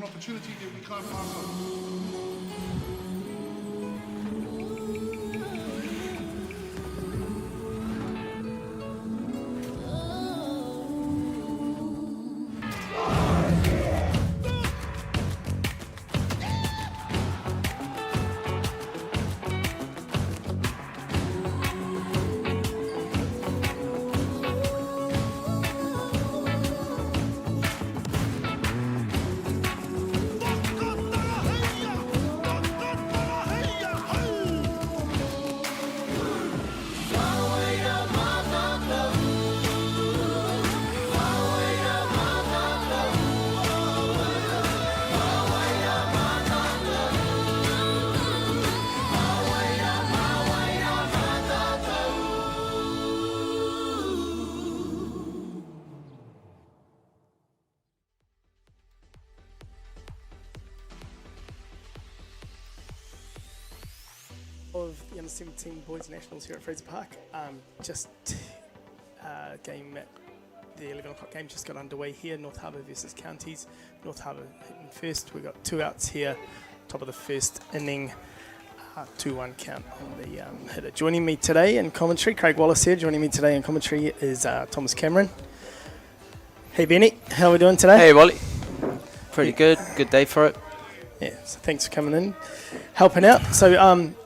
an opportunity that we can't pass on. Of the U17 Boys Nationals here at Fraser Park. The 11 o'clock game just got underway here. North Harbour versus Counties. North Harbour hitting first. We've got 2 outs here. Top of the first inning. 2-1 count on the hitter. Joining me today in commentary, Craig Wallace here. Joining me today in commentary is Thomas Cameron. Hey Benny, how are we doing today? Hey Wally. Pretty good. Good day for it. Yeah, so thanks for coming in, helping out. So,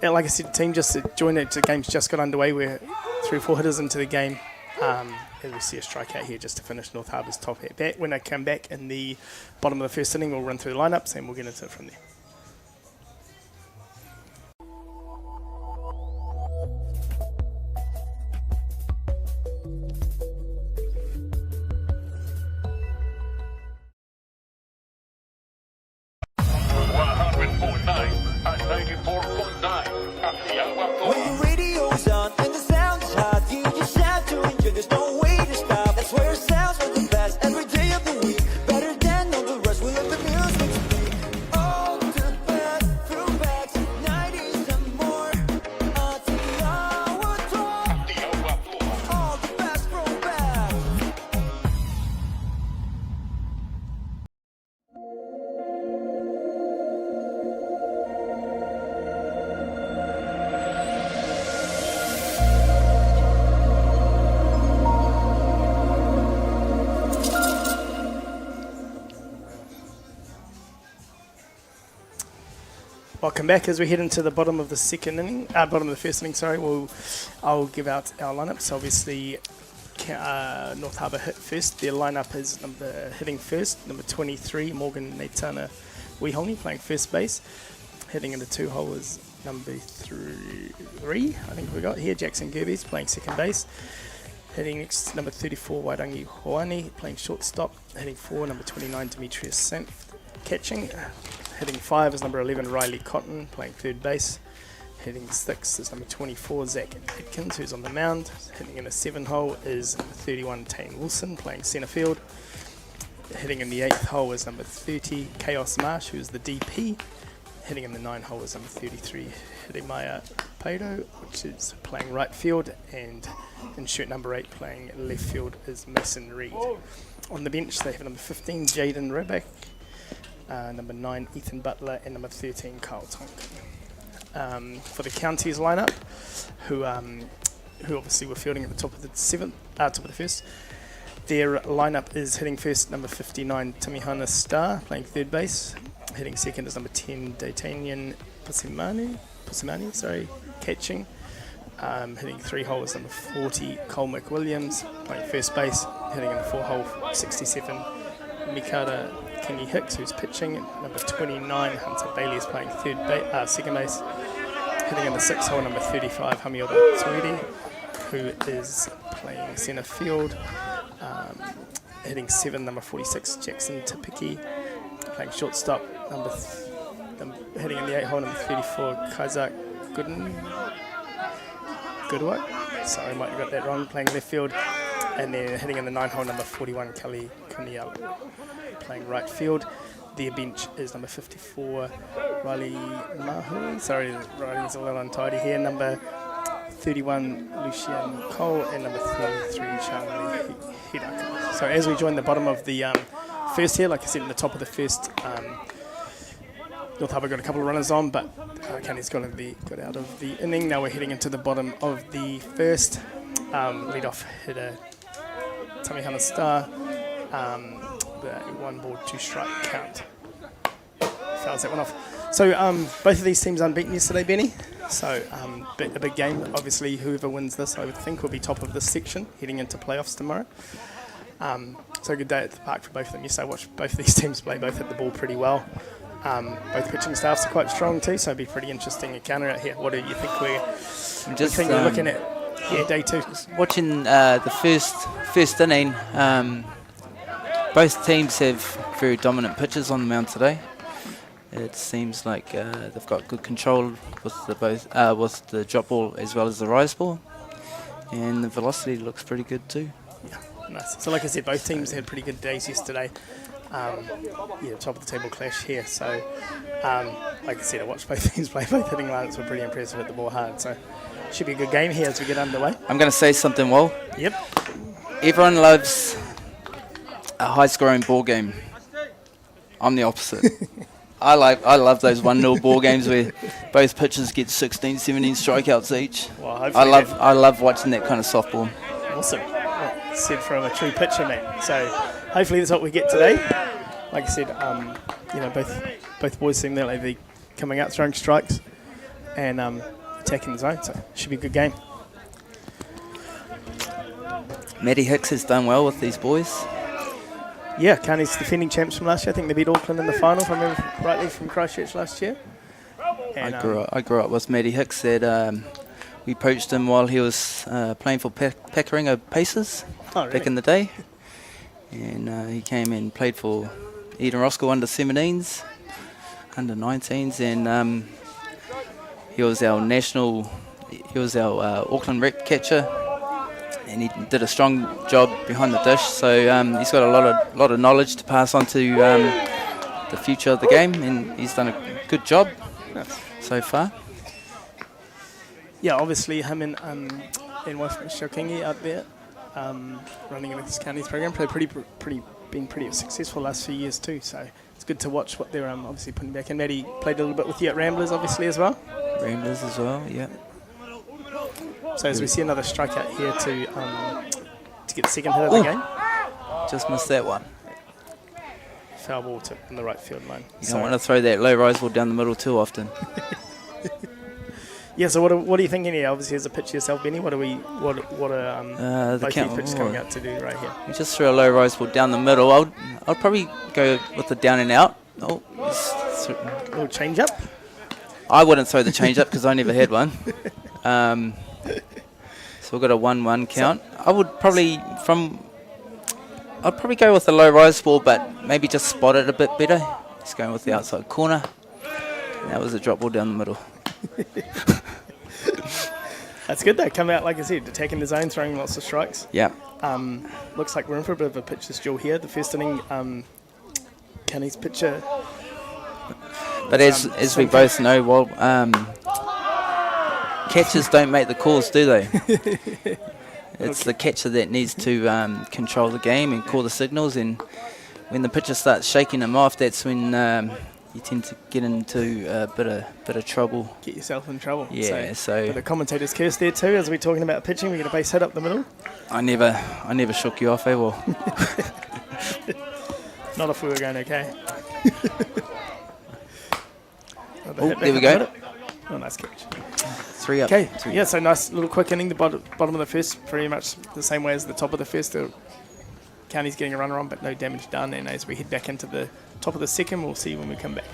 like I said, the team just joined it. The game's just got underway. We're 3 or 4 hitters into the game. As we see a strikeout here just to finish North Harbour's top at bat. When I come back in the bottom of the first inning, we'll run through the lineups and we'll get into it from there. When your radio's on and the sound is hot, you just have to enjoy. There's no way to stop. That's where it sounds for the best. Every day of the week, better than all the rest. We let the music speak. All the best throwbacks, 90s and more. Atiawa Toa. All the best throwbacks. Welcome back as we head into the bottom of the first inning. I'll give out our lineups. Obviously, North Harbour hit first. Their lineup is hitting first, number 23, Morgan Neitana Wihongi playing first base. Hitting in the 2 hole is number 3, I think we got here, Jackson Gerbes playing second base. Hitting next, number 34, Wairangi Hoani playing shortstop. Hitting 4, number 29, Demetrius Sant catching. Hitting 5 is number 11, Riley Cotton playing third base. Hitting 6 is number 24, Zach Atkins, who's on the mound. Hitting in the 7 hole is number 31, Tane Wilson playing centre field. Hitting in the 8th hole is number 30, Chaos Marsh, who's the DP. Hitting in the 9 hole is number 33, Hidemaya Paido, which is playing right field. And in shirt number 8 playing left field is Mason Reed. On the bench they have number 15, Jaden Rebeck. Number 9, Ethan Butler, and number 13, Carl Tonkin. For the Counties lineup, who obviously were fielding at the top of the first, their lineup is hitting first, number 59, Tamihana Star, playing third base. Hitting second is number 10, D'Artagnan Pusimani, catching. Hitting 3 hole is number 40, Cole McWilliams, playing first base. Hitting in the 4 hole, 67, Mikada Kingi Hicks, who's pitching. Number 29, Hunter Bailey, is playing second base. Hitting in the 6th hole, number 35, Hamioda Tuidi, who is playing centre field. Hitting 7, number 46, Jackson Tipiki, playing shortstop. Hitting in the 8th hole, number 34, Kazak Goodwak. Sorry, I might have got that wrong, playing left field. And then hitting in the 9th hole, number 41, Kelly Kunialu, playing right field. Their bench is number 54, Riley Mahu. Sorry, Riley's a little untidy here. Number 31, Lucian Cole, and number 33, Charlie Hidaka. So as we join the bottom of the first here. Like I said, in the top of the first, North Harbour got a couple of runners on, but County's got out of the inning. Now we're heading into the bottom of the first. Lead-off hitter, Tamihana Star. The 1 ball, 2 strike count. Fouls that one off. So both of these teams unbeaten yesterday, Benny. So a big game. Obviously, whoever wins this, I would think, will be top of this section heading into playoffs tomorrow. So a good day at the park for both of them. Yes, I watched both of these teams play. Both hit the ball pretty well. Both pitching staffs are quite strong too, so it'd be pretty interesting encounter out here. What do you think we're looking at? Yeah, day 2. Watching the first inning, both teams have very dominant pitchers on the mound today. It seems like they've got good control with with the drop ball as well as the rise ball, and the velocity looks pretty good too. Yeah, nice. So like I said, both teams had pretty good days yesterday. Top of the table clash here. So like I said, I watched both teams play. Both hitting lineups were pretty impressive at the ball hard. So should be a good game here as we get underway. I'm going to say something, Will. Yep. Everyone loves a high-scoring ball game. I'm the opposite. I love those 1-0 ball games where both pitchers get 16, 17 strikeouts each. Well, I love watching that kind of softball. Awesome. Well, said from a true pitcher, man. So hopefully that's what we get today. Like I said, both boys seem like they're coming out throwing strikes and attacking the zone. So it should be a good game. Matty Hicks has done well with these boys. Yeah, Carney's defending champs from last year. I think they beat Auckland in the final, if I remember rightly, from Christchurch last year. And, I grew up with Matty Hicks. That we poached him while he was playing for Pakaringa Pacers back in the day. And he came and played for Eden Roscoe under 17s, under 19s, and he was our Auckland rep catcher. And he did a strong job behind the dish, so he's got a lot of knowledge to pass on to the future of the game, and he's done a good job so far. Yeah, obviously him and wife Shokingi out there running in this county's program, been pretty successful last few years too. So it's good to watch what they're obviously putting back in. Maddie played a little bit with you at Ramblers, obviously as well. Ramblers as well, yeah. So as we see another strikeout here to get the second hit of the game. Just missed that one. Foul ball on the right field line. You don't want to throw that low rise ball down the middle too often. Yeah. So what are you thinking here? Obviously, as a pitcher yourself, Benny, what are both these pitchers coming out to do right here? We just threw a low rise ball down the middle. I'll probably go with the down and out. A little change up. I wouldn't throw the change up because I never had one. So we've got a 1-1 count. I'd probably go with the low rise ball, but maybe just spot it a bit better. Just going with the outside corner. And that was a drop ball down the middle. That's good though. Come out, like I said, attacking the zone, throwing lots of strikes. Yeah. Looks like we're in for a bit of a pitcher's duel here. The first inning, Kenny's pitcher. But as we both know, catchers don't make the calls, do they? It's the catcher that needs to control the game and call the signals. And when the pitcher starts shaking them off, that's when you tend to get into a bit of trouble. Get yourself in trouble. Yeah. So the commentator's curse there too. As we're talking about pitching, we get a base hit up the middle. I never shook you off, Will. Not if we were going okay. There we go. Oh, nice catch. 3 up. Okay, yeah, so nice little quick inning. The bottom of the first, pretty much the same way as the top of the first. The County's getting a runner on, but no damage done. And as we head back into the top of the second, we'll see when we come back.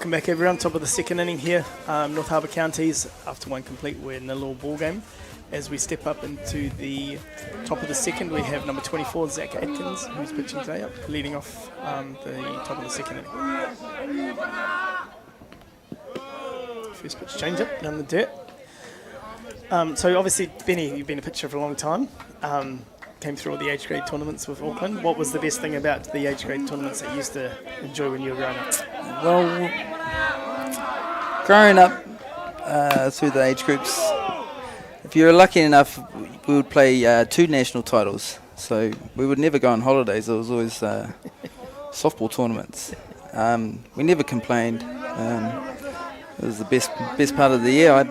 Welcome back, everyone. Top of the second inning here. North Harbour Counties, after one complete, we're in a little ball game. As we step up into the top of the second, we have number 24, Zach Atkins, who's pitching today, leading off the top of the second inning. First pitch change up down the dirt. So obviously, Benny, you've been a pitcher for a long time. Came through all the age grade tournaments with Auckland. What was the best thing about the age grade tournaments that you used to enjoy when you were growing up? Well, growing up through the age groups, if you were lucky enough, we would play 2 national titles. So we would never go on holidays. It was always softball tournaments. We never complained. It was the best part of the year.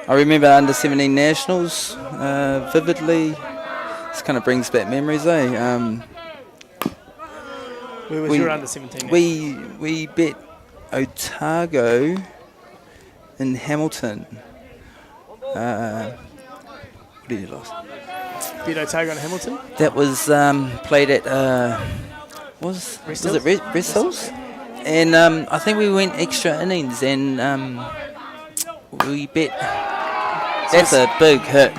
I remember under 17 nationals vividly. This kind of brings back memories, eh? Where was your under 17? We bet Otago in Hamilton. What did you lose? Bet Otago in Hamilton? That was played at was it Rest Hills? And I think we went extra innings and we bet. That's a big hit.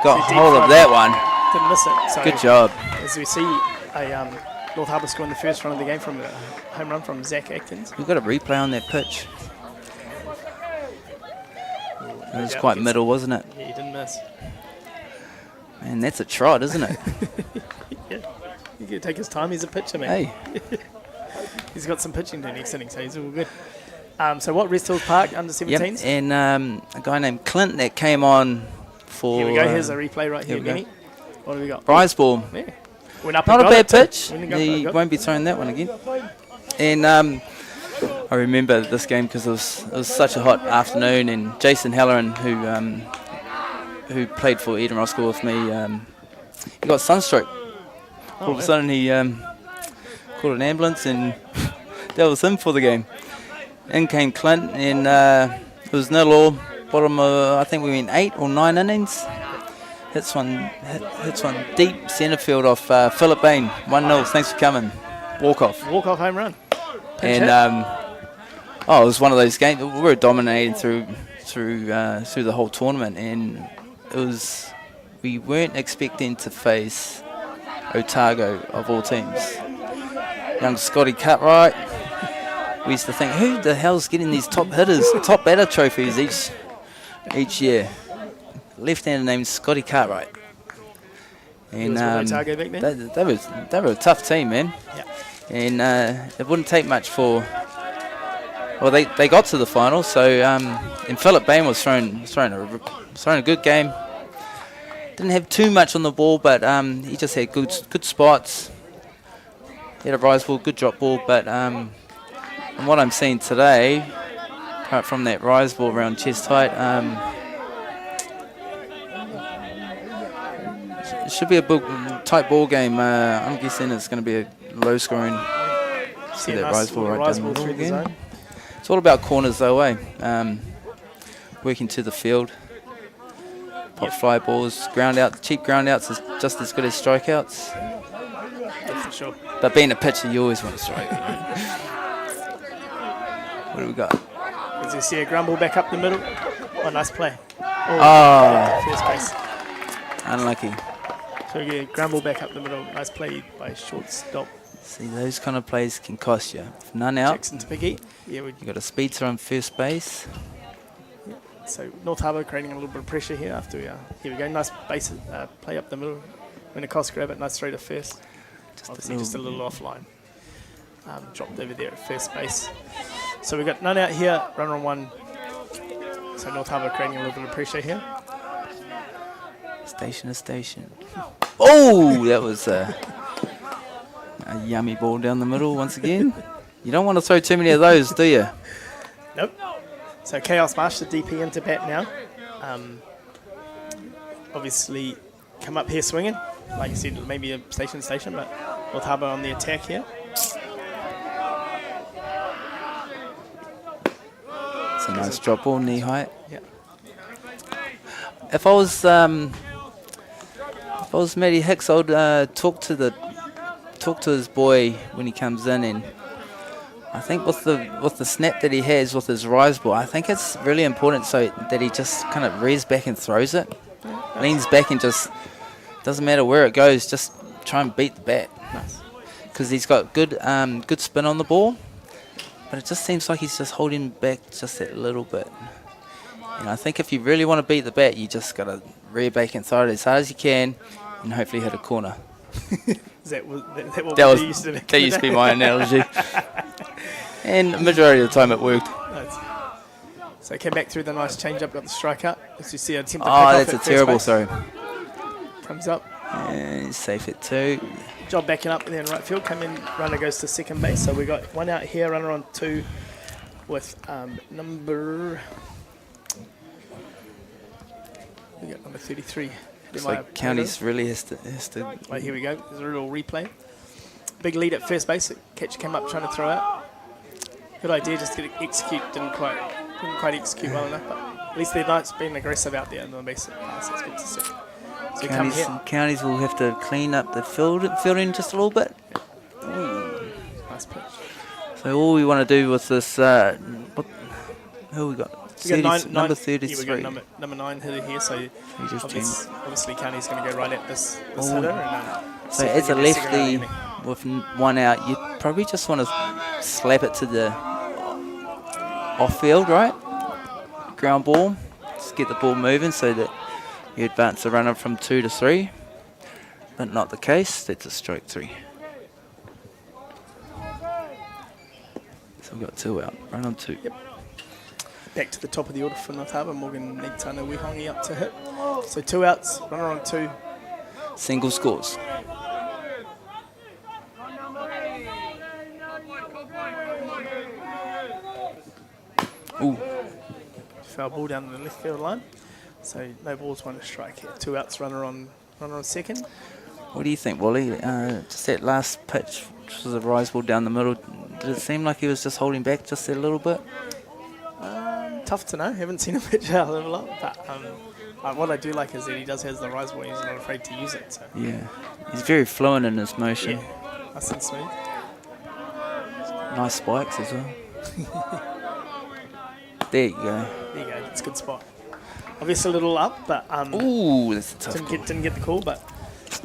Got hold of that one. Didn't miss it. So good job. As we see, a North Harbour scoring the first run of the game from a home run from Zach Atkins. We've got a replay on that pitch. It was quite middle, wasn't it? Yeah, he didn't miss. Man, that's a trot, isn't it? Yeah, he can take his time. He's a pitcher, man. Hey. He's got some pitching to next inning, so he's all good. So what, Rest Hills Park, under 17s? Yep, and a guy named Clint that came on for... Here we go, here's a replay right here, Benny. What have we got? Prize ball. Yeah. Went up Not a bad pitch. He won't be throwing that one again. And I remember this game because it was such a hot afternoon, and Jason Halloran, who played for Eden Roscoe with me, he got sunstroke. All of a sudden he called an ambulance, and that was him for the game. In came Clint, and it was 0-all. Bottom of, I think we went 8 or 9 innings. Hits one deep centre field off Philip Bain. 1-0. Thanks for coming. Walk off home run. And it was one of those games. We were dominating through the whole tournament, and we weren't expecting to face Otago of all teams. Young Scotty Cartwright. We used to think, who the hell's getting these top hitters, top batter trophies each year? Left-hander named Scotty Cartwright. And Otago back then? they were a tough team, man. Yeah. And it wouldn't take much for. Well, they got to the final. So and Philip Bain was throwing a good game. Didn't have too much on the ball, but he just had good spots. He had a rise ball, good drop ball, but from what I'm seeing today, apart from that rise ball around chest height, it should be a tight ball game. I'm guessing it's going to be a low scoring. See that rise ball right down the middle again. It's all about corners though, eh? Working to the field. Pop fly balls, ground out, cheap ground outs is just as good as strikeouts. Yeah, for sure. But being a pitcher, you always want to strike. What do we got? As you see a ground ball back up the middle. Oh, nice play. First base. Unlucky. So yeah, ground ball back up the middle. Nice play by shortstop. See, those kind of plays can cost you. If none out, Jackson to Piggy. Yeah, you got a speedster on first base. So North Harbour creating a little bit of pressure here after here we go. Nice base play up the middle. When a cost grab it, nice throw to first. Obviously just a little offline. Dropped over there at first base. So we've got none out here, runner on one. So North Harbour creating a little bit of pressure here. Station. Oh, that was a yummy ball down the middle once again. You don't want to throw too many of those, do you? Nope. So Chaos Marsh, the DP into bat now. Obviously come up here swinging. Like you said, maybe a station, but North Harbour on the attack here. It's a nice drop ball, knee height. Yeah. If I was Matty Hicks, I'd talk to his boy when he comes in and I think with the snap that he has with his rise ball, I think it's really important so that he just kind of rears back and throws it, leans back and just doesn't matter where it goes, just try and beat the bat. Because he's got good spin on the ball, but it just seems like he's just holding back just that little bit. And I think if you really want to beat the bat, you just got to rear back and throw it as hard as you can, and hopefully hit a corner. Is that what we used to do? That used to be my analogy. And the majority of the time it worked. So came back through the nice change-up, got the strikeout. As you see, an attempt to pick Oh, off that's a at terrible first base. throw. Comes up. And he's safe at 2. Job backing up there in right field. Come in, runner goes to second base. So we got one out here, runner on 2 with number... We got number 33. So Counties really has to. Right, here we go. There's a little replay. Big lead at first base. Catcher came up trying to throw out. Good idea, just to execute. Didn't quite execute well enough. But at least they're nice, being aggressive out there in the base pass. It's good to see. So come here. Counties will have to clean up the fielding just a little bit. Nice pitch. So all we want to do with this, who we got? We got Number 33. Yeah, we got number 9 hitter here, so just obviously County's going to go right at this hitter. And, so as a lefty with one out, you probably just want to slap it to the off field, right? Ground ball. Just get the ball moving so that you advance the runner from 2 to 3. But not the case. That's a strike 3. So we've got 2 out. Run on 2. Yep. Back to the top of the order for North Harbour. Morgan Nitana Wihongi up to hit. So 2 outs, runner on 2. Single scores. Ooh. Foul ball down the left field line. So no balls, 1 strike here. 2 outs, runner on second. What do you think, Wally? Just that last pitch, which was a rise ball down the middle, did it seem like he was just holding back just a little bit? Tough to know. Haven't seen him pitch out a lot, but what I do like is that he does have the rise ball. He's not afraid to use it. So. Yeah, he's very fluent in his motion. Yeah, nice and smooth. Nice spikes as well. There you go. There you go. That's a good spot. Obviously a little up, but ooh, that's a tough didn't get the call, but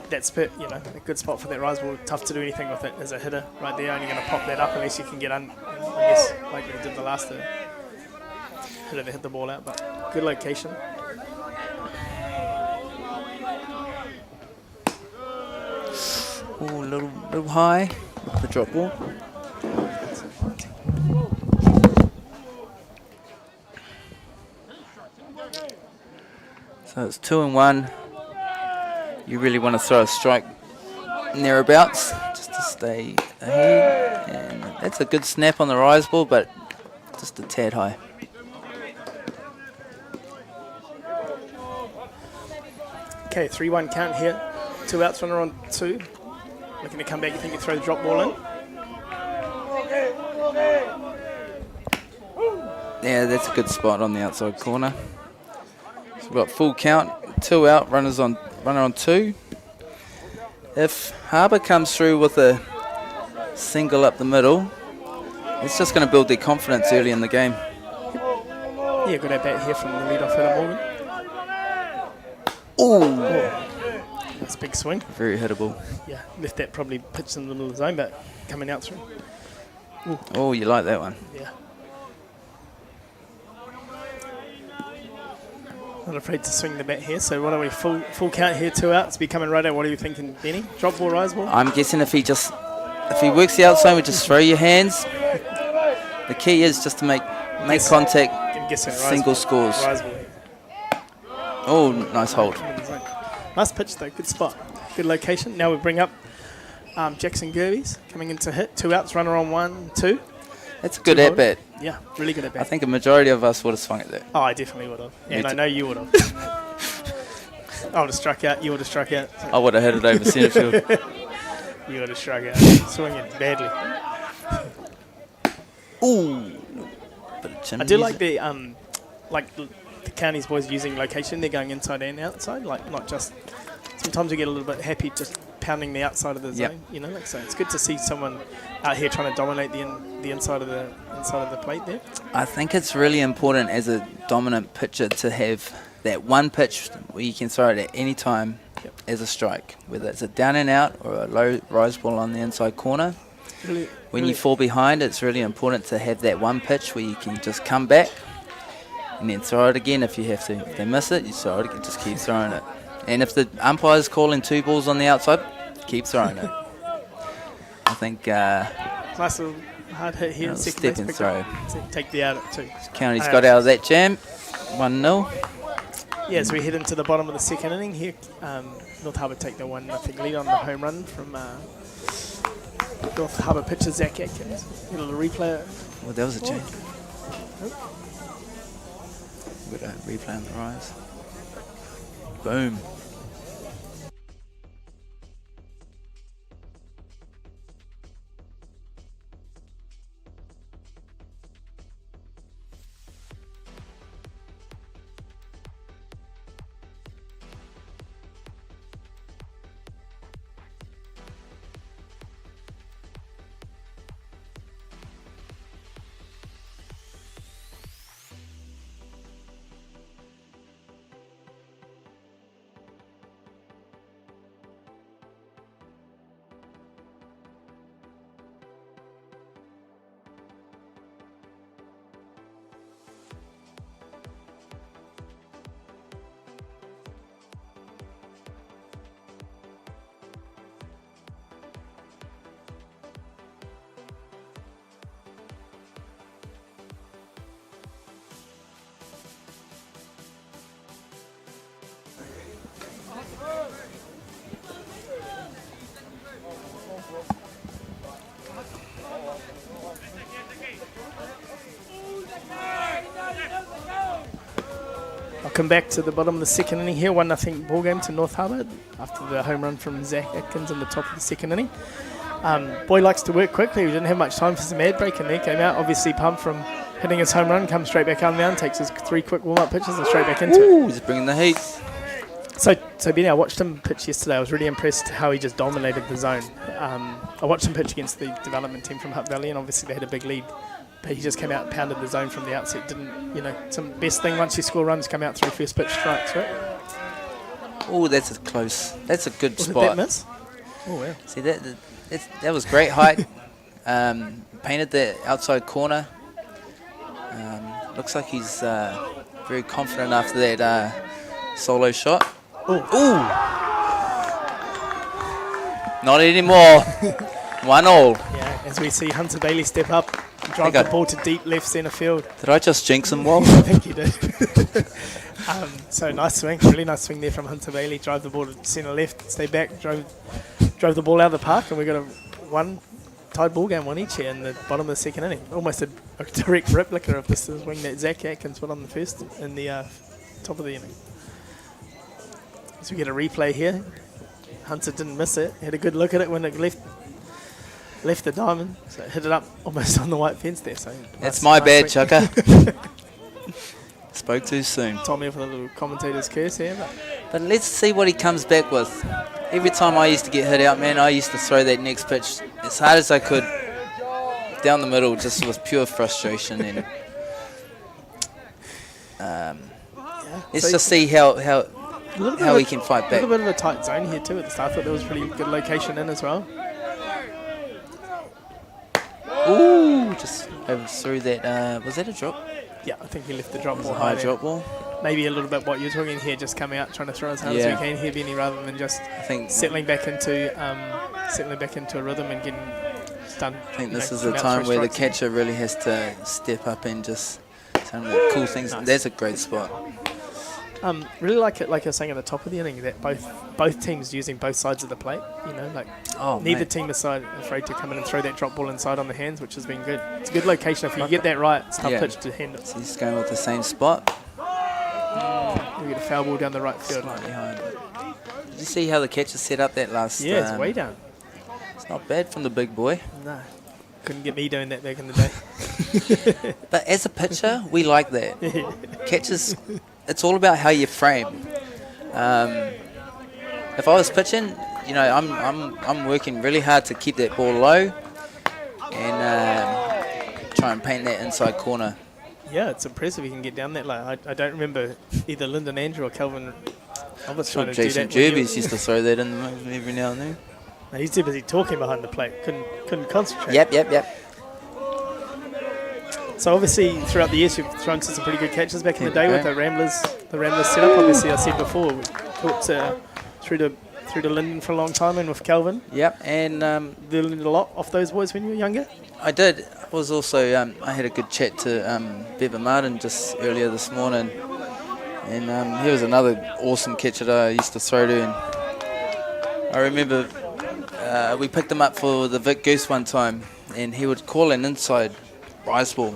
that's a good spot for that rise ball. Tough to do anything with it as a hitter right there. Only going to pop that up unless you can get I guess like they did the last hitter that hit the ball out, but good location. Ooh, a little high with the drop ball. So it's 2-1. You really want to throw a strike thereabouts just to stay ahead. And that's a good snap on the rise ball, but just a tad high. Okay, 3-1 count here. 2 outs, runner on 2. Looking to come back. You think you throw the drop ball in? Yeah, that's a good spot on the outside corner. So we've got full count, 2 out, runner on 2. If Harbour comes through with a single up the middle, it's just going to build their confidence early in the game. Yeah, good at bat here from the leadoff hitter Morgan. Ooh. That's a big swing. Very hittable. Yeah, left that probably pitched in the middle of the zone, but coming out through. Ooh. Oh, you like that one? Yeah. Not afraid to swing the bat here. So what are we? Full count here, 2 outs. Be coming right out. What are you thinking, Benny? Drop ball, rise ball? I'm guessing if he works the outside, we just throw your hands. The key is just to make contact. Single scores. Rise ball. Oh, nice hold. Nice pitch though. Good spot. Good location. Now we bring up Jackson Gerbes coming in to hit. 2 outs. Runner on 1, 2. That's a good at bat. Yeah, really good at bat. I think a majority of us would have swung at that. Oh, I definitely would have. And I know you would have. I would have struck out. You would have struck out. I would have hit it over centre field. You would have struck out. Swinging badly. Ooh. I do like the counties boys using location. They're going inside and outside. Like not just. Sometimes we get a little bit happy just pounding the outside of the Yep. zone. You know, like so. It's good to see someone out here trying to dominate the inside of the plate there. I think it's really important as a dominant pitcher to have that one pitch where you can throw it at any time as a strike, whether it's a down and out or a low rise ball on the inside corner. When you fall behind, it's really important to have that one pitch where you can just come back and then throw it again if you have to. If they miss it, you throw it again, just keep throwing it. And if the umpire's calling 2 balls on the outside, keep throwing it. I think Nice little hard hit here. Second step base and pick throw. up. Take the out at 2. County's got out of that jam. 1-0. Yeah, as we head into the bottom of the second inning here, North Harbour take the 1-0 lead on the home run from North Harbour pitcher Zach Atkins. Get a little replay. Well, that was a change. We've got a replay on the rise. Boom. Come back to the bottom of the second inning here, 1-0 ball game to North Harbour after the home run from Zach Atkins in the top of the second inning. Boy likes to work quickly. We didn't have much time for some ad break in there. Came out, obviously pumped from hitting his home run, comes straight back on the mound, takes his 3 quick warm-up pitches and straight back into it. He's bringing the heat. So Benny, I watched him pitch yesterday. I was really impressed how he just dominated the zone. I watched him pitch against the development team from Hutt Valley, and obviously they had a big lead. But he just came out and pounded the zone from the outset. Didn't, some best thing once you score runs, come out through first pitch strikes, right? Oh, that's a good Was spot. it that miss? Oh, wow. See, that was great height. Painted the outside corner. Looks like he's very confident after that solo shot. Ooh. Not anymore. 1-1. Yeah, as we see Hunter Bailey step up, drive the ball to deep left centre field. Did I just jinx him, Wal? I think you did. So nice swing, really nice swing there from Hunter Bailey. Drive the ball to centre left, stay back, drove the ball out of the park, and we got a tied ball game, 1 each here in the bottom of the second inning. Almost a direct replica of this swing that Zach Atkins put on the first in the top of the inning. So we get a replay here. Hunter didn't miss it. Had a good look at it when it left the diamond. So it hit it up almost on the white fence there. So that's my bad, Chucker. Spoke too soon. Tommy with a little commentator's curse here. But let's see what he comes back with. Every time I used to get hit out, man, I used to throw that next pitch as hard as I could down the middle, just with pure frustration. And let's just see how he can fight back. A little bit of a tight zone here too at the start. I thought that was a pretty good location in as well. Ooh, just overthrew that. Was that a drop? Yeah, I think he left the drop ball. A high drop ball. Maybe a little bit what you're talking here, just come out trying to throw as hard as we can here, Benny, rather than just settling back into a rhythm and getting done. I think this is the time where the catcher really has to step up and just some of the cool things. Nice. That's a great spot. Really like it, like I was saying at the top of the inning, that both teams using both sides of the plate. Neither team is afraid to come in and throw that drop ball inside on the hands, which has been good. It's a good location. If you get that right, it's tough pitch to hand it. So he's going with the same spot. We get a foul ball down the right field. Slightly high. Did you see how the catcher set up that last? Yeah, it's way down. It's not bad from the big boy. No, couldn't get me doing that back in the day. But as a pitcher, we like that. Catchers, it's all about how you frame. If I was pitching, you know, I'm working really hard to keep that ball low and try and paint that inside corner. Yeah, it's impressive you can get down that low. I don't remember either Lyndon Andrew or Calvin Roberts trying to Jason do that. Gerbes used to throw that in every now and then. No, he's too busy talking behind the plate. Couldn't concentrate. Yep. So obviously throughout the years you've thrown to some pretty good catches back in the day with the Ramblers setup. Obviously I said before we talked through to Lyndon for a long time and with Calvin. Yep, and You learned a lot off those boys when you were younger. I did. I was also I had a good chat to Bevan Martin just earlier this morning, and he was another awesome catcher that I used to throw to. And I remember we picked him up for the Vic Goose one time, and he would call an inside rise ball,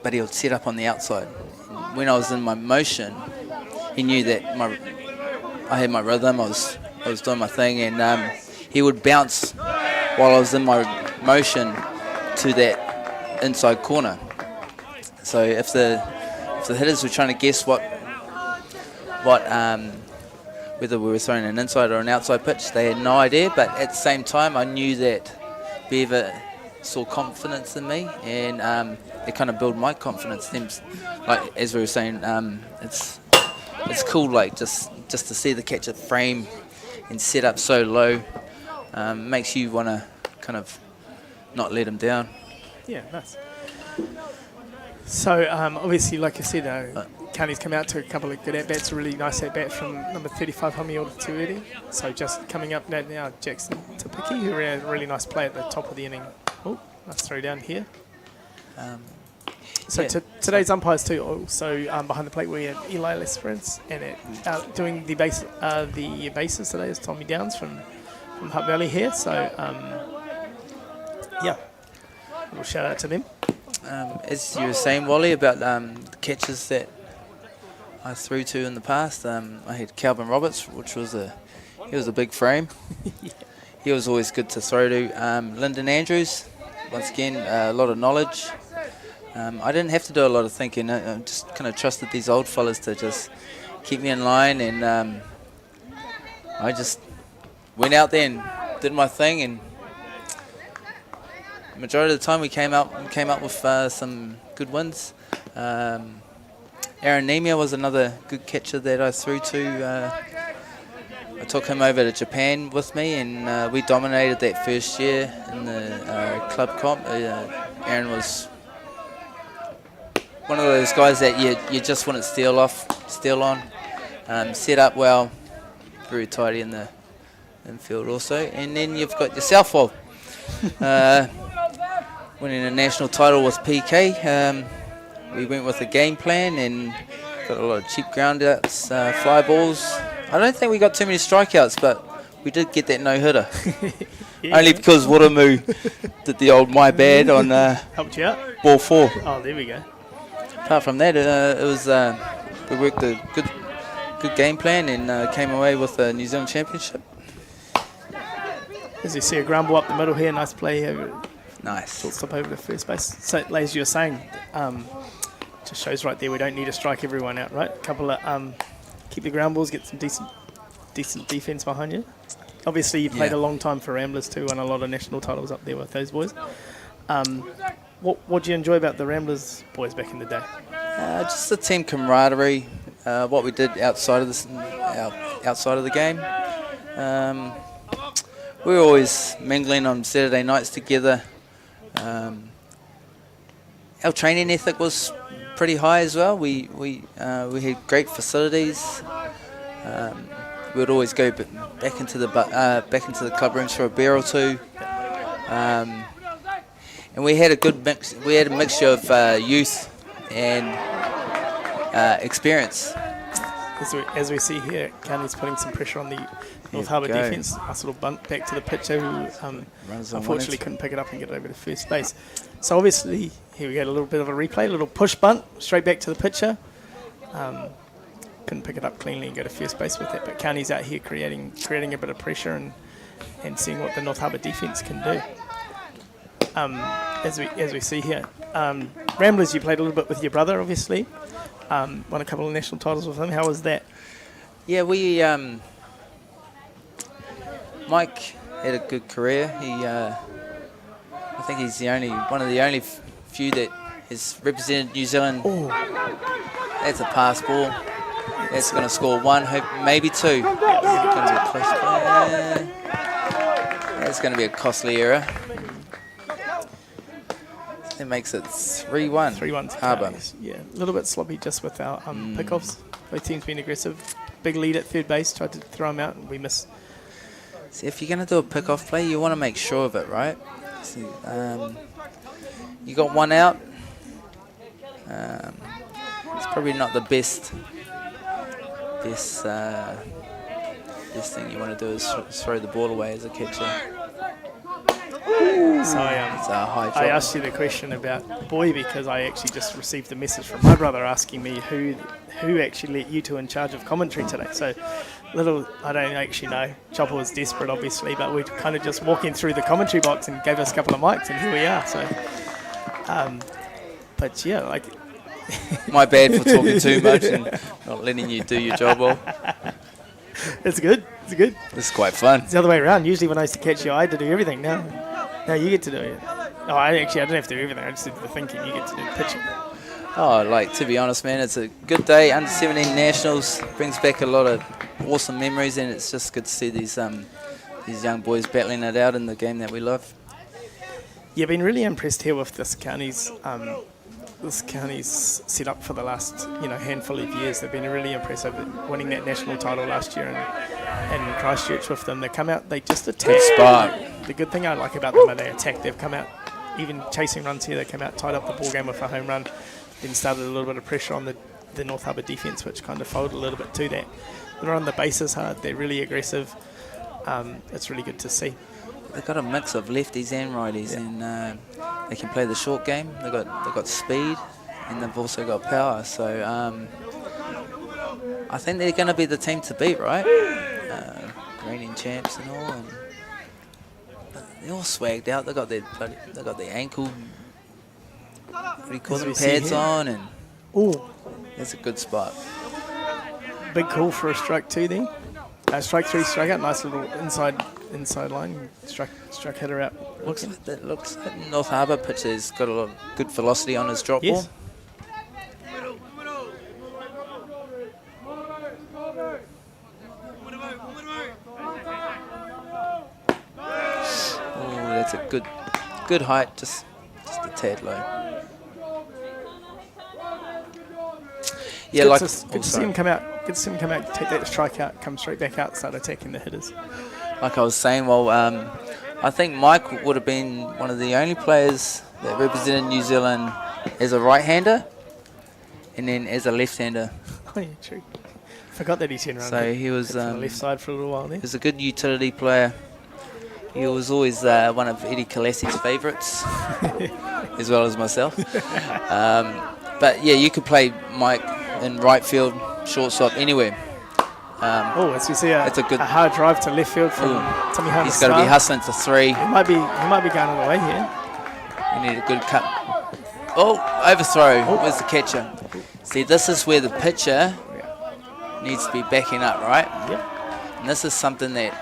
but he would set up on the outside. And when I was in my motion, he knew that I had my rhythm. I was doing my thing, and he would bounce while I was in my motion to that inside corner. So if the hitters were trying to guess what whether we were throwing an inside or an outside pitch, they had no idea. But at the same time, I knew that Beaver saw confidence in me, and it kind of built my confidence. Then, like as we were saying, it's cool, like just to see the catcher frame and set up so low, makes you want to kind of not let him down. Yeah, nice. So obviously, like I said, County's come out to a couple of good at-bats, a really nice at-bat from number 35, Hamiota Tueri. So just coming up now, Jackson Tapiki, who ran a really nice play at the top of the inning. Oh, nice throw down here. Today's umpires too. Also behind the plate we have Eli Lesperance, and doing the bases today is Tommy Downs from Hutt Valley here. So yeah, a little shout out to them. As you were saying, Wally, about the catches that I threw to in the past, I had Calvin Roberts, which was he was a big frame. Yeah. He was always good to throw to. Lyndon Andrews, once again, a lot of knowledge. I didn't have to do a lot of thinking. I just kind of trusted these old fellas to just keep me in line, and I just went out there and did my thing, and the majority of the time we came up with some good wins. Aaron Nemia was another good catcher that I threw to. I took him over to Japan with me, and we dominated that first year in the club comp. Aaron was one of those guys that you just wouldn't steal on. Set up well, very tidy in the infield also. And then you've got your southpaw, winning a national title with PK. We went with a game plan and got a lot of cheap ground outs, fly balls. I don't think we got too many strikeouts, but we did get that no-hitter. Yeah. Only because Waramu did the old my bad on helped you out. Ball 4. Oh, there we go. Apart from that, it was we worked a good game plan and came away with a New Zealand championship. As you see a ground ball up the middle here, nice play here. Nice. Shortstop over to first base. So, as you were saying, just shows right there we don't need to strike everyone out, right? A couple of keep the ground balls, get some decent defense behind you. Obviously, you played a long time for Ramblers too, won a lot of national titles up there with those boys. What do you enjoy about the Ramblers boys back in the day? Just the team camaraderie, what we did outside of the game. We were always mingling on Saturday nights together. Our training ethic was pretty high as well. We had great facilities. We would always go back into the club rooms for a beer or two. And we had a good mix. We had a mixture of youth and experience. As we see here, County's putting some pressure on the North Harbour defence. Nice little bunt back to the pitcher who unfortunately couldn't pick it up and get it over to first base. So obviously, here we get a little bit of a replay, a little push bunt straight back to the pitcher. Couldn't pick it up cleanly and go to first base with it. But County's out here creating a bit of pressure and seeing what the North Harbour defence can do. As we see here, Ramblers, you played a little bit with your brother, obviously. Won a couple of national titles with him. How was that? Yeah, we Mike had a good career. I think he's one of the only few that has represented New Zealand. Oh, That's a pass ball. That's going to score one, maybe two. That's going to be a costly error. That makes it 3-1. 3-1 to Harbour. Counties. Yeah, a little bit sloppy just with our pickoffs. Both teams being aggressive. Big lead at third base, tried to throw him out, and we missed. See, if you're going to do a pickoff play, you want to make sure of it, right? See, you got one out. It's probably not the best thing you want to do is throw the ball away as a catcher. So It's a high drop. I asked you the question about Boy because I actually just received a message from my brother asking me who actually let you two in charge of commentary today. So I don't actually know. Chopper was desperate, obviously, but we're kind of just walking through the commentary box and gave us a couple of mics, and here we are. So, but yeah, like. My bad for talking too much and not letting you do your job well. It's good. It's good. This is quite fun. It's the other way around. Usually when I used to catch you, I had to do everything. Now you get to do it. Oh, I don't have to do everything. I just did the thinking. You get to do the pitching. Oh, to be honest, man, it's a good day. Under 17 Nationals brings back a lot of awesome memories, and it's just good to see these young boys battling it out in the game that we love. Yeah, been really impressed here with this county's set up for the last handful of years. They've been really impressive, winning that national title last year and Christchurch with them. They come out, they just attack. Good spark. The good thing I like about them is they attack. They've come out, even chasing runs here, they come out, tied up the ball game with a home run, then started a little bit of pressure on the North Harbour defence, which kind of folded a little bit to that. They're on the bases hard, they're really aggressive. It's really good to see. They've got a mix of lefties and righties, and they can play the short game. They've got speed, and they've also got power. So I think they're going to be the team to beat, right? Reigning champs and all, and they're all swagged out. They got their ankle. What do you call them? Pads on, and that's a good spot. Big call for a strike two then. Strike three, strike out. Nice little inside line. Struck hitter out. Looks like North Harbour pitcher's got a lot of good velocity on his drop ball. Oh, that's a good height, just a tad low. Yeah, good to see him come out. Good to see him come out, take that strike out, come straight back out, start attacking the hitters. Like I was saying, I think Mike would have been one of the only players that represented New Zealand as a right-hander and then as a left-hander. Oh yeah, true. Forgot that he's in run. So he was on the left side for a little while there. He was a good utility player. He was always one of Eddie Kalasi's favourites, as well as myself. But yeah, you could play Mike in right field, shortstop, anywhere. As we see a hard drive to left field from Tommy Harbour. He's got to be hustling to three. He might be going all the way here. We need a good cut. Oh, overthrow. Where's the catcher? See, this is where the pitcher needs to be backing up, right? Yep. And this is something that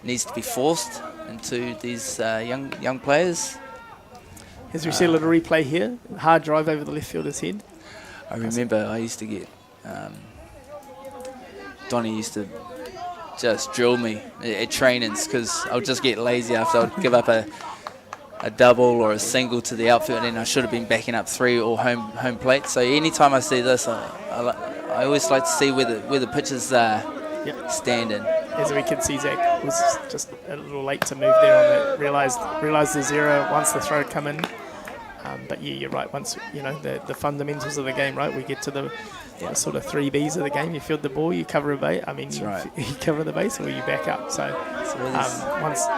needs to be forced into these young players. As we see a little replay here, hard drive over the left fielder's head. I remember I used to get, Donnie used to just drill me at trainings because I would just get lazy after I would give up a double or a single to the outfield, and I should have been backing up three or home plate. So anytime I see this, I always like to see where the pitchers standing. As we can see, Zach was just a little late to move there on that. Realised the zero once the throw come in. But yeah, you're right. Once the fundamentals of the game, right? We get to the sort of 3 Bs of the game. You field the ball, you cover a base. I mean, you cover the base, or you back up. So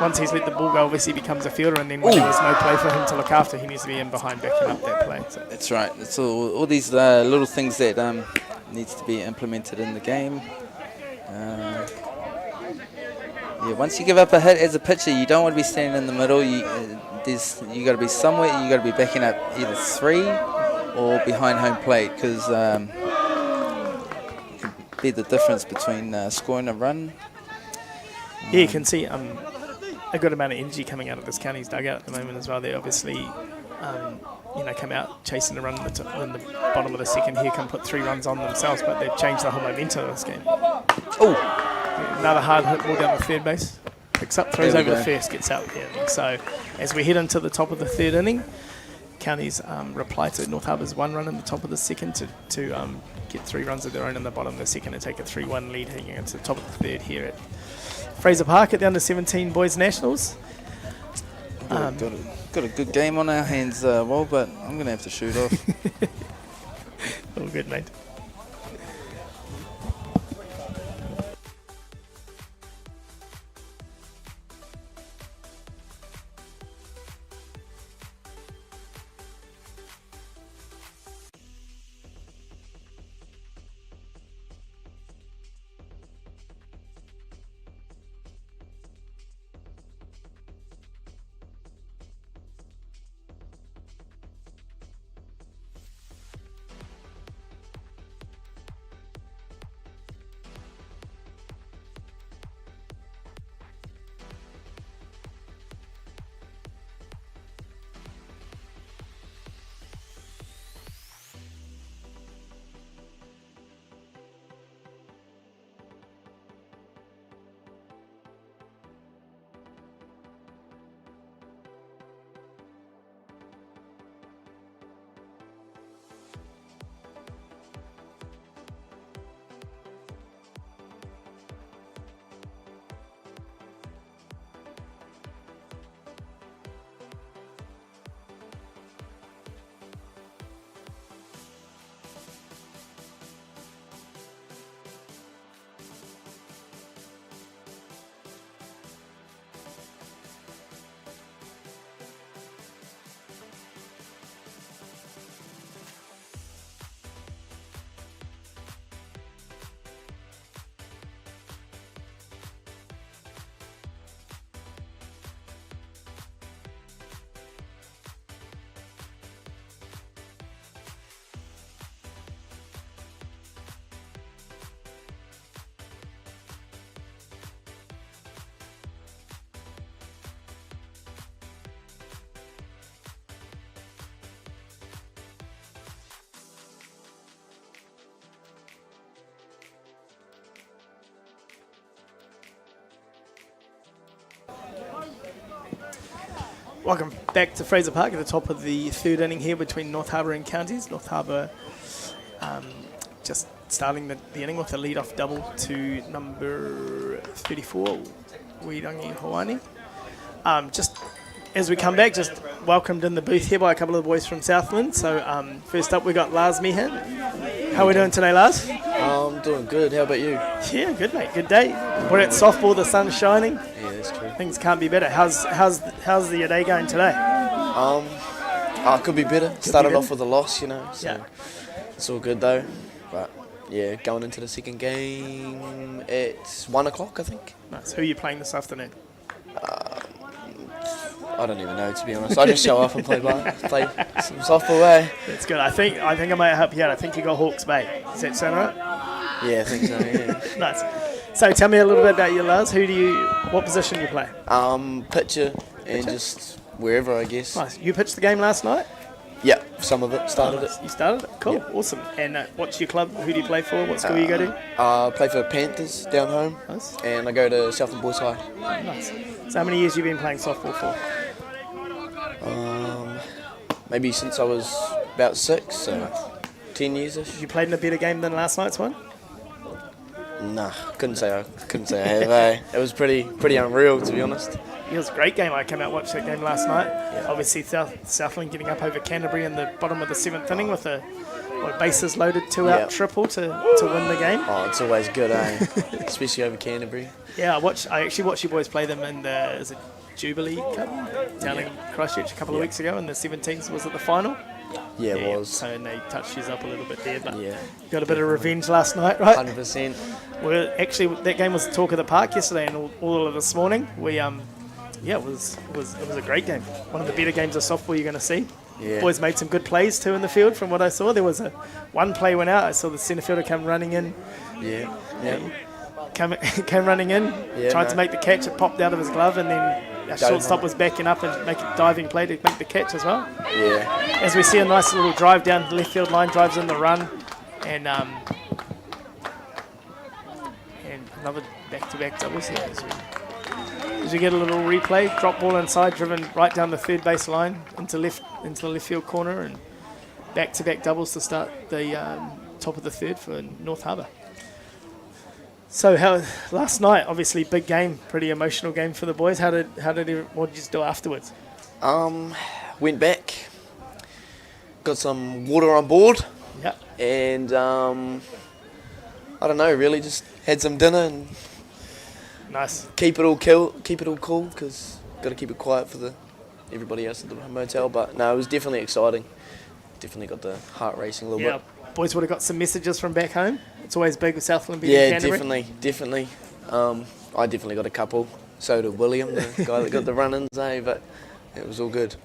once he's let the ball go, obviously he becomes a fielder, and then when there's no play for him to look after, he needs to be in behind backing up that play. So. That's right. It's all these little things that needs to be implemented in the game. Once you give up a hit as a pitcher, you don't want to be standing in the middle. You got to be somewhere. You got to be backing up either 3 or behind home plate, because it can be the difference between scoring a run Yeah, you can see a good amount of energy coming out of this county's dugout at the moment as well. They obviously, come out chasing a run in the bottom of the second here, come put 3 runs on themselves, but they've changed the whole momentum of this game. Oh, another hard hit ball down the third base. Picks up, throws over the first, gets out the inning. So as we head into the top of the third inning, County's reply to North Harbour's 1 run in the top of the second to get 3 runs of their own in the bottom of the second and take a 3-1 lead heading into the top of the third here at Fraser Park at the Under-17 Boys Nationals. Got a good game on our hands, but I'm going to have to shoot off. All good, mate. Welcome back to Fraser Park at the top of the third inning here between North Harbour and Counties. North Harbour just starting the inning with a lead-off double to number 34, Wirangi Hawani. Just as we come back, just welcomed in the booth here by a couple of the boys from Southland. So first up we got Lars Meehan. How are we doing today, Lars? I'm doing good. How about you? Yeah, good mate, good day. We're at softball, the sun's shining. Yeah, that's true. Things can't be better. How's the day going today? Could be better. Started off with a loss, so Yeah. it's all good though. But yeah, going into the second game at 1 o'clock, I think. Nice. Who are you playing this afternoon? I don't even know, to be honest. I just show up and play some softball, eh? That's good. I think I might help you out. I think you got Hawke's Bay. Does that sound right? Yeah, I think so, yeah. Nice. So tell me a little bit about you, Lars. What position you play? Pitcher and just wherever, I guess. Nice. You pitched the game last night? Yeah, some of it. Started it. You started it? Cool. Yeah. Awesome. And what's your club? Who do you play for? What school you go to? I play for Panthers down home. Nice. And I go to Southland Boys High. Nice. So how many years have you been playing softball for? Maybe since I was about 6, so 10 years-ish. You played in a better game than last night's one? Nah, couldn't say I have. It was pretty unreal, to be honest. It was a great game. I came out and watched that game last night. Yeah. Obviously, Southland getting up over Canterbury in the bottom of the 7th inning with a bases loaded 2-out triple to win the game. Oh, it's always good, especially over Canterbury. Yeah, I actually watched you boys play them in the Jubilee Cup down in Christchurch a couple of weeks ago, and the 17s was at the final. Yeah, it was. So and they touched you up a little bit there, but yeah, got a bit of revenge last night, right? 100%. Well, actually, that game was the talk of the park yesterday and all of this morning. We it was a great game. One of the better games of softball you're going to see. Yeah. Boys made some good plays too in the field. From what I saw, there was one play went out. I saw the centre fielder come running in. Yeah. came running in, Yeah, tried no. to make the catch. It popped out of his glove, and then our shortstop was backing up and making a diving play to make the catch as well. Yeah. As we see a nice little drive down the left field line, drives in the run, and another back-to-back doubles here. As we get a little replay, drop ball inside, driven right down the third base line into the left field corner, and back-to-back doubles to start the top of the third for North Harbour. So last night, obviously big game, pretty emotional game for the boys. What did you do afterwards? Went back, got some water on board, Yeah. and I don't know, really just had some dinner and Nice. keep it all cool because got to keep it quiet for everybody else at the motel. But no, it was definitely exciting. Definitely got the heart racing a little Yeah. bit. Boys would have got some messages from back home. It's always big with Southland beating Yeah, Canterbury. definitely. I definitely got a couple. So did William, the guy that got the run-ins, but it was all good.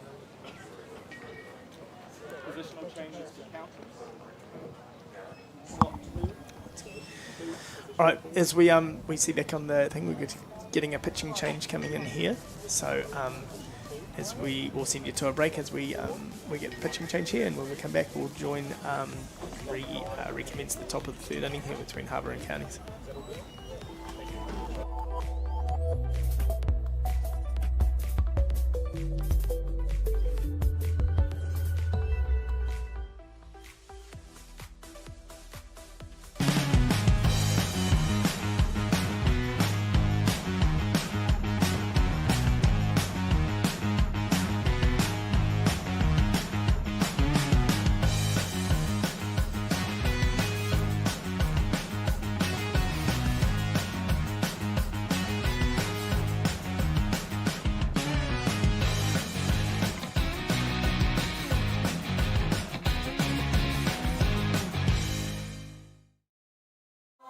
All right, as we see back on the thing, we're getting a pitching change coming in here. So as we will send you to a break as we get the pitching change here, and when we come back, we'll join recommence the top of the third inning here between Harbour and Counties.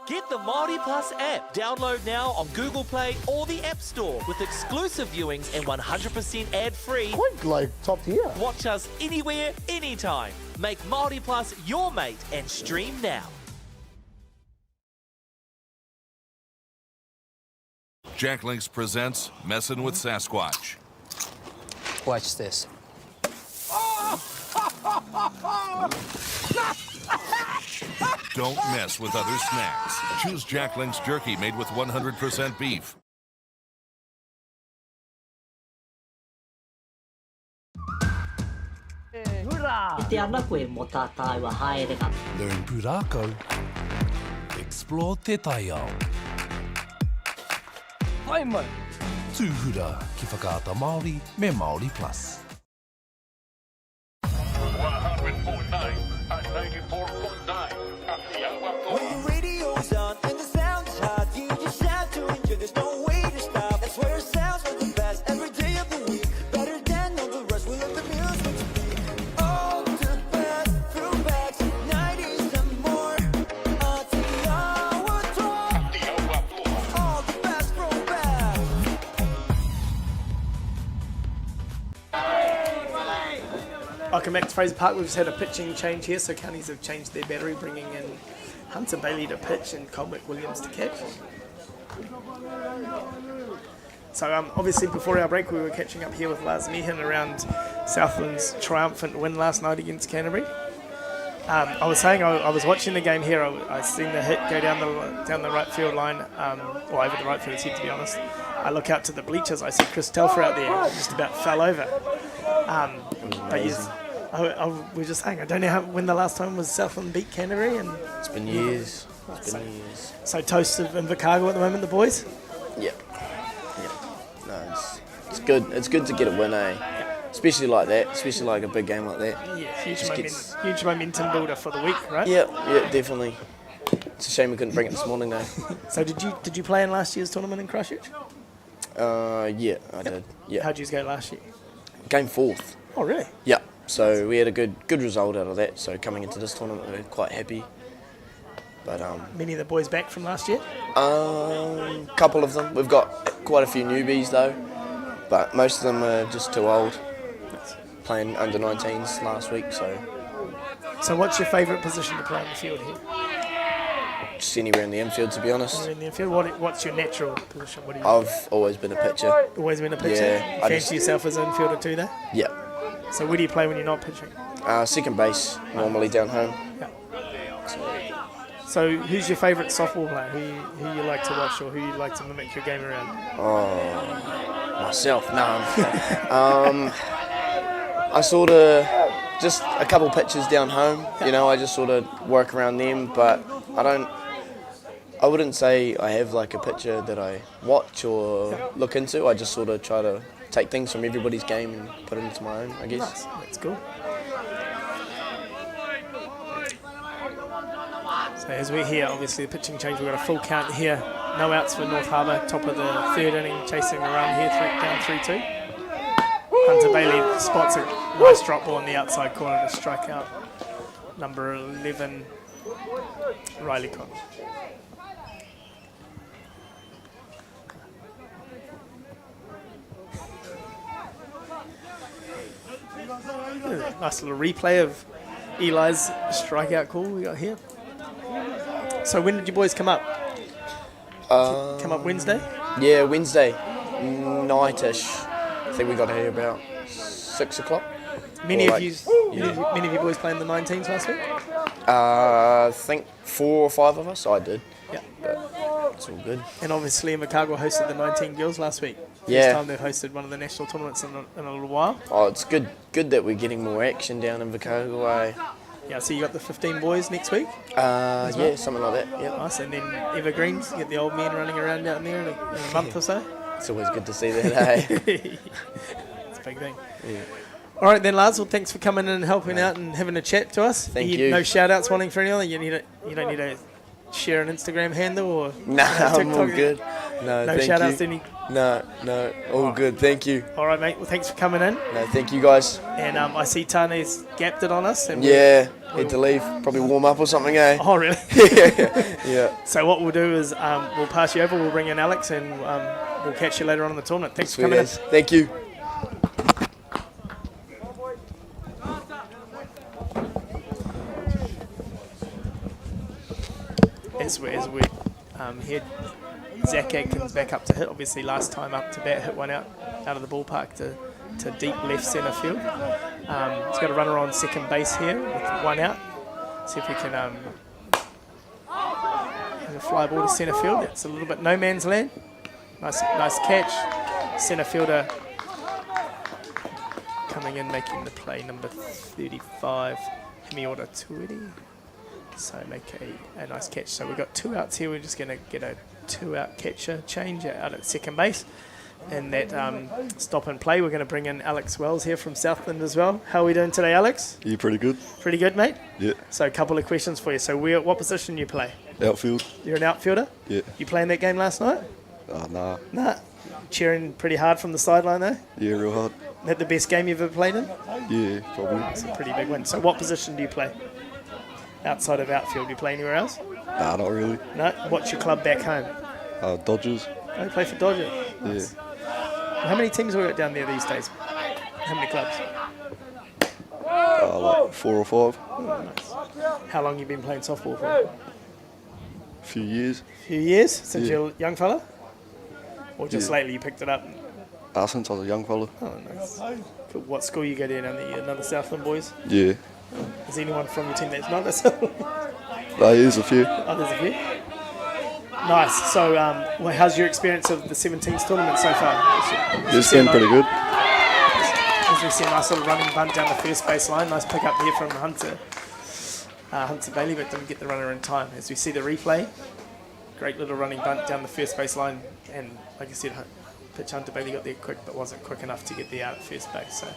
Get the Māori Plus app. Download now on Google Play or the App Store with exclusive viewings and 100% ad-free. Quite like top tier. Watch us anywhere, anytime. Make Māori Plus your mate and stream now. Jack Links presents Messin' with Sasquatch. Watch this. Don't mess with other snacks. Choose Jack Links jerky made with 100% beef. Te ana koe mo tātai wa haerenga. Learn Pūrākau. Explore Te Taiao. Hai mai! Tūhura ki whakaata Māori me Māori Plus. 100.9 and 94.9 Atiawa Toa. When the radio's on and the sound is hot, you just shout to enjoy. There's no way to stop. That's where it sounds from the best every day of the week. Better than all the rest. We let the music speak. All the best throwbacks, 90s and more. Atiawa Toa. Atiawa Toa. All the best throwbacks. Welcome back to Fraser Park. We've just had a pitching change here, so Counties have changed their battery, bringing in Hunter Bailey to pitch and Colbeck Williams to catch. So obviously before our break we were catching up here with Lars Meehan around Southland's triumphant win last night against Canterbury. I was saying I was watching the game here. I seen the hit go down the right field line, or over the right field head to be honest. I look out to the bleachers. I see Chris Telfer out there, just about fell over. But yes, we're just saying I don't know when the last time was Southland beat Canterbury, and It's been years. It's been years. so toast of Invercargill at the moment, the boys. Yep. No, it's good. It's good to get a win, especially like that. Especially like a big game like that. Yeah, Just huge momentum builder for the week, right? Yeah, definitely. It's a shame we couldn't bring it this morning though. So did you play in last year's tournament in Christchurch? Yeah, I did. Yeah, How'd you go last year? game fourth. Oh, really? Yeah, so we had a good result out of that. So coming into this tournament, we're quite happy. But Many of the boys back from last year? couple of them. We've got quite a few newbies though, but most of them are just too old. Playing under 19s last week, so So what's your favourite position to play on the field here? just anywhere in the infield, to be honest. In the infield, what's your natural position? What do you I've always been a pitcher. always been a pitcher? Yeah, You I fancy just- yourself as an infielder too, there? Yeah. So where do you play when you're not pitching? Second base, normally down home. So who's your favourite softball player? Who you like to watch or who you like to mimic your game around? Myself, no. I sort of, just a couple pitches down home, you know, I just sort of work around them, but I wouldn't say I have like a pitcher that I watch or look into. I just sort of try to take things from everybody's game and put it into my own, I guess. Nice, that's cool. So as we're here, obviously the pitching change, we've got a full count here. No outs for North Harbour, top of the third inning, chasing a run here, down 3-2. Hunter Bailey spots a nice drop ball on the outside corner to strike out number 11, Riley Connell. Nice little replay of Eli's strikeout call we got here. So when did you boys come up? Come up Wednesday? Yeah, Wednesday night-ish. I think we got here about 6 o'clock. Many of you boys playing the 19s last week? I think 4 or 5 of us. I did. Yeah. But it's all good. And obviously Invercargill hosted the 19 girls last week. Yeah. First time they've hosted one of the national tournaments in a little while. Oh, it's good that we're getting more action down in Invercargill. Yeah, so you got the 15 boys next week? Yeah, something like that. Yeah. Nice, and then Evergreens, you get the old men running around down there in a month or so. It's always good to see that, eh? It's a big thing. Yeah. All right then, Lars. Well, thanks for coming in and helping out and having a chat to us. Thank you. No shout-outs wanting for anyone? You don't need to share an Instagram handle or Nah, I'm all TikTok? good. No, No thank shout-outs you. to any? No, all good. Thank you. All right, mate. Well, thanks for coming in. No, thank you guys. And I see Tane's gapped it on us. And Yeah, had to leave. Probably warm up or something, eh? Oh, really? Yeah. So what we'll do is we'll pass you over. We'll bring in Alex, and we'll catch you later on in the tournament. Thanks for Sweet coming as. Thank you. in. As we head Zach Atkins back up to hit. Obviously, last time up to bat, hit one out of the ballpark to deep left centre field. He's got a runner on second base here with one out. See if we can have a fly ball to centre field. It's a little bit no man's land. Nice catch. Centre fielder coming in, making the play, number 35, Himiota Tuidi. So make a nice catch. So we've got 2 outs here. We're just going to get a 2-out catcher change out at second base. And that stop and play, we're going to bring in Alex Wells here from Southland as well. How are we doing today, Alex? Yeah, pretty good. Pretty good, mate? Yeah. So a couple of questions for you. So what position do you play? Outfield. You're an outfielder? Yeah. You playing that game last night? Nah. Nah. Cheering pretty hard from the sideline though? Yeah, real hard. Is that the best game you've ever played in? Yeah, probably. It's a pretty big win. So what position do you play? Outside of outfield, do you play anywhere else? Nah, not really. No? What's your club back home? Dodgers. Oh, you play for Dodgers? Yeah. How many teams have we got down there these days? How many clubs? Like 4 or 5. Oh, nice. How long you been playing softball for? A few years. A few years? Since Yeah. you're a young fella? Or just Yeah. lately you picked it up? Since I was a young fella. Oh, nice. Cool. What school you go to down there? Another Southland boys? Yeah. Is anyone from your team that's not a Southland? There is a few. Oh, there's a few. Nice. So, how's your experience of the 17s tournament so far? It's been pretty good. As we see a nice little running bunt down the first base line. Nice pick up here from Hunter Bailey, but didn't get the runner in time. As we see the replay, great little running bunt down the first base line. And like I said, pitch Hunter Bailey got there quick, but wasn't quick enough to get the out at first base. So,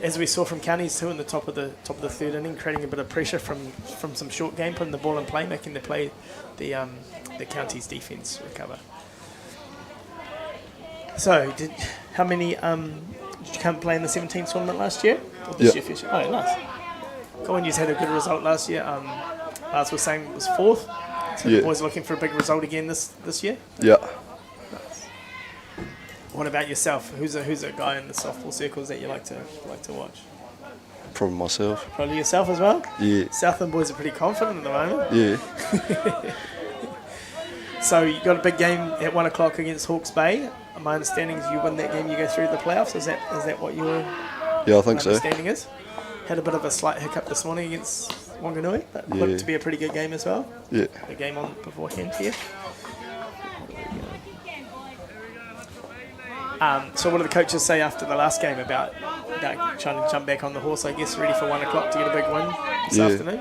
as we saw from Counties too in the top of the third inning, creating a bit of pressure from some short game, putting the ball in play, making the play the Counties defence recover. So, how many did you come play in the 17th tournament last year? Or this year first year? Oh, nice. Go on, you had a good result last year. Lars was saying it was 4th. So the boys are looking for a big result again this year? Yeah. Nice. What about yourself? Who's a guy in the softball circles that you like to watch? Probably myself. Probably yourself as well? Yeah. Southland boys are pretty confident at the moment. Yeah. So you got a big game at 1 o'clock against Hawke's Bay. My understanding is you win that game, you go through the playoffs. Is that what your Yeah, I think so. understanding is? Had a bit of a slight hiccup this morning against Wanganui, but looked to be a pretty good game as well. Yeah. The game on beforehand here. So what do the coaches say after the last game about trying to jump back on the horse, I guess, ready for 1 o'clock to get a big win this afternoon?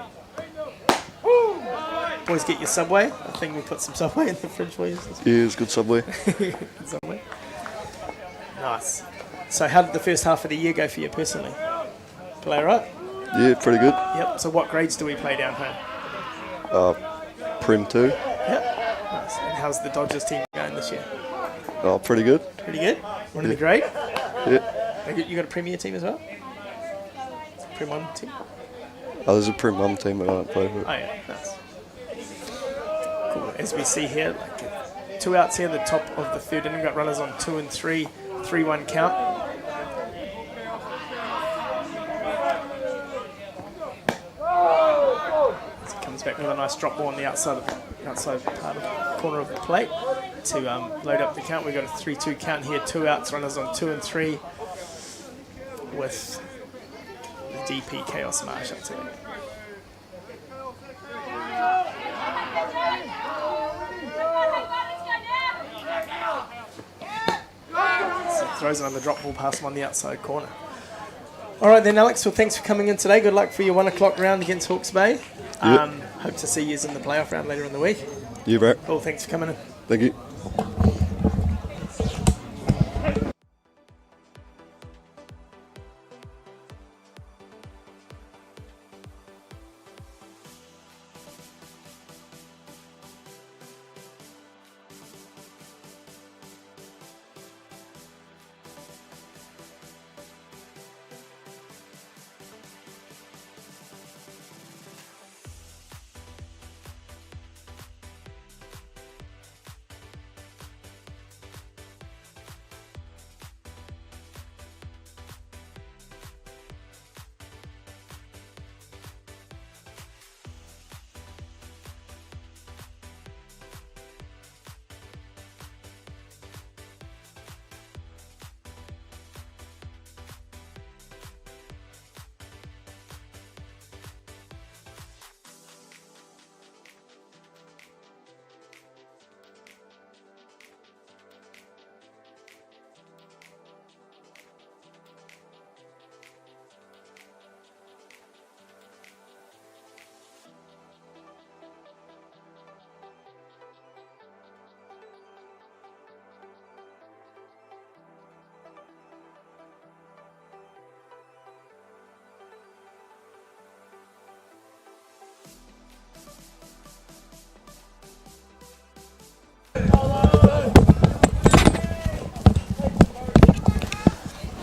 Boys, get your Subway. I think we'll put some Subway in the fridge for you. Yeah, it's good Subway. Good Subway. Nice. So how did the first half of the year go for you personally? Play all right? Yeah, pretty good. Yep. So what grades do we play down home? Prim 2. Yep. Nice. And how's the Dodgers team going this year? Oh, pretty good. Pretty good? Running the grade? Yeah. You got a Premier team as well? Prim 1 team? Oh, there's a Prim 1 team that I don't play for. Oh yeah, nice. Cool. As we see here, like 2 outs here, the top of the third inning, got runners on 2 and 3, 3-1 count. So it comes back with a nice drop ball on the outside part of the corner of the plate to load up the count. We've got a 3-2 count here, 2 outs, runners on 2 and 3 with the DP Chaos Marsh up to it. Throws it on the drop ball past him on the outside corner. All right then, Alex. Well, thanks for coming in today. Good luck for your 1 o'clock round against Hawke's Bay. Hope to see you in the playoff round later in the week. Yeah, bro. Cool. Thanks for coming in. Thank you.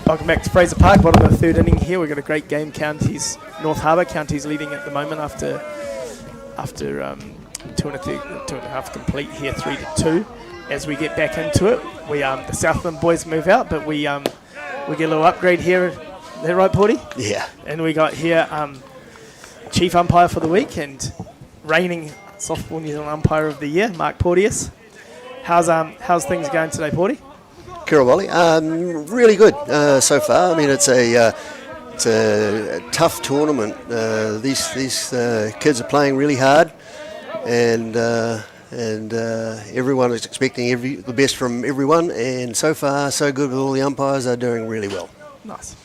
Welcome back to Fraser Park, bottom of the third inning here. We've got a great game. Counties, North Harbour. Counties leading at the moment after 2.5 complete here, 3-2. As we get back into it, the Southland boys move out, but we get a little upgrade here. Is that right, Porty? Yeah. And we got here Chief Umpire for the week and reigning Softball New Zealand Umpire of the Year, Mark Porteous. How's things going today, Porty? Kirawali, really good so far. I mean, it's a tough tournament. These kids are playing really hard, and everyone is expecting the best from everyone. And so far, so good with all the umpires. They're doing really well. Nice.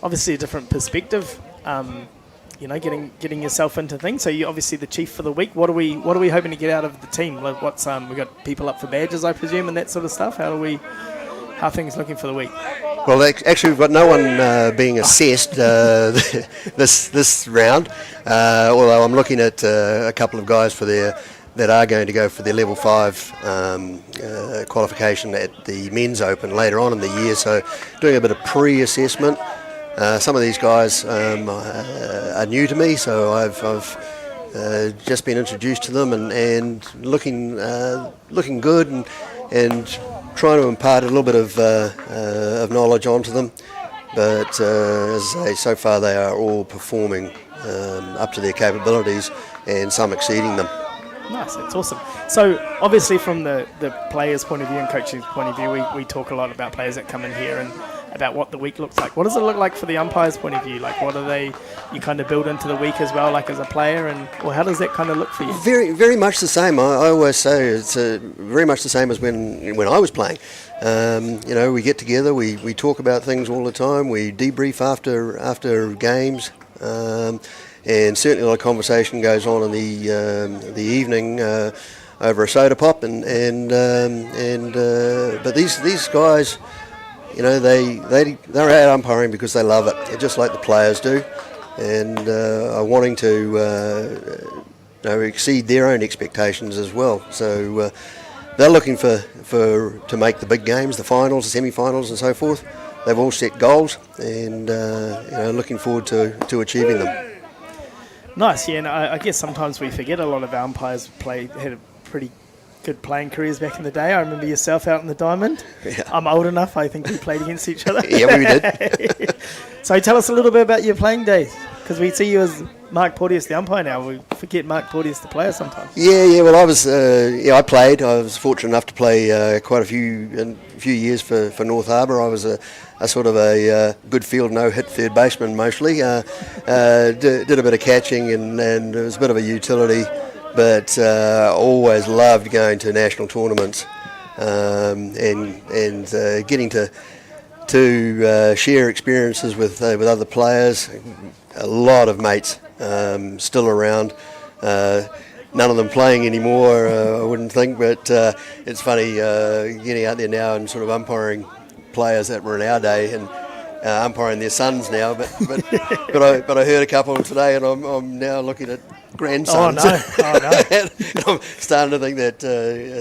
Obviously, a different perspective. Getting yourself into things. So you're obviously the chief for the week. What are we hoping to get out of the team? Like we got people up for badges, I presume, and that sort of stuff. How are things looking for the week? Well, actually, we've got no one being assessed this round. Although I'm looking at a couple of guys that are going to go for their level 5 qualification at the men's open later on in the year. So doing a bit of pre-assessment. Some of these guys are new to me, so I've just been introduced to them and looking good and trying to impart a little bit of knowledge onto them. but as I say, so far they are all performing up to their capabilities, and some exceeding them. Nice, that's awesome. So obviously from the players' point of view and coach's point of view, we talk a lot about players that come in here and about what the week looks like. What does it look like for the umpire's point of view? Like, what are they, you kind of build into the week as well, like as a player, and well, how does that kind of look for you? Very, very much the same. I always say it's very much the same as when I was playing. You know, we get together, we talk about things all the time, we debrief after games, and certainly a lot of conversation goes on in the evening over a soda pop, but these guys, you know, they're out umpiring because they love it, just like the players do, and are wanting to exceed their own expectations as well. So they're looking to make the big games, the finals, the semi-finals, and so forth. They've all set goals, and looking forward to achieving them. Nice, yeah. And I guess sometimes we forget a lot of our umpires had a pretty good playing careers back in the day. I remember yourself out in the Diamond. Yeah. I'm old enough, I think we played against each other. Yeah, we did. So tell us a little bit about your playing days, because we see you as Mark Porteous, the umpire now. We forget Mark Porteous, the player, sometimes. Yeah. Well, I played. I was fortunate enough to play quite a few years for North Harbour. I was a sort of a good field, no hit third baseman mostly. Did a bit of catching and it was a bit of a utility, but always loved going to national tournaments and getting to share experiences with other players. A lot of mates still around. None of them playing anymore, I wouldn't think, but it's funny getting out there now and sort of umpiring players that were in our day and umpiring their sons now. But I heard a couple today, and I'm now looking at grandsons. Oh no! And I'm starting to think that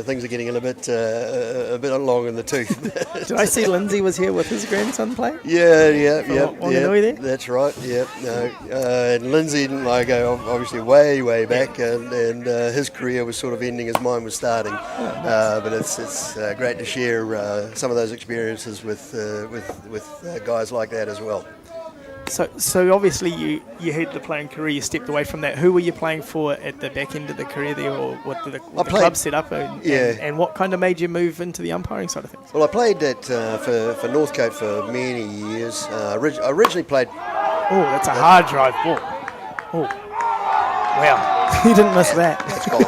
things are getting a bit long in the tooth. Did I see Lindsay was here with his grandson playing? Yeah. There? That's right. Yeah. No, and Lindsay and I go obviously way back, and his career was sort of ending as mine was starting. But it's great to share some of those experiences with guys like that as well. So obviously you had the playing career, you stepped away from that. Who were you playing for at the back end of the career there, or what did the club set up? And what kind of made you move into the umpiring side of things? Well, I played for Northcote for many years. I originally played... Oh, that's a hard drive ball. Oh, wow. You didn't miss that. That's gone.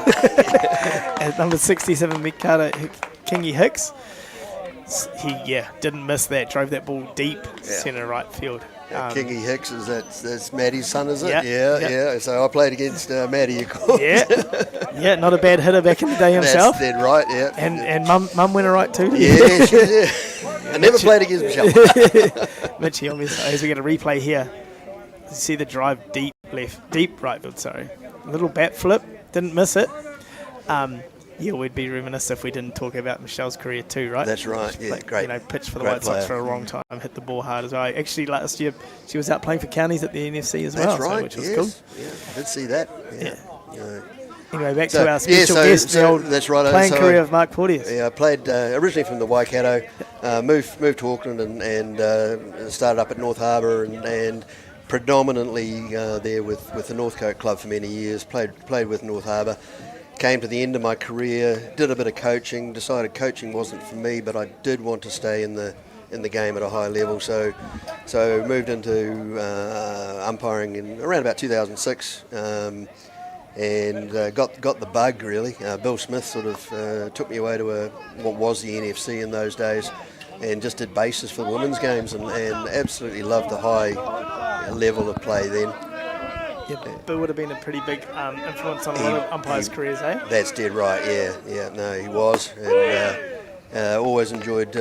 At number 67, Mikata Kingy Hicks. He didn't miss that. Drove that ball deep centre right field. Kingy Hicks, that's Maddie's son, is it? Yeah. So I played against Maddie, of course. Yeah, not a bad hitter back in the day himself. That's dead right, yeah. And mum went all right too? Yeah, she did. I never played against Michelle. Mitchie, obviously, as we get a replay here, you see the drive deep right field, sorry. A little bat flip, didn't miss it. We'd be remiss if we didn't talk about Michelle's career too, right? That's right, yeah, great. Pitched for the White Sox for a long time, hit the ball hard as well. Actually, last year she was out playing for counties at the NFC as well, that's right, which was cool. Yeah, I did see that. Yeah. Anyway, back to our special guest, the old playing career of Mark Porteous. Yeah, I played originally from the Waikato, moved to Auckland and started up at North Harbour and predominantly there with the Northcote club for many years. Played with North Harbour. Came to the end of my career, did a bit of coaching, decided coaching wasn't for me, but I did want to stay in the game at a high level, so moved into umpiring in around about 2006, and got the bug really. Bill Smith sort of took me away to what was the NFC in those days, and just did bases for the women's games, and absolutely loved the high level of play then. Yeah, Bill would have been a pretty big influence on a lot of umpires' careers, eh? That's dead right, yeah. No, he was, and always enjoyed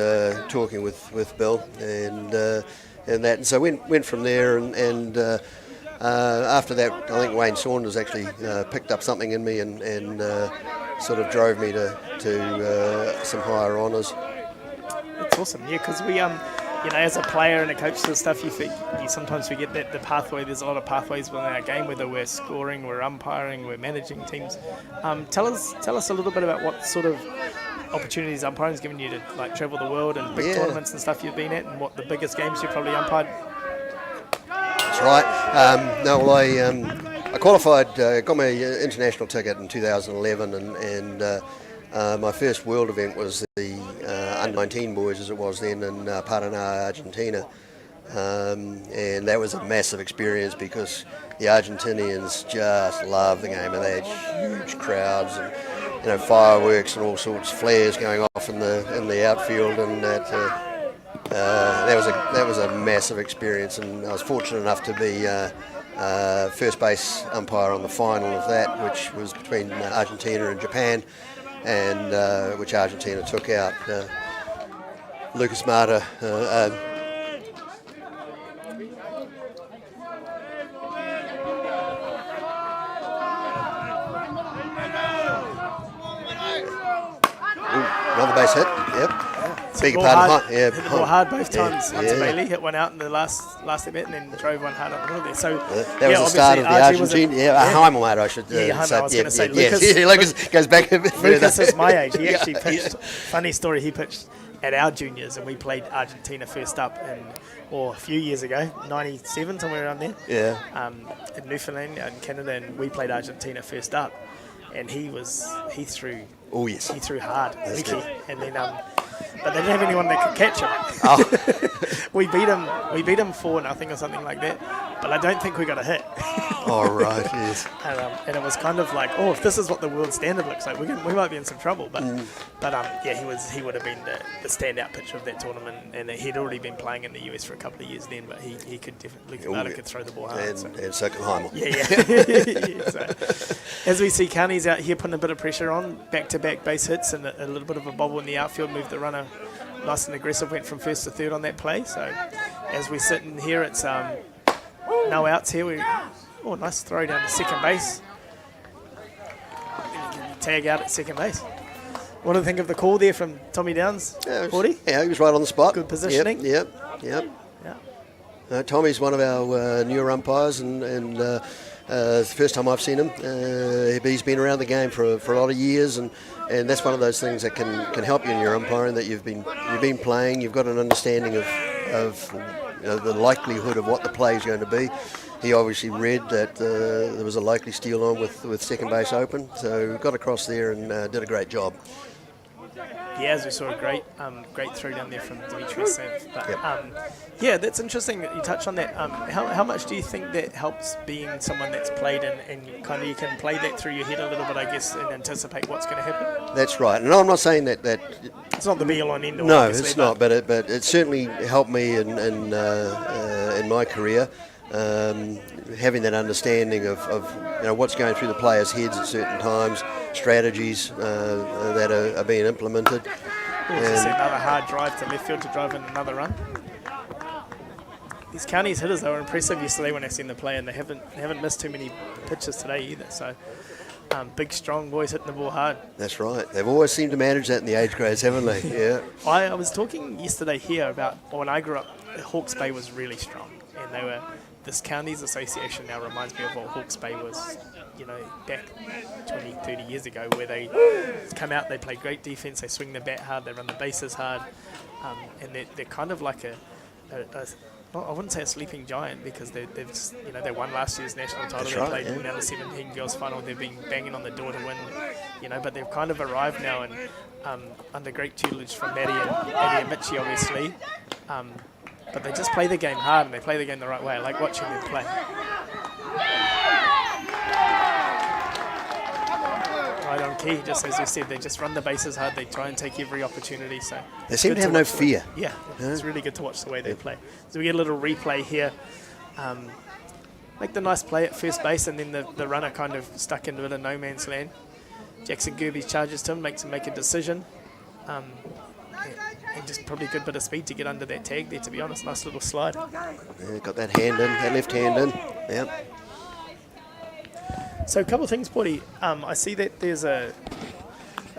talking with Bill and that. And so went from there, and after that, I think Wayne Saunders actually picked up something in me and sort of drove me to some higher honours. That's awesome, yeah, because we you know, as a player and a coach and stuff, you sometimes forget that the pathway. There's a lot of pathways within our game, whether we're scoring, we're umpiring, we're managing teams. Tell us a little bit about what sort of opportunities umpiring's given you to like travel the world and big tournaments and stuff you've been at, and what the biggest games you've probably umpired. That's right. I qualified, got my international ticket in 2011, and my first world event was the under-19 boys, as it was then, in Paraná, Argentina. And that was a massive experience because the Argentinians just love the game, and they had huge crowds and, you know, fireworks and all sorts of flares going off in the outfield, and that was a massive experience. And I was fortunate enough to be first base umpire on the final of that, which was between Argentina and Japan, and which Argentina took out. Lucas Mata. Another base hit. Yep. Beg your pardon. Hit the ball hard both times. Hunter Bailey hit one out in the last at bat, and then drove one hard up the middle there. So that was the start of the Argentine. Heimelmate, I should say. I was going to say Lucas goes back a bit further. Lucas is my age. He actually pitched. Funny story. He pitched at our juniors, and we played Argentina first up a few years ago, 97, somewhere around there. Yeah. In Newfoundland and Canada, and we played Argentina first up, and he threw. Oh yes. He threw hard, and then but they didn't have anyone that could catch him. Oh. We beat him 4-0 or something like that, but I don't think we got a hit. Oh right, yes. And it was kind of like, if this is what the world standard looks like, we might be in some trouble. But he would have been the standout pitcher of that tournament, and he'd already been playing in the US for a couple of years then. But he could definitely could throw the ball hard. And so can Heimel. Yeah. So, as we see Carney's out here putting a bit of pressure on, back-to-back base hits and a little bit of a bobble in the outfield, moved the runner nice and aggressive, went from first to third on that play. So as we sit in here, it's no outs here. Nice throw down to second base. Tag out at second base. What do you think of the call there from Tommy Downs? Yeah, he was right on the spot. Good positioning. Yep. Tommy's one of our newer umpires, and it's the first time I've seen him. He's been around the game for a lot of years, and that's one of those things that can help you in your umpiring, that you've been playing. You've got an understanding of the likelihood of what the play is going to be. He obviously read that there was a likely steal on with second base open, so got across there and did a great job. Yeah, as we saw, a great throw down there from Demetrius Sav. But that's interesting that you touched on that. How much do you think that helps being someone that's played and kind of you can play that through your head a little bit, I guess, and anticipate what's going to happen? That's right. And I'm not saying that it's not the be-all and end-all. No, it's not. But it certainly helped me in my career. Having that understanding of what's going through the players' heads at certain times, strategies that are being implemented. Another hard drive to left field to drive in another run. These Counties hitters, they were impressive yesterday when I seen them play, and they haven't missed too many pitches today either. So big, strong boys hitting the ball hard. That's right. They've always seemed to manage that in the age grades, haven't they? Yeah. I was talking yesterday here about when I grew up, Hawke's Bay was really strong, and they were. This counties association now reminds me of what Hawke's Bay was, back 20, 30 years ago, where they come out, they play great defense, they swing the bat hard, they run the bases hard, and they're kind of like I wouldn't say a sleeping giant, because they won last year's national title. That's they played in the 17 girls final. They've been banging on the door to win, but they've kind of arrived now, and under great tutelage from Maddie and Mitchie, obviously. But they just play the game hard, and they play the game the right way. I like watching them play. Right on key, just as you said, they just run the bases hard. They try and take every opportunity. So they seem to have no fear. Yeah, it's really good to watch the way they play. So we get a little replay here. Make the nice play at first base, and then the runner kind of stuck into a bit of no man's land. Jackson Gerbes charges to him, makes him make a decision. And just probably a good bit of speed to get under that tag there, to be honest. Nice little slide. Yeah, got that hand in, that left hand in. Yep. So a couple of things, Porty. I see that there's a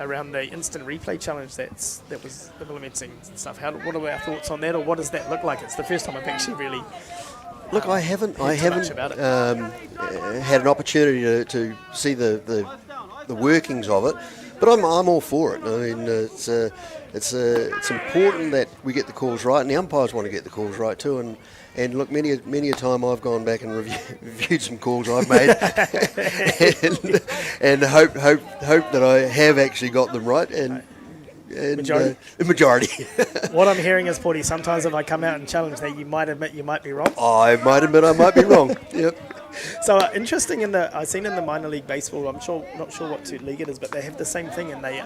around the instant replay challenge that was implementing stuff. What are our thoughts on that, or what does that look like? It's the first time I've actually really Look, I haven't about it. had an opportunity to see the workings of it, but I'm all for it. I mean, it's important that we get the calls right, and the umpires want to get the calls right too. And look, many a time I've gone back and reviewed some calls I've made, and hope that I have actually got them right. And majority. Majority. What I'm hearing is, Porty, sometimes if I come out and challenge that, you might admit you might be wrong. I might admit I might be wrong. Yep. So interesting I've seen in the minor league baseball. I'm not sure what league it is, but they have the same thing, and they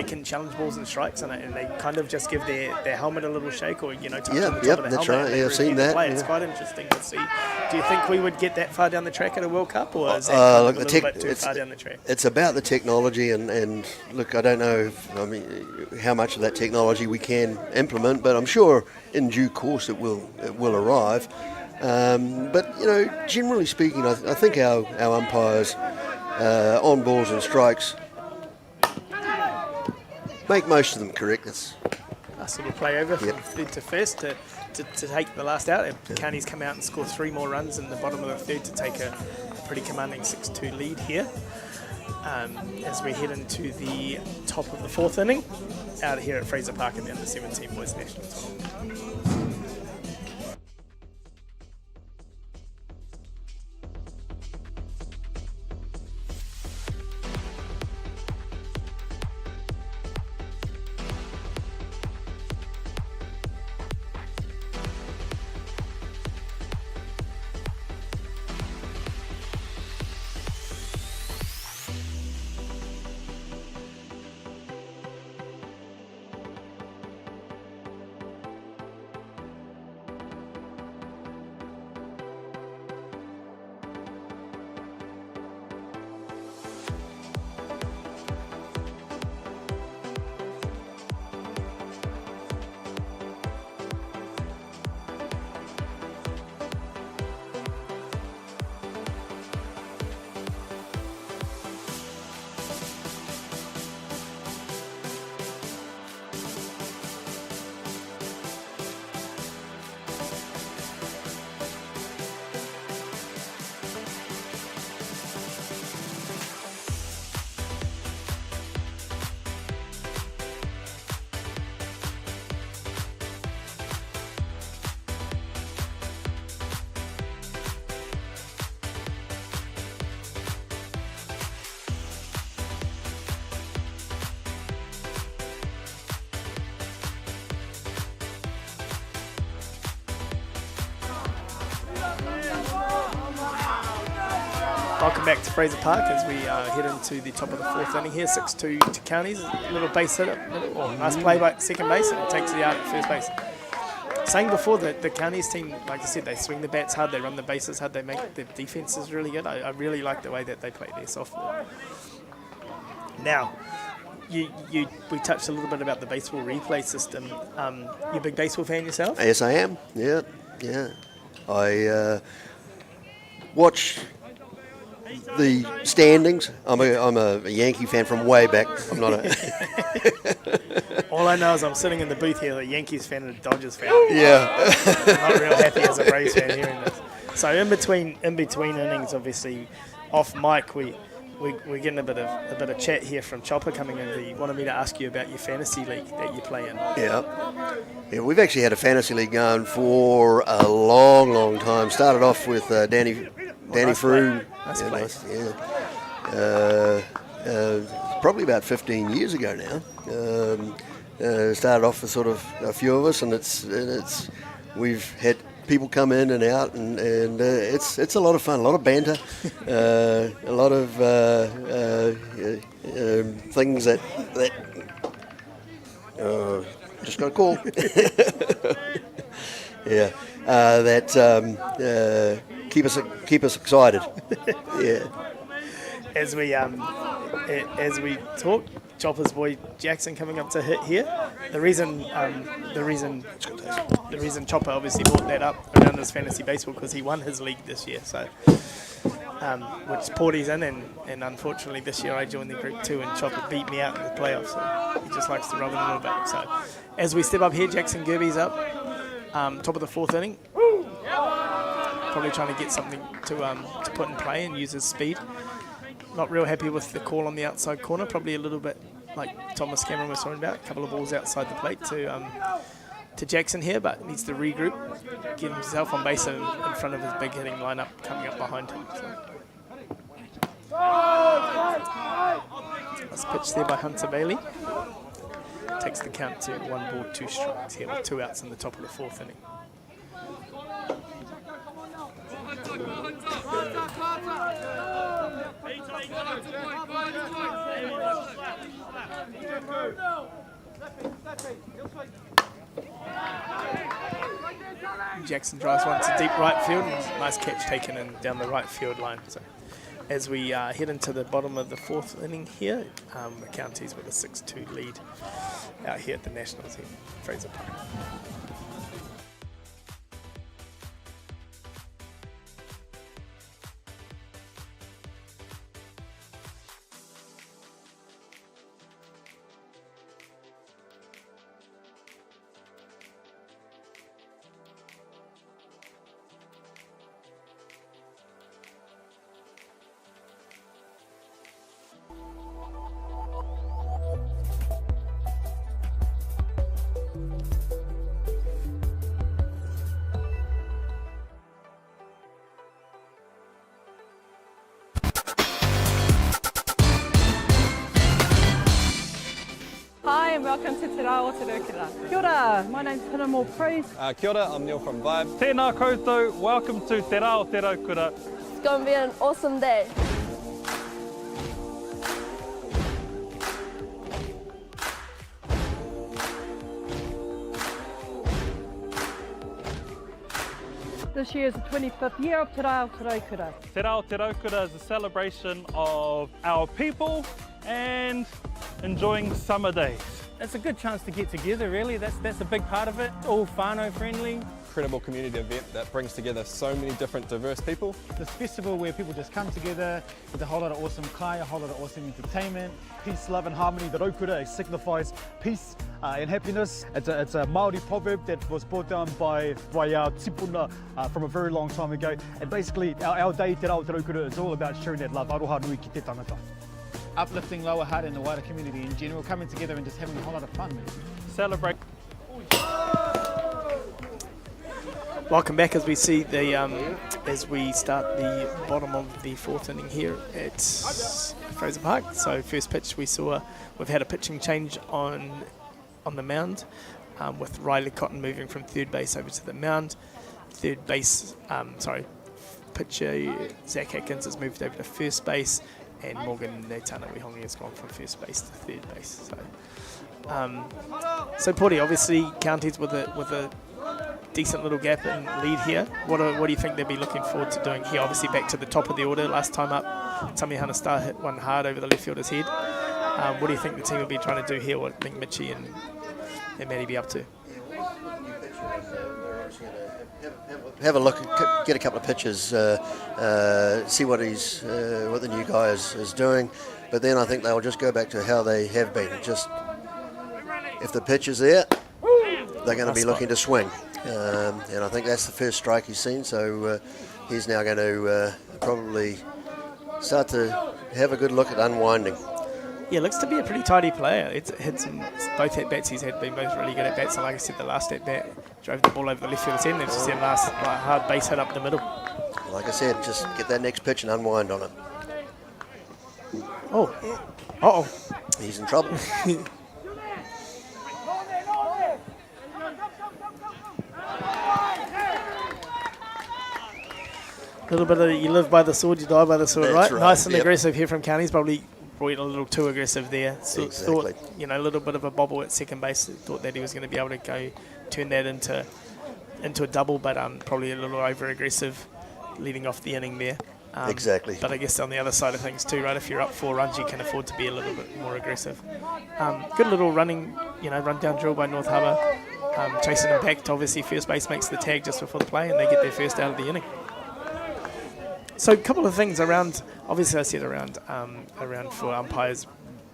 can challenge balls and strikes, and they kind of just give their helmet a little shake, or touch on the top of the helmet. That's right. Yeah, I've seen that. It's quite interesting to see. Do you think we would get that far down the track at a World Cup, or is that a little bit too far down the track? It's about the technology, and look, I don't know how much of that technology we can implement, but I'm sure in due course it will arrive. But generally speaking, I think our umpires on balls and strikes make most of them correct. Nice little play over from third to first to take the last out. The Counties come out and score 3 more runs in the bottom of the third to take a pretty commanding 6-2 lead here. As we head into the top of the 4th inning out here at Fraser Park in the Under-17 Boys National Team. Welcome back to Fraser Park as we head into the top of the 4th inning here. 6-2 to Counties. A little base hit. Nice play by second base, and it takes the out at first base. Saying before that the Counties team, like I said, they swing the bats hard, they run the bases hard, they make the defense is really good. I really like the way that they play their softball. Now, we touched a little bit about the baseball replay system. You a big baseball fan yourself? Yes, I am. Yeah. I watch the standings. I'm a Yankee fan from way back. I'm not a... All I know is I'm sitting in the booth here, a Yankees fan and a Dodgers fan. Yeah. I'm not real happy as a Braves fan hearing this. So in between innings, obviously, off mic, we're getting a bit of chat here from Chopper coming in. He wanted me to ask you about your fantasy league that you play in. Yeah, we've actually had a fantasy league going for a long time. Started off with Danny Frew. Probably about 15 years ago now. Started off with sort of a few of us, and it's we've had people come in and out, and it's a lot of fun, a lot of banter, a lot of things that just got a call. Yeah, that keep us excited. Yeah. As we talk, Chopper's boy Jackson coming up to hit here. The reason Chopper obviously brought that up around his fantasy baseball because he won his league this year. So which Porty's in, and unfortunately this year I joined the group too, and Chopper beat me out in the playoffs, so he just likes to rub it a little bit. So as we step up here, Jackson Gerbes up, top of the 4th inning, probably trying to get something to put in play and use his speed. Not real happy with the call on the outside corner, probably a little bit like Thomas Cameron was talking about, a couple of balls outside the plate to Jackson here, but needs to regroup, get himself on base in front of his big hitting lineup coming up behind him. So. Nice pitch there by Hunter Bailey. Takes the count to 1 ball, 2 strikes here with 2 outs in the top of the 4th inning. Jackson drives one to deep right field, and nice catch taken in down the right field line. So as we head into the bottom of the 4th inning here, the Counties with a 6-2 lead out here at the Nationals here, Fraser Park. Hi and welcome to Atiawa Toa FM. Kia ora, my name's Pinamo Priest. Kia ora, I'm Neil from Vibe. Tēnā koutou, welcome to Te Rao Te Raukura. It's going to be an awesome day. This year is the 25th year of Te Rao Te Raukura. Te Rao Te Raukura is a celebration of our people and enjoying summer days. It's a good chance to get together, really. That's a big part of it. All whānau friendly. Incredible community event that brings together so many different diverse people. This festival where people just come together with a whole lot of awesome kai, a whole lot of awesome entertainment. Peace, love and harmony. The Raukura signifies peace and happiness. It's a Māori proverb that was brought down by our tipuna from a very long time ago. And basically our day, Te Rao Te Raukura, is all about sharing that love. Aroha nui ki te tangata. Uplifting Lower Hutt and the wider community in general, coming together and just having a whole lot of fun. Celebrate. Welcome back as we see the as we start the bottom of the 4th inning here at Fraser Park. So first pitch we've had a pitching change on the mound with Riley Cotton moving from third base over to the mound. Third base, pitcher Zach Atkins has moved over to first base, and Morgan Neitana Wihongi has gone from first base to third base. So Porty, obviously Counties with a decent little gap in lead here. What do you think they'll be looking forward to doing here? Obviously back to the top of the order. Last time up, Tamihana Star hit one hard over the left fielder's head. What do you think the team will be trying to do here? What think Mitchie and Matty be up to? Have a look, get a couple of pictures, see what the new guy is doing, but then I think they'll just go back to how they have been. Just if the pitch is there, they're going to be looking to swing, and I think that's the first strike he's seen. So he's now going to probably start to have a good look at unwinding. Yeah, looks to be a pretty tidy player. It's had both at bats he's had been both really good at bats. And like I said, the last at bat drove the ball over the left field end. There's just a last hard base hit up the middle. Like I said, just get that next pitch and unwind on it. Oh, he's in trouble. A little bit of you live by the sword, you die by the sword, That's right? Nice and aggressive here from Counties. Probably a little too aggressive there. So exactly. Thought, a little bit of a bobble at second base. Thought that he was going to be able to turn that into a double, but probably a little over aggressive leading off the inning there. Exactly. But I guess on the other side of things too, right? If you're up 4 runs, you can afford to be a little bit more aggressive. Good little running, run down drill by North Harbour. Chasing impact, obviously first base makes the tag just before the play, and they get their first out of the inning. So a couple of things around, obviously I said around for umpires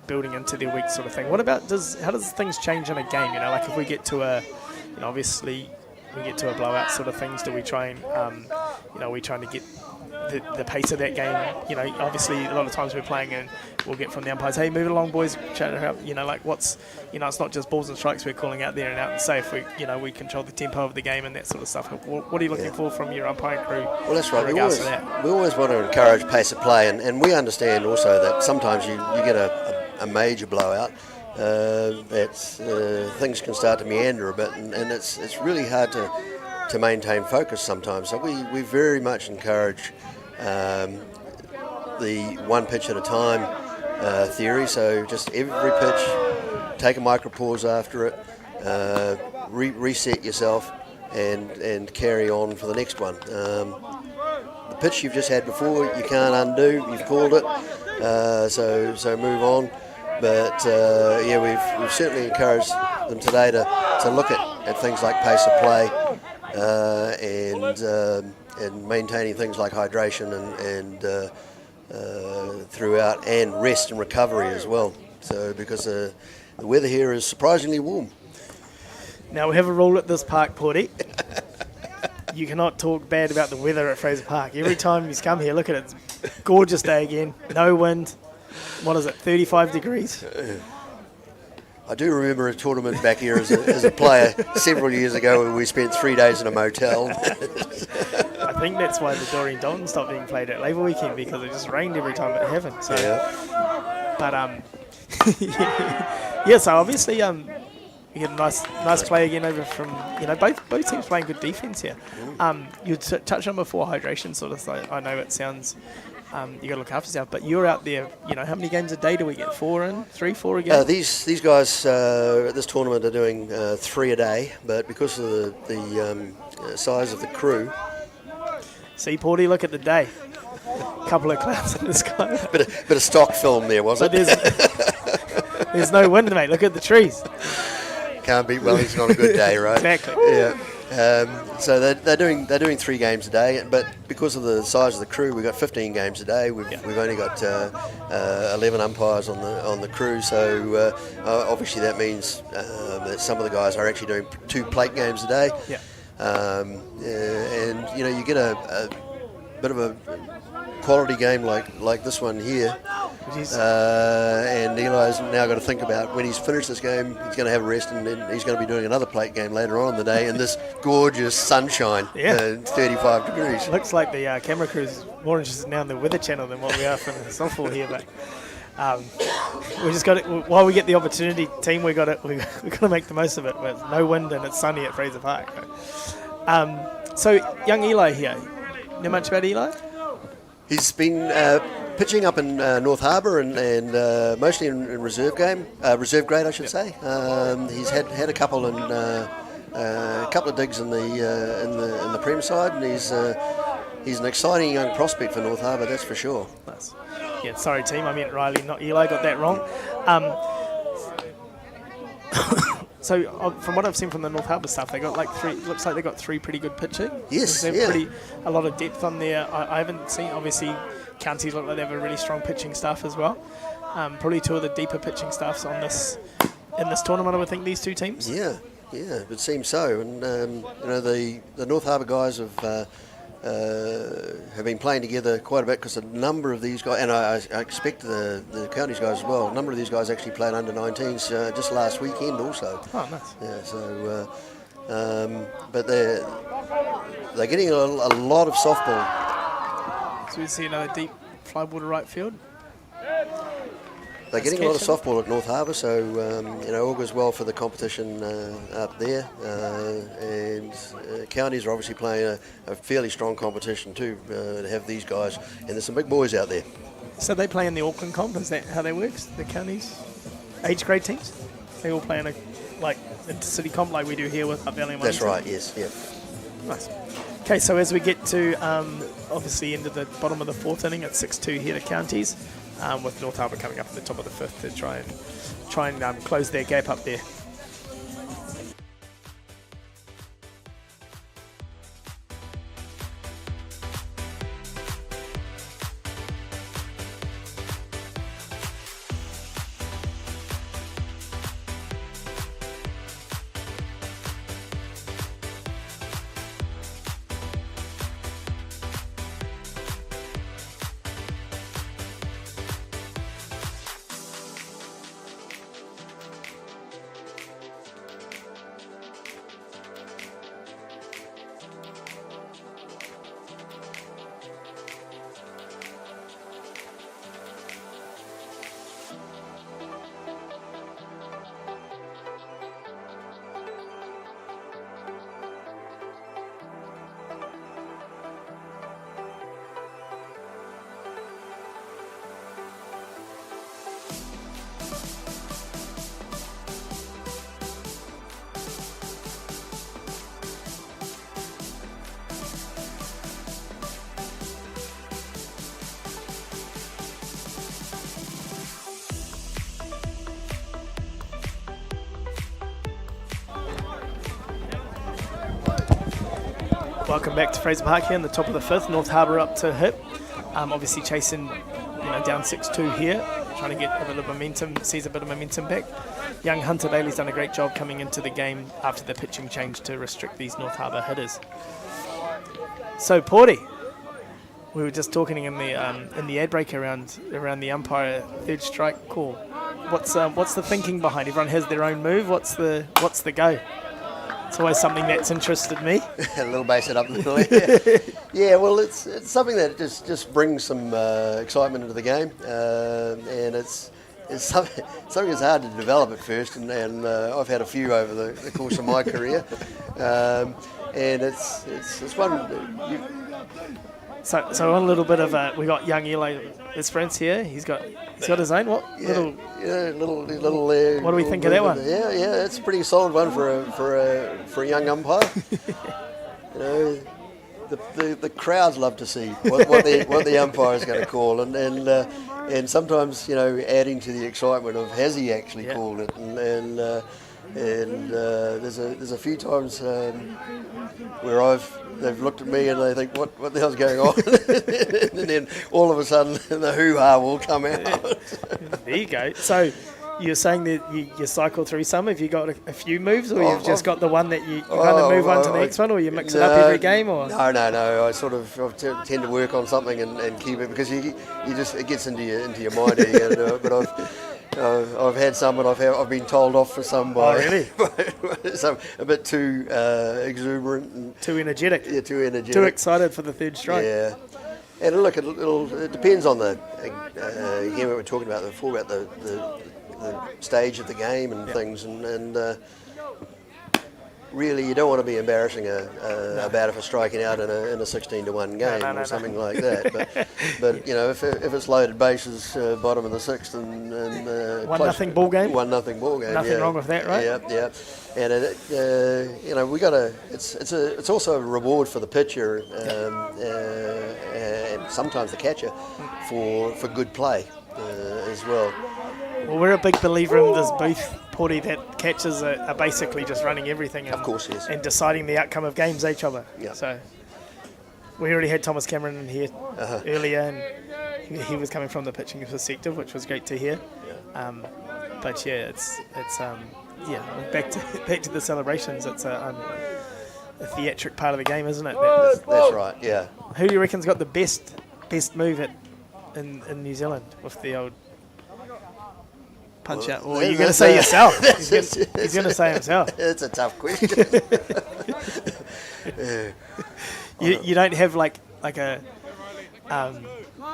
building into their week sort of thing. What about, how does things change in a game? You know, like if we get to a, you know, obviously we get to a blowout sort of things, do we try and, you know, are we trying to get the pace of that game? You know, obviously a lot of times we're playing and we'll get from the umpires, hey, move it along, boys, chat it up. You know, like what's, you know, it's not just balls and strikes we're calling out there and out and safe. We, you know, we control the tempo of the game and that sort of stuff. What are you looking for from your umpiring crew? Well, that's right. In regards to that? We always want to encourage pace of play, and we understand also that sometimes you get a major blowout. Things can start to meander a bit, and it's really hard to maintain focus sometimes. So we very much encourage the one pitch at a time theory. So just every pitch, take a micro pause after it, reset yourself, and carry on for the next one. The pitch you've just had before, you can't undo. You've called it, so move on. But we've certainly encouraged them today to look at things like pace of play and maintaining things like hydration and throughout, and rest and recovery as well. So because the weather here is surprisingly warm. Now we have a rule at this park, Porty. You cannot talk bad about the weather at Fraser Park. Every time you come here, look at it. It's a gorgeous day again. No wind. What is it, 35 degrees? I do remember a tournament back here as a player several years ago where we spent 3 days in a motel. I think that's why the Doreen Dalton stopped being played at Labour Weekend, because it just rained every time it happened. So, but so obviously you get a nice play again over from, you know, both teams playing good defence here. You touched on before hydration sort of thing. I know it sounds. You got to look after yourself, but you're out there. You know, how many games a day do we get? 4 a game? These guys at this tournament are doing 3 a day, but because of the size of the crew. See, Porty, look at the day. Couple of clouds in the sky. Bit of stock film there, was it? There's no wind, mate. Look at the trees. Can't beat Welling's not a good day, right? Exactly. Yeah. So they're doing 3 games a day, but because of the size of the crew, we've got 15 games a day. We've only got 11 umpires on the crew, so obviously that means that some of the guys are actually doing 2 plate games a day. Yeah. And you know, you get a bit of a quality game like this one here. And Eli's now got to think about when he's finished this game, he's going to have a rest, and then he's going to be doing another plate game later on in the day in this gorgeous sunshine, 35 degrees. Looks like the camera crew's more interested now in the Weather Channel than what we are from the softball here, but we just got it. While we get the opportunity, team, we got to make the most of it. With no wind and it's sunny at Fraser Park. So young Eli here. Know much about Eli? He's been pitching up in North Harbour and mostly in reserve grade, I should say. He's had a couple of digs in the Prem side, and he's an exciting young prospect for North Harbour, that's for sure. Nice. Yeah, sorry team, I meant Riley, not Eli. Got that wrong. So from what I've seen from the North Harbour stuff, they got looks like they got 3 pretty good pitching. Yes, a lot of depth on there. I haven't seen, obviously, counties look like they have a really strong pitching staff as well. Probably 2 of the deeper pitching staffs in this tournament, I would think, these 2 teams. Yeah, it seems so. And you know, the North Harbour guys have been playing together quite a bit, because a number of these guys, and I expect the counties guys as well, a number of these guys actually played under 19s just last weekend also. Oh, nice. Yeah, so but they're getting a lot of softball. So we see another deep fly ball to right field. They're getting a lot of softball at North Harbour, so you know, all goes well for the competition up there. And counties are obviously playing a fairly strong competition too, to have these guys, and there's some big boys out there. So they play in the Auckland comp, is that how that works? The counties, age grade teams, they all play in a intercity comp like we do here with Hutt Valley and That's Wellington? right, yes, yeah. Nice. Okay, so as we get to obviously into the bottom of the 4th inning, it's 6-2 here to counties. With North Harbour coming up in the top of the 5th to try and close their gap up there. Welcome back to Fraser Park here in the top of the 5th. North Harbour up to Hutt. Obviously chasing, down 6-2 here, trying to get a bit of momentum, sees a bit of momentum back. Young Hunter Bailey's done a great job coming into the game after the pitching change to restrict these North Harbour hitters. So Porty, we were just talking in the ad break around the umpire third strike call. What's the thinking behind? Everyone has their own move. What's the go? It's always something that's interested me. A little bass it up a little. Yeah, well, it's something that just brings some excitement into the game, and it's something that's hard to develop at first, and I've had a few over the course of my career, and it's one. So a little bit of we got young Elo Esperance here. He's got his own what? Little. What do we think of that one? Yeah, it's a pretty solid one for a young umpire. The crowds love to see what the umpire is going to call, and sometimes adding to the excitement of has he actually called it, and there's a few times where they've looked at me and they think what the hell's going on, and then all of a sudden the hoo-ha will come out. There you go. So you're saying that you cycle through some. Have you got a few moves, or you've just got the one that you kind of move on to the next one, or you mix it up every game? Or no. I sort of tend to work on something and keep it, because it gets into your mind. But I've had some, and I've been told off for some by some a bit too exuberant and too energetic. Yeah, too energetic. Too excited for the third strike. Yeah. And look, it depends on again, we were talking about before about the stage of the game and things, and really you don't want to be embarrassing a batter for striking out in a 16-1 game or something like that. But if it's loaded bases, bottom of the 6th and 1-0 ball game. 1-0 ball game. Nothing wrong with that, right? Yeah. And we got it's also a reward for the pitcher and sometimes the catcher for good play as well. Well, we're a big believer in this booth, Porty, that catchers are basically just running everything. Of course, yes. And deciding the outcome of games each other. Yeah. So we already had Thomas Cameron in here earlier, and he was coming from the pitching perspective, which was great to hear. Yeah. But yeah, it's back to the celebrations. It's a theatric part of the game, isn't it? That's right. Yeah. Who do you reckon's got the best move in New Zealand with the old punch out? Or are you going to say yourself? He's going to say himself. It's a tough question. You don't have like a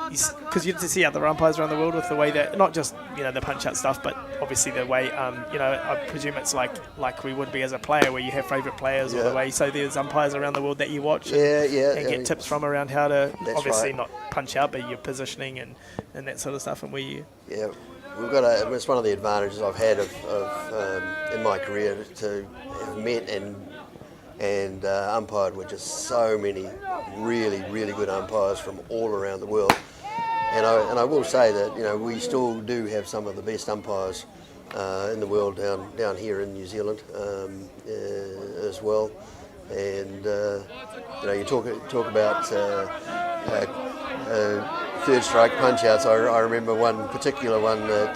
because you see other umpires around the world with the way that, not just the punch out stuff, but obviously the way I presume it's like we would be as a player, where you have favourite players, or the way. So there's umpires around the world that you watch and get tips from around how to obviously not punch out, but your positioning and that sort of stuff, and where you we've got it's one of the advantages I've had of in my career to have met and umpired with just so many really, really good umpires from all around the world. And I will say that we still do have some of the best umpires in the world down here in New Zealand as well. And you talk about third strike punch outs. I remember one particular one that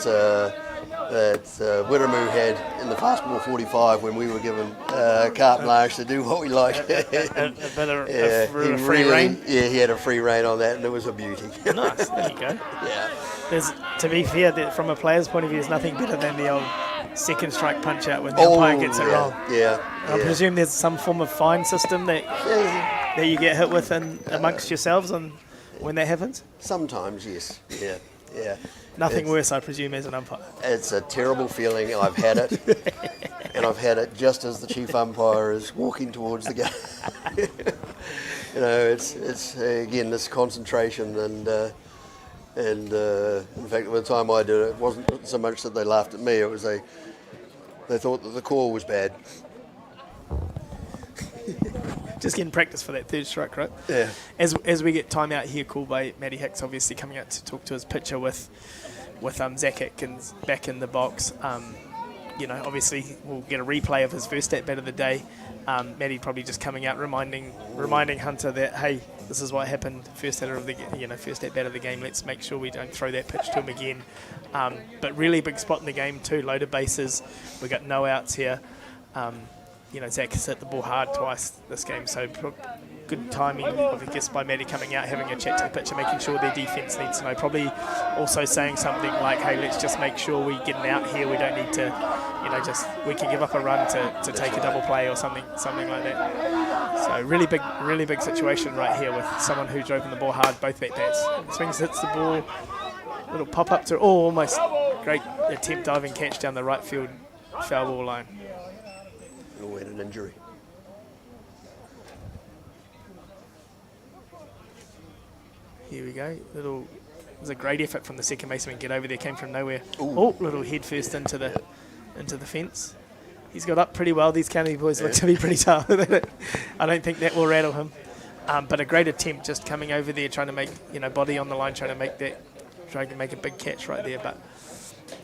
Wiremu had in the fastball 45 when we were given carte blanche to do what we liked. a free rein? Yeah, he had a free rein on that, and it was a beauty. Nice, there you go. Yeah. To be fair, from a player's point of view, there's nothing better than the old second strike punch out when the umpire gets it wrong. Yeah. I presume there's some form of fine system that you get hit with amongst yourselves when that happens? Sometimes, yes. Yeah. Nothing worse, I presume, as an umpire. It's a terrible feeling. I've had it. And I've had it just as the chief umpire is walking towards the game. It's again, this concentration and in fact, by the time I did it, it wasn't so much that they laughed at me, it was they thought that the call was bad. Just getting practice for that third strike, right? Yeah. As we get time out here, called by Matty Hicks, obviously coming out to talk to his pitcher with Zach Atkins back in the box. obviously we'll get a replay of his first at bat of the day. Matty probably just coming out reminding Hunter that, hey, this is what happened first at bat of the game. Let's make sure we don't throw that pitch to him again. But really big spot in the game too. Loaded bases. We got no outs here. Zach has hit the ball hard twice this game, so good timing, I guess, by Matty coming out, having a chat to the pitcher, making sure their defence needs to know. Probably also saying something like, hey, let's just make sure we get an out here. We don't need to, we can give up a run to take a double play or something like that. So really big situation right here with someone who drove in the ball hard, both at bats. Swings, hits the ball, little pop up to, almost great attempt, diving catch down the right field foul ball line. Had an injury. Here we go. It was a great effort from the second baseman. Get over there, came from nowhere. Oh, little head first into the fence. He's got up pretty well. These county boys look to be pretty tough. I don't think that will rattle him. But a great attempt, just coming over there, trying to make body on the line, trying to make a big catch right there. But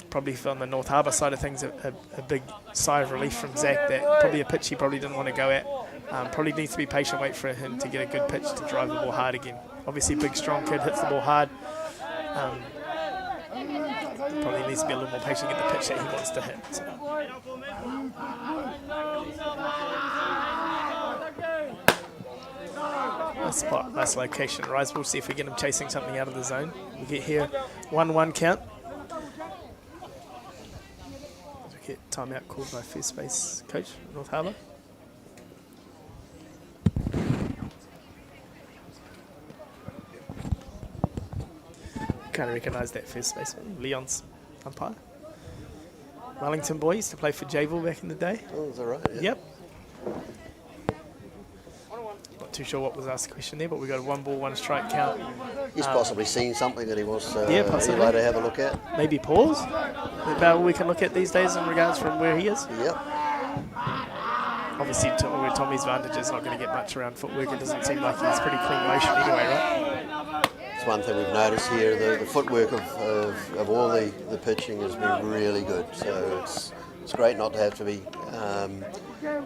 probably on the North Harbour side of things, a big sigh of relief from Zach. That probably a pitch he probably didn't want to go at. Probably needs to be patient, wait for him to get a good pitch to drive the ball hard again. Obviously, big, strong kid, hits the ball hard. Probably needs to be a little more patient, get the pitch that he wants to hit. So. Nice spot, nice location. Rise, we'll see if we get him chasing something out of the zone. We get here 1-1 count. We get timeout called by first base coach, North Harbour. Kind of recognise that first baseman, Leon's umpire. Wellington boy, used to play for Javel back in the day. Oh, is that right? Yeah. Yep. Not too sure what was asked the question there, but we got a 1-1 count. He's possibly seen something that he wants to have a look at. Maybe pause. About all we can look at these days in regards from where he is. Yep. Obviously, where Tommy's vantage is not going to get much around footwork. It doesn't seem like he's pretty clean motion anyway, right? It's one thing we've noticed here. The footwork of all the pitching has been really good. So it's great not to have to be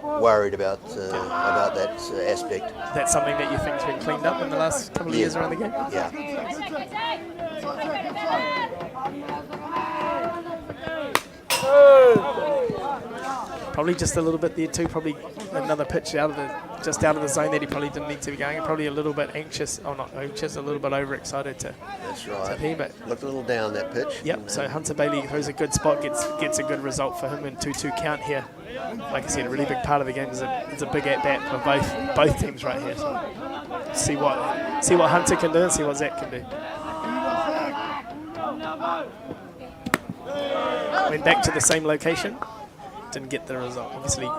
worried about that aspect. That's something that you think's been cleaned up in the last couple of years around the game? Yeah. Probably just a little bit there too. Probably another pitch just out of the zone that he probably didn't need to be going. Probably a little bit anxious, or not anxious, a little bit overexcited to. That's right. To but looked a little down that pitch. Yep. So Hunter Bailey throws a good spot, gets a good result for him in 2-2 count here. Like I said, a really big part of the game is a big at bat for both teams right here. So see what Hunter can do and see what Zach can do. Went back to the same location. Didn't get the result, obviously.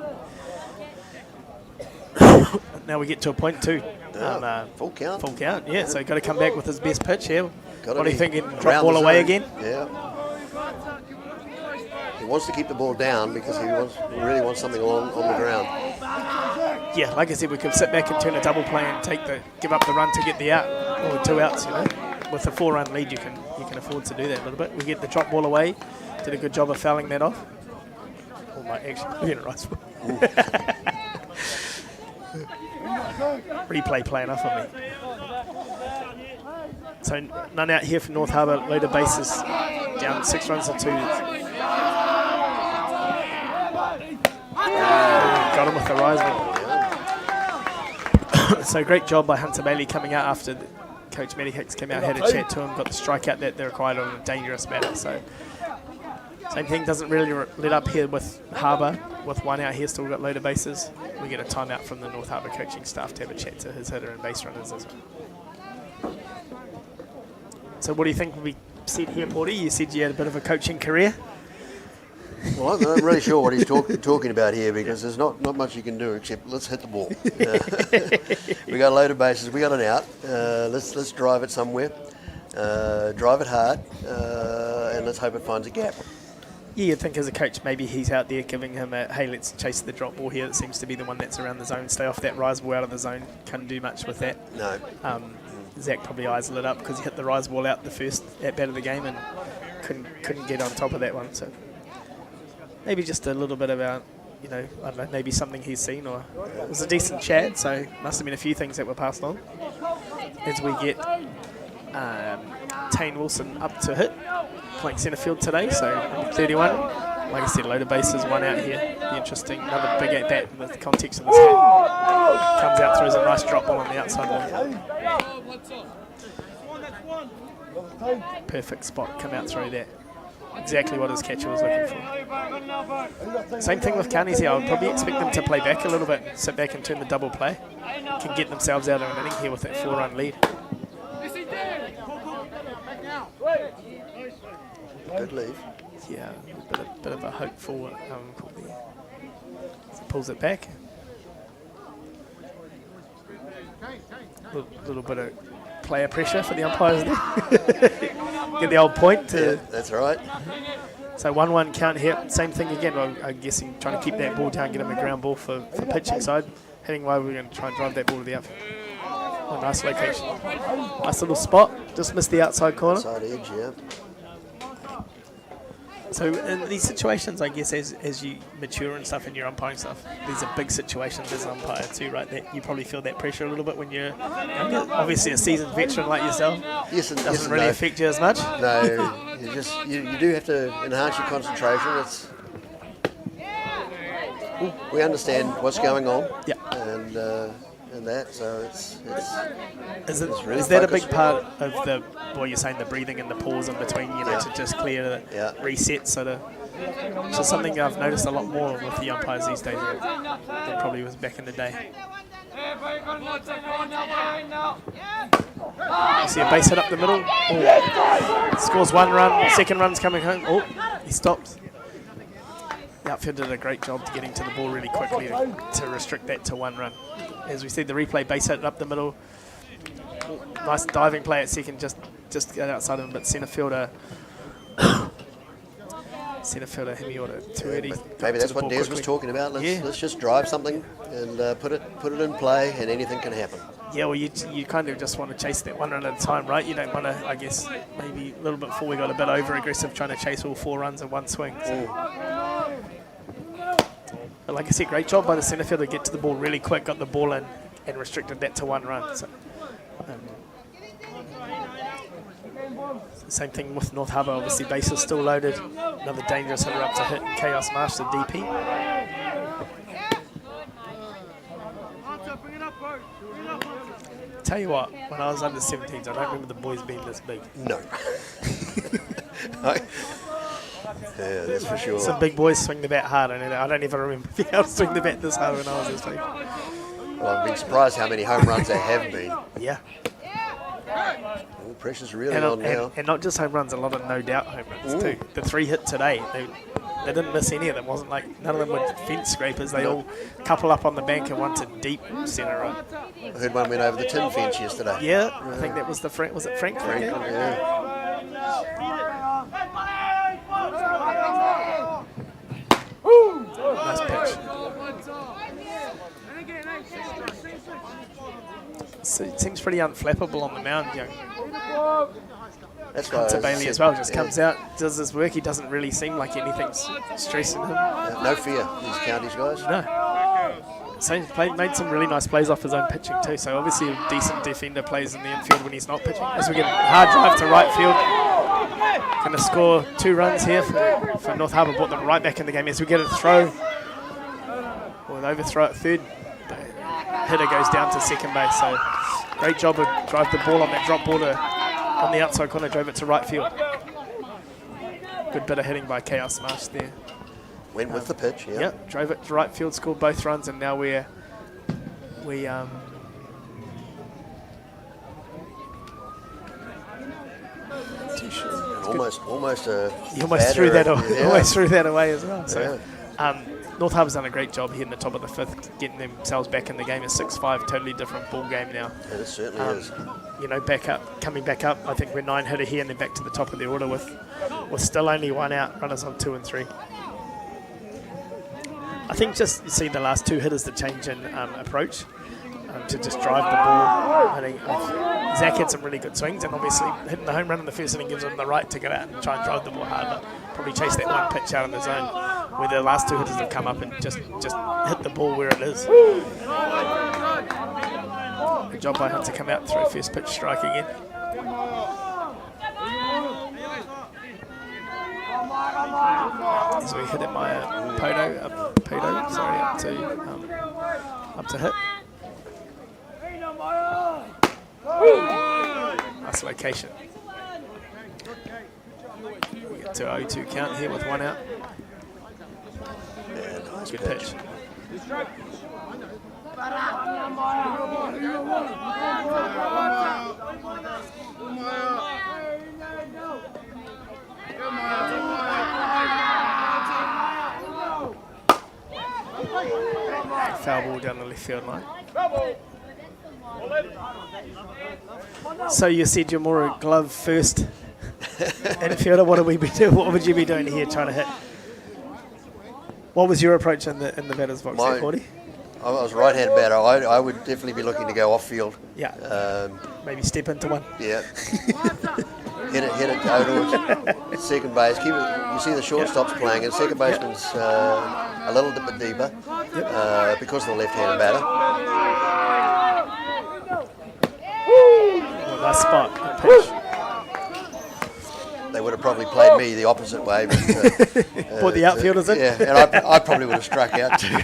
Now we get to a point two. Full count. Full count, yeah. So got to come back with his best pitch here. What do you think? Drop Around ball away again? Yeah. He wants to keep the ball down because he really wants something on the ground. Yeah, like I said, we could sit back and turn a double play and give up the run to get the out, or 2 outs. With a 4-run lead, you can afford to do that a little bit. We get the drop ball away. Did a good job of fouling that off. Might actually be a right spot. Replay playing off on me. So none out here for North Harbour. Loaded bases, down 6 runs to 2. Got him with the rise ball. So great job by Hunter Bailey coming out after Coach Matty Hicks came out, had a chat to him, got the strikeout that they required on a dangerous manner. So. Same thing, doesn't really let up here with Harbour. With 1 out here, still got loaded bases. We get a timeout from the North Harbour coaching staff to have a chat to his hitter and base runners as well. So what do you think we said here, Porty? You said you had a bit of a coaching career. Well, I'm not really sure what he's talking about here because there's not much you can do except let's hit the ball. We got loaded bases, we got an out. Let's drive it somewhere. Drive it hard, and let's hope it finds a gap. Yeah, you'd think as a coach, maybe he's out there giving him a, hey, let's chase the drop ball here. It seems to be the one that's around the zone. Stay off that rise ball out of the zone. Couldn't do much with that. No. Zach probably eyes lit up because he hit the rise ball out the first at bat of the game and couldn't get on top of that one. So maybe just a little bit about, you know, I don't know, maybe something he's seen, or it was a decent chat, so must have been a few things that were passed on. As we get Tane Wilson up to hit, playing centre field today, so 31. Like I said, load of bases, one out here. Be interesting. Another big at bat with the context of this game. Comes out, throws a nice drop ball on the outside wall. Perfect spot, come out through that. Exactly what his catcher was looking for. Same thing with Carney's here. I would probably expect them to play back a little bit, sit back and turn the double play. Can get themselves out of an inning here with that 4-run lead. Good lead. Yeah, a bit of a hopeful call there. So pulls it back. Little bit of player pressure for the umpires there. Get the old point. Yeah, that's right. So 1-1 count here. Same thing again. I'm guessing trying to keep that ball down, get him a ground ball for pitching side. Hitting way, we're going to try and drive that ball to the outfield. Oh, nice location. Nice little spot. Just missed the outside corner. Outside edge, yeah. So in these situations, I guess, as you mature and stuff in your umpiring stuff, these are big situations as an umpire too, right? That you probably feel that pressure a little bit when you're younger. Obviously a seasoned veteran like yourself. Yes, and doesn't really affect you as much. No, you do have to enhance your concentration. We understand what's going on. Yeah. And that, so it's really is that a focused. big part of the, well, you're saying the breathing and the pause in between, you know, to just clear the reset sort of. So something I've noticed a lot more with the umpires these days than probably was back in the day. You see a base hit up the middle. Oh. Scores 1 run, second run's coming home. Oh, he stopped. The outfield did a great job to getting to the ball really quickly to restrict that to 1 run. As we see the replay, base hit up the middle. Nice diving play at second, just got outside of him, but centre fielder Himiota 280. Maybe that's what Des was talking about. Let's just drive something and put it in play, and anything can happen. Yeah, well, you kind of just want to chase that 1 run at a time, right? You don't want to, I guess, maybe a little bit before we got a bit over aggressive trying to chase all 4 runs in one swing. So. But like I said, great job by the centre fielder to get to the ball really quick, got the ball in and restricted that to 1 run. So, same thing with North Harbour, obviously base is still loaded. Another dangerous hitter up to hit, Chaos Marsh, the DP. Tell you what, when I was under 17s, I don't remember the boys being this big. No. Yeah, that's for sure. Some big boys swing the bat hard, and I don't even remember being able to swing the bat this hard when I was this big. Well, I've been surprised how many home runs there have been. Yeah. Well, pressure's really on now. And not just home runs, a lot of no doubt home runs too. The 3 hit today, they didn't miss any of them. Wasn't like none of them were fence scrapers. They all couple up on the bank and one to deep centre right. I heard one went over the tin fence yesterday. Yeah, I think that was was it Franklin? Franklin, yeah. Nice pitch. So it seems pretty unflappable on the mound, young. That's right. To Bailey as well, just comes out, does his work. He doesn't really seem like anything's stressing him. No fear, these counties guys. No. So he made some really nice plays off his own pitching too. So obviously a decent defender plays in the infield when he's not pitching. As we get a hard drive to right field. Going to score 2 runs here for North Harbour. Brought them right back in the game as we get a throw. Or an overthrow at third. The hitter goes down to second base. So great job of drive the ball on that drop ball on the outside corner. Drove it to right field. Good bit of hitting by Chaos Marsh there. Went with the pitch, yeah. Yep, drove it to right field, scored both runs, and now we too sure. Almost threw that away. Almost threw that away as well. So, yeah. North Harbour's done a great job here in the top of the 5th, getting themselves back in the game. A 6-5, totally different ball game now. Yeah, it certainly is. You know, coming back up. I think we're 9 hitter here, and they're back to the top of the order with still only 1 out. Runners on 2 and 3. I think just you see the last 2 hitters, the change in approach to just drive the ball. I think Zach had some really good swings, and obviously hitting the home run in the first inning gives him the right to go out and try and drive the ball hard, but probably chase that one pitch out in the zone. where the last two hitters have come up and just hit the ball where it is. Good job by Hutt to come out and throw first pitch strike again. As we hit it by up to Hutt. Nice location. We get to 0-2 count here with one out. Yeah, nice good pitch. Foul ball down the left field line. So you said you're more a glove first infielder. What would you be doing here trying to hit? What was your approach in the batter's box there, Cordy? I was right-handed batter. I would definitely be looking to go off-field. Yeah. Maybe step into one. Yeah. hit it towards second base. Keep it. You see the shortstop's playing, and second baseman's a little bit deeper because of the left-handed batter. Nice spot. Good pitch. They would have probably played me the opposite way. But, put the outfielders in? Yeah, and I probably would have struck out too.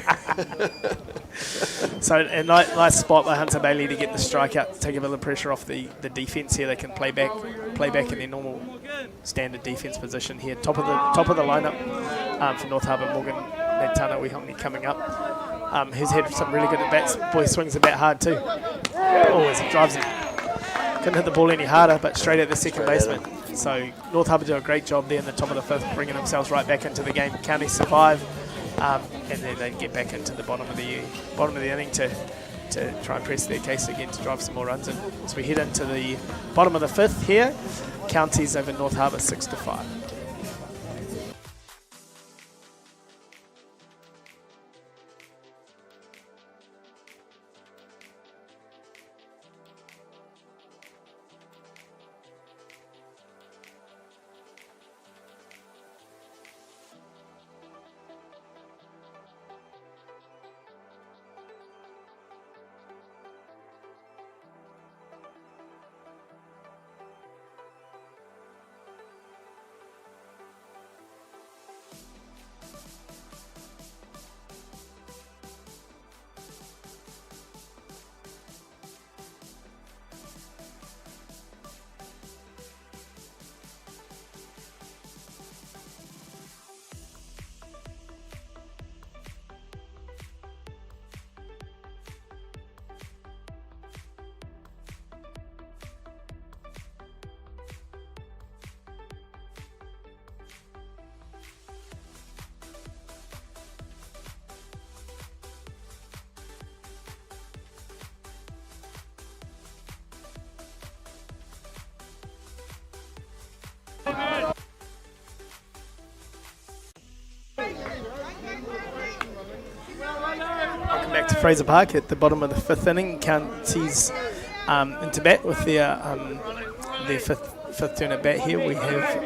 So a nice spot by Hunter Bailey to get the strikeout, to take a bit of pressure off the defence here. They can play back in their normal standard defence position here. Top of the lineup for North Harbour, Morgan Natana Wihongi coming up. Who's had some really good at-bats. Boy swings the bat hard too. Oh, as he drives it. Couldn't hit the ball any harder, but straight at the second baseman. So North Harbour do a great job there in the top of the fifth, bringing themselves right back into the game. County survive, and then they get back into the bottom of the inning to try and press their case again to drive some more runs in. As we head into the bottom of the fifth here, Counties over North Harbour 6-5. Welcome back to Fraser Park at the bottom of the fifth inning. Counties into bat with their fifth turn at bat here. We have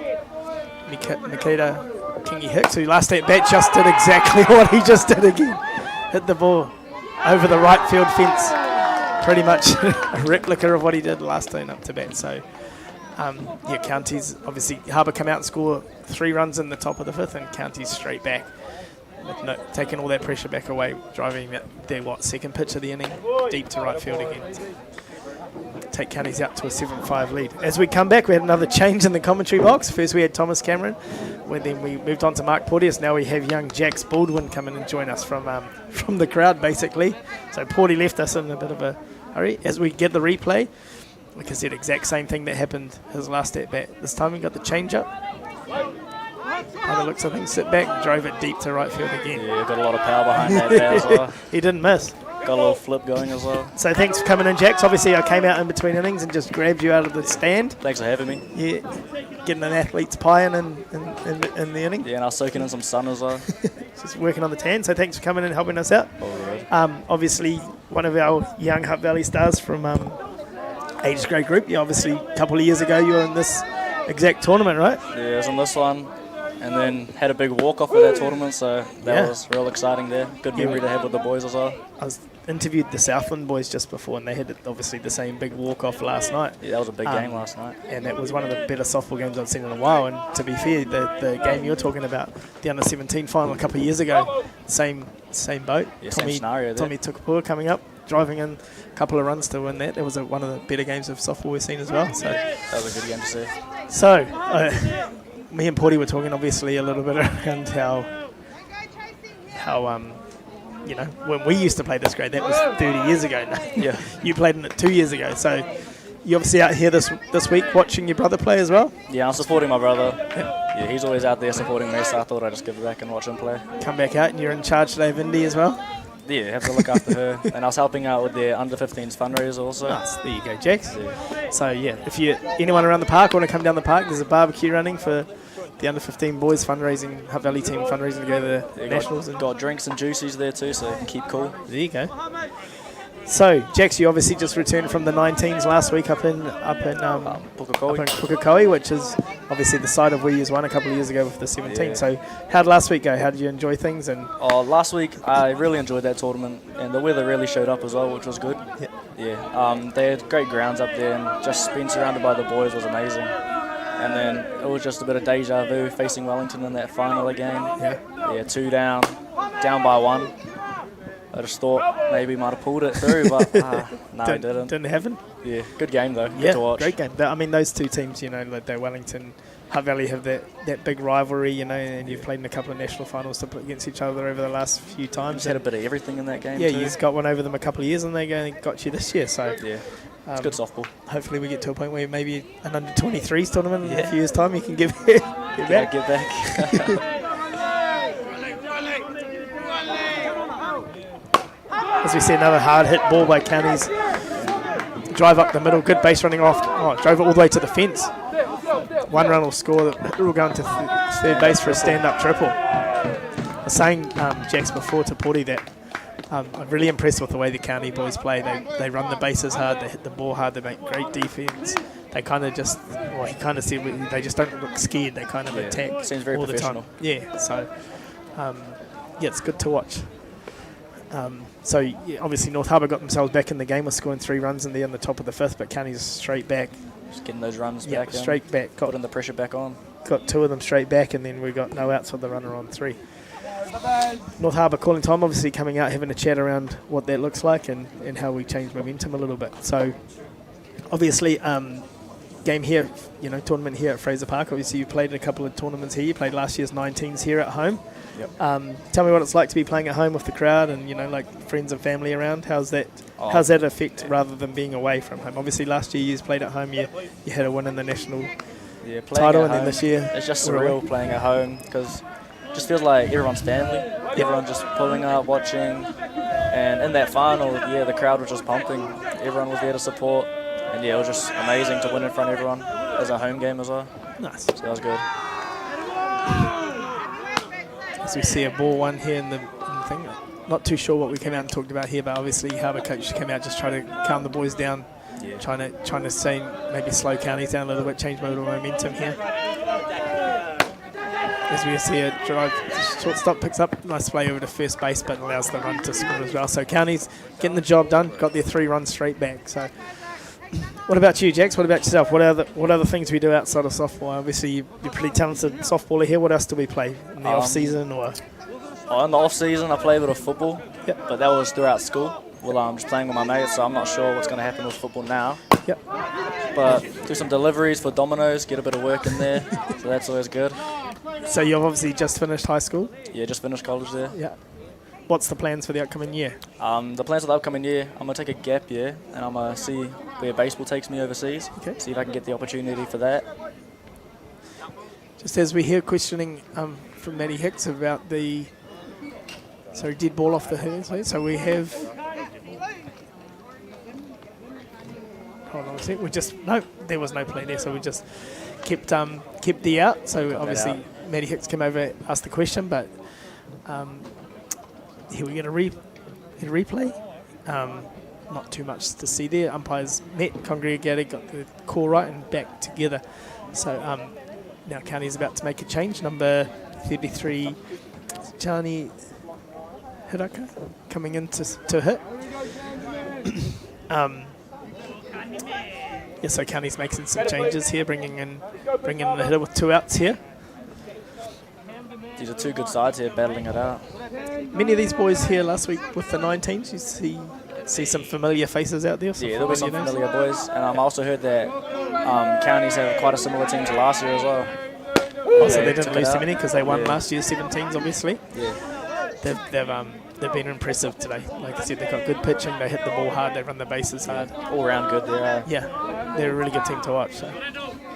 Nikita Kingi Hicks, who last at bat just did exactly what he just did again. Hit the ball over the right field fence. Pretty much a replica of what he did last turn up to bat. So Counties, obviously Harbour come out and score 3 runs in the top of the fifth, and Counties straight back. Taking all that pressure back away, driving their second pitch of the inning deep to right field again. Take Counties out to a 7-5 lead. As we come back, we had another change in the commentary box. First we had Thomas Cameron, then we moved on to Mark Porteous. Now we have young Jax Baldwin come in and join us from the crowd, basically. So Porty left us in a bit of a hurry. As we get the replay, like I said, exact same thing that happened his last at bat. This time we got the change up. By the looks of things, sit back, drove it deep to right field again. Yeah, got a lot of power behind that bat as well. He didn't miss. Got a little flip going as well. So thanks for coming in, Jax. Obviously, I came out in between innings and just grabbed you out of the stand. Thanks for having me. Yeah, getting an athlete's pie in the inning. Yeah, and I was soaking in some sun as well. Just working on the tan, so thanks for coming in and helping us out. All right. Obviously, one of our young Hutt Valley stars from Ages Grade Group. Yeah, obviously, a couple of years ago, you were in this exact tournament, right? Yeah, I was in this one. and then had a big walk-off of that tournament, so that Yeah. was real exciting there. Good Yeah. memory to have with the boys as well. I interviewed the Southland boys just before, and they had obviously the same big walk-off last night. Yeah, that was a big game last night. And it was one of the better softball games I've seen in a while. And to be fair, the game you're talking about, the under-17 final a couple of years ago, same boat. Yeah, same scenario there. Tommy Tukapua coming up, driving in a couple of runs to win that. It was one of the better games of softball we've seen as well. So That was a good game to see. So, me and Porty were talking obviously a little bit around how you know, when we used to play this grade, that was 30 years ago now. Yeah. You played in it 2 years ago. So you're obviously out here this week watching your brother play as well? Yeah, I'm supporting my brother. Yeah, he's always out there supporting me, so I thought I'd just give back and watch him play. Come back out and you're in charge today of Indy as well? Yeah, have to look after her. And I was helping out with their under-15s fundraiser also. Nice. There you go, Jax. Yeah. So, yeah, if anyone around the park want to come down the park, there's a barbecue running for the under-15 boys fundraising, Hutt Valley team fundraising to go to the Nationals. Got drinks and juices there too, so you can keep cool. There you go. So, Jax, you obviously just returned from the 19s last week up in Pukekohe, which is obviously the site of where you won a couple of years ago with the 17. Yeah. So, how did last week go? How did you enjoy things? And last week I really enjoyed that tournament, and the weather really showed up as well, which was good. Yeah. They had great grounds up there, and just being surrounded by the boys was amazing. And then it was just a bit of deja vu facing Wellington in that final again. Yeah, 2 down by 1. I just thought maybe might have pulled it through, but no, it didn't. Didn't happen? Yeah, good game though. Yeah, Good to watch. great game. I mean, those two teams, you know, like the Wellington, Hutt Valley have that big rivalry, you know, and you've played in a couple of national finals to play against each other over the last few times. Just had a bit of everything in that game. Yeah, too. you've got one over them a couple of years, and they got you this year. So yeah, it's good softball. Hopefully, we get to a point where maybe an under-23s tournament in a few years' time, you can get back. Get back. As we see another hard hit ball by Counties. Drive up the middle, good base running off. Oh, drove it all the way to the fence. 1 run will score. We'll go into third base for a stand-up triple. I was saying, Jax, before to Porty that I'm really impressed with the way the County boys play. They run the bases hard, they hit the ball hard, they make great defense. They kind of just, he kind of said they just don't look scared. They kind of attack Seems very all the time. professional. Yeah, so it's good to watch. So obviously North Harbour got themselves back in the game with scoring 3 runs in the top of the 5th, but County's straight back. Just getting those runs Yeah, back. straight back. Putting the pressure back on. Got 2 of them straight back, and then we got no outs with the runner on 3. North Harbour calling time, obviously coming out, having a chat around what that looks like and how we change momentum a little bit. So obviously game here, you know, tournament here at Fraser Park. Obviously you played in a couple of tournaments here. You played last year's 19s here at home. Yep. Tell me what it's like to be playing at home with the crowd and, you know, like friends and family around. How's that affect rather than being away from home? Obviously last year you played at home, you had a win in the national title, and then this year it's just surreal playing at home because it just feels like everyone's family. Everyone just pulling up, watching, and in that final, the crowd was just pumping. Everyone was there to support, and it was just amazing to win in front of everyone as a home game as well. Nice. So that was good. As we see a ball 1 here in the thing. Not too sure what we came out and talked about here, but obviously Harbour coach came out just trying to calm the boys down, trying to say maybe slow Counties down a little bit, change a little momentum here. As we see a drive, shortstop picks up, nice play over to first base, but allows the run to score as well. So Counties getting the job done, got their 3 runs straight back. So what about you, Jax? What about yourself? What other things we do outside of softball? Obviously you're pretty talented softballer here. What else do we play in the off season or? In the off season, I play a bit of football, but that was throughout school. Well, I'm just playing with my mates, so I'm not sure what's going to happen with football now. Yep. But do some deliveries for Domino's, get a bit of work in there, so that's always good. So you've obviously just finished high school? Yeah, just finished college there. Yeah. What's the plans for the upcoming year? The plans for the upcoming year, I'm going to take a gap year, and I'm going to see where baseball takes me overseas, see if I can get the opportunity for that. Just as we hear questioning from Matty Hicks about the dead ball off the hitting. So we have. Hold on a sec. There was no play there, so we just kept the out. So obviously Matty Hicks came over, asked the question, but here we get a replay. Not too much to see there. Umpires met, congregated, got the call right and back together. So Now County's about to make a change. Number 33, Chani Hiraka, coming in to hit. Yeah, so County's making some changes here, bringing in the hitter with 2 outs here. These are 2 good sides here battling it out. Many of these boys here last week with the 19s, you see some familiar faces out there. Yeah, there'll be some familiar boys. And I also heard that Counties have quite a similar team to last year as well. Also, they didn't lose too many because they won last year's 17s, obviously. Yeah. They've been impressive today. Like I said, they've got good pitching, they hit the ball hard, they run the bases hard. All round good there. Yeah, they're a really good team to watch. So.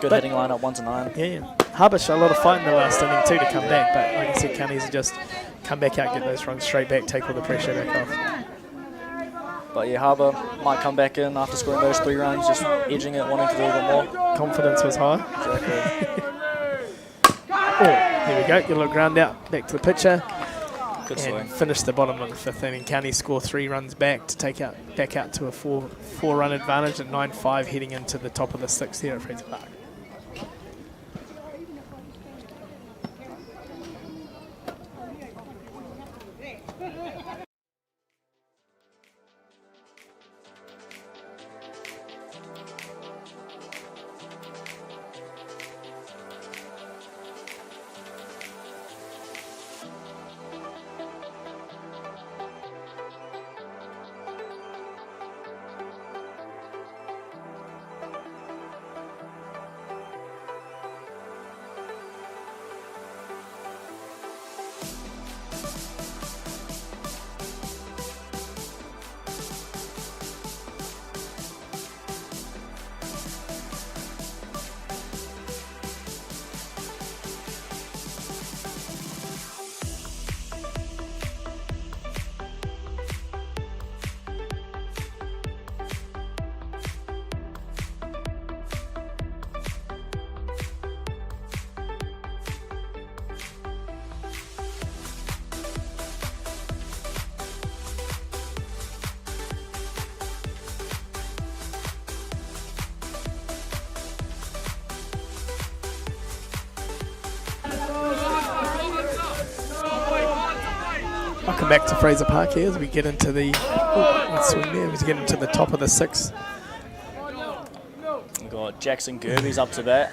Good hitting lineup, 1 to 9. Yeah. Harbour showed a lot of fight in the last inning too to come back, but like I said, Counties just come back out, get those runs straight back, take all the pressure back off. But yeah, Harbour might come back in after scoring those 3 runs, just edging it, wanting to do a bit more. Confidence was high. Exactly. Here we go, get a little ground out, back to the pitcher. Good and swing. Finish the bottom of the 5th inning. County score 3 runs back to take out back out to a 4-run advantage at 9-5 heading into the top of the 6th here at Fraser Park. Welcome back to Fraser Park here as we get into the as we get into the top of the 6th. We've got Jackson Gerbes up to bat.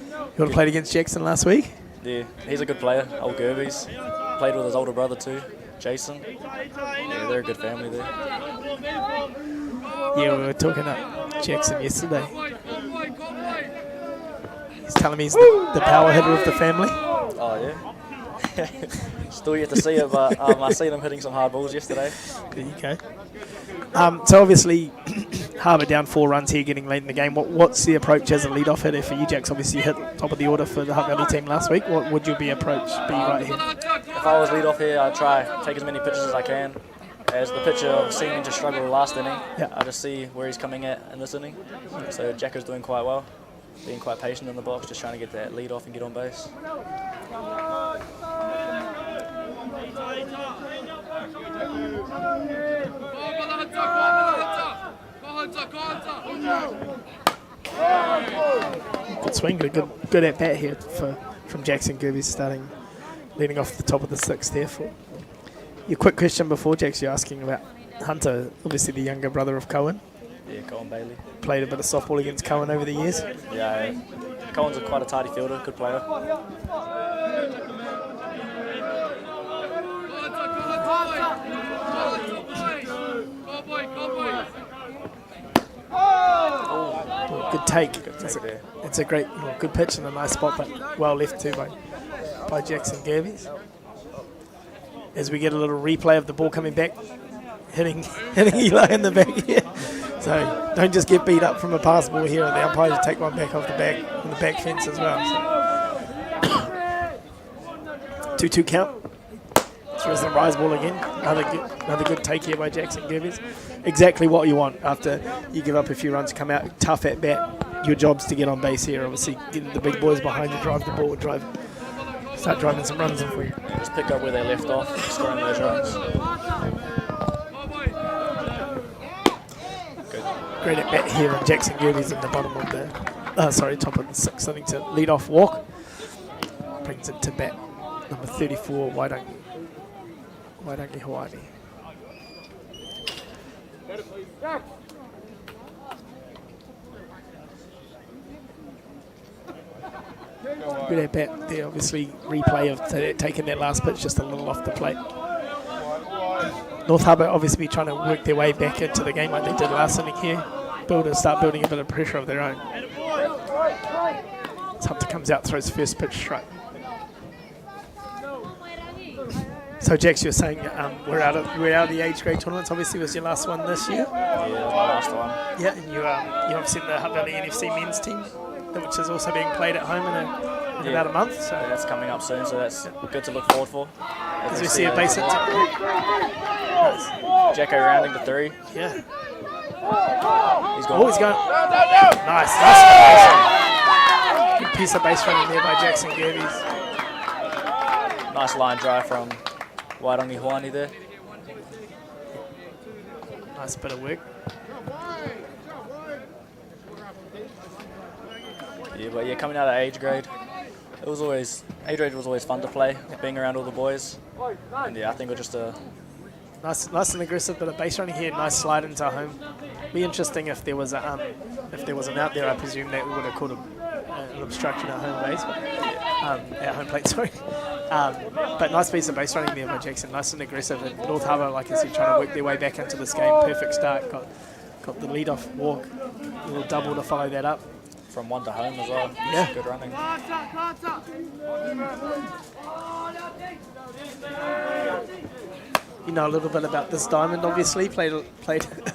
You would have played against Jackson last week? Yeah, he's a good player, old Gerbes. Played with his older brother too, Jason. Yeah, they're a good family there. Yeah, we were talking up Jackson yesterday. He's telling me he's the power hitter of the family. Oh, yeah. Still yet to see it, but I seen him hitting some hard balls yesterday. There you go. So obviously, Harbour down 4 runs here, getting late in the game. What's the approach as a lead-off hitter for you, Jacks? Obviously, you hit top of the order for the Hutt Valley team last week. What would your approach be right here? If I was lead-off here, I'd try take as many pitches as I can. As the pitcher seeming to struggle last inning, I just see where he's coming at in this inning. So Jacko's doing quite well, being quite patient in the box, just trying to get that lead off and get on base. Good swing, good at bat here from Jackson Gerbes, leading off the top of the 6th here. For your quick question before, Jax, you're asking about Hunter, obviously the younger brother of Cohen. Yeah, Cohen Bailey. Played a bit of softball against Cohen over the years. Yeah, Cohen's quite a tidy fielder, good player. Good take. It's a great, good pitch and a nice spot, but well left too by Jackson Gerbes. As we get a little replay of the ball coming back, hitting Eli in the back here. So don't just get beat up from a pass ball here, and the umpires take one back off the back fence as well. So 2-2 count. Throws the rise ball again. Another good take here by Jackson Gerbes. Exactly what you want after you give up a few runs, come out tough at bat. Your job's to get on base here. Obviously, get the big boys behind you, drive the ball, start driving some runs in for you. Just pick up where they left off, scoring those runs. Great at bat here, and Jackson Gerbes in the bottom of top of the 6th inning to lead off walk. Brings it to bat number 34, Wairangi Hoani. Good at bat there, obviously replay of taking that last pitch just a little off the plate. North Harbour obviously trying to work their way back into the game like they did last inning here. Start building a bit of pressure of their own. Hunter comes out, throws first pitch strike. So Jax, you're saying we're out of the age grade tournaments. Obviously, was your last one this year. Yeah, it was my last one. Yeah, and you obviously in the Hutt Valley NFC men's team, which is also being played at home in about a month. So that's coming up soon, so that's good to look forward for. As we see a base hit. Nice. Jacko rounding to 3. Yeah. He's gone. Oh, he's gone. Nice. Good piece of base running there by Jackson Gerbes. Nice line drive from Wairangi Hoani there. Nice bit of work. Yeah, but yeah, coming out of age grade, age grade was always fun to play, being around all the boys. And yeah, I think it was just a nice and aggressive bit of base running here. Nice slide into home. Be interesting if there was an out there. I presume that we would have called an obstruction at home base, at home plate. Sorry. But nice piece of base running there by Jackson. Nice and aggressive. And North Harbour, like I said, trying to work their way back into this game. Perfect start. Got the lead off walk. A little double to follow that up. From 1 to home as well. Yeah. Good running. You know a little bit about this diamond. Obviously, played a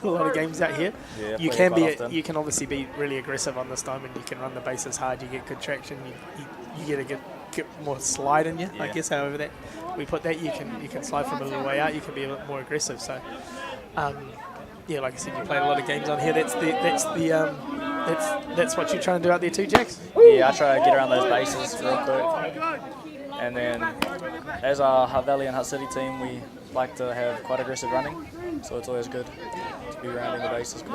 lot of games out here. Yeah, you can obviously be really aggressive on this diamond. You can run the bases hard. You get good traction. You get more slide in you. Yeah. I guess however that we put that, you can slide from a little way out. You can be a little more aggressive. So, yeah, like I said, you played a lot of games on here. That's what you're trying to do out there too, Jax? Yeah, I try to get around those bases real quick. And then, as our Hutt Valley and Hutt City team, we like to have quite aggressive running. So it's always good to be rounding the bases quick.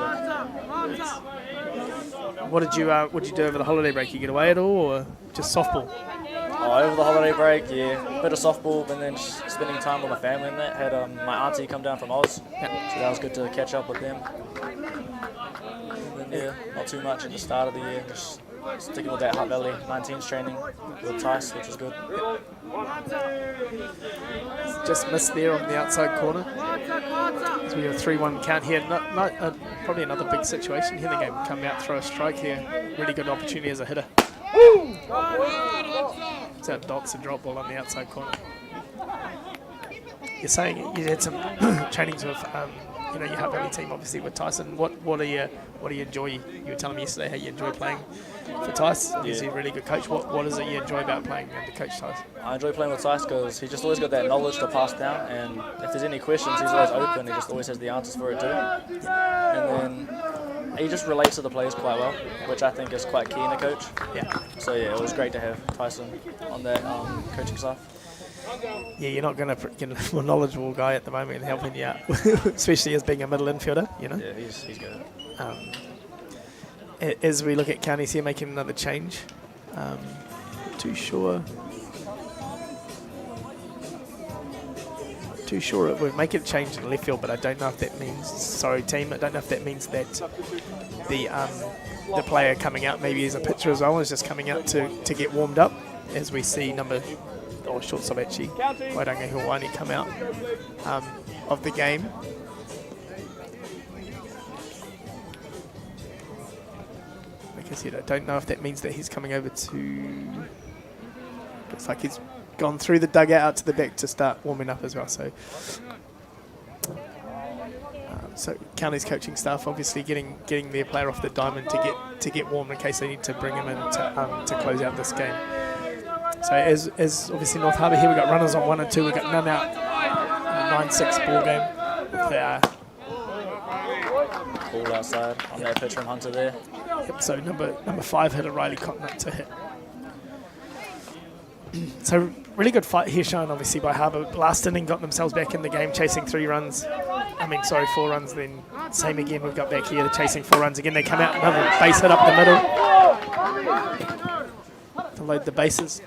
What did you do over the holiday break? You get away at all, or just softball? Oh, over the holiday break, yeah, a bit of softball, and then just spending time with my family and that. Had my auntie come down from Oz, so that was good to catch up with them. And then, yeah, not too much at the start of the year, just sticking with that Hutt Valley 19s training with Tice, which was good. Just missed there on the outside corner. So we have a 3-1 count here. Probably another big situation here in the game. Come out, throw a strike here. Really good opportunity as a hitter. It's out dots and drop ball on the outside corner. You're saying you had some trainings with your Hutt Valley team, obviously with Tyson. What do you enjoy? You were telling me yesterday how you enjoy playing for Tice. He's a really good coach. What is it you enjoy about playing under Coach Tice? I enjoy playing with Tice because he's just always got that knowledge to pass down, and if there's any questions, he's always open. He just always has the answers for it too. And then he just relates to the players quite well, which I think is quite key in a coach. Yeah. So yeah, it was great to have Tyson on that coaching staff. Yeah, you're not going to get a more knowledgeable guy at the moment helping you out, especially as being a middle infielder, you know? Yeah, he's good. As we look at counties here making another change, too sure we're making a change in left field, but I don't know if that means, sorry team, I don't know if that means that the player coming out maybe as a pitcher as well is just coming out to get warmed up, as we see shortstop actually, Wairangi Hoani come out of the game. Like I said, I don't know if that means that he's coming over to, looks like he's gone through the dugout out to the back to start warming up as well. So county's coaching staff obviously getting their player off the diamond to get warm in case they need to bring him in to close out this game. So as obviously North Harbour here, we've got runners on 1 and 2, we've got none out in the 9-6 ball game. Ball outside on that pitch from Hunter there. Yep, so number 5 hitter Riley Cotton up to hit. So really good fight here shown obviously by Harbour. Last inning got themselves back in the game, chasing 4 runs, then same again, we've got back here, chasing 4 runs again. They come out, another base hit up the middle. to load the bases.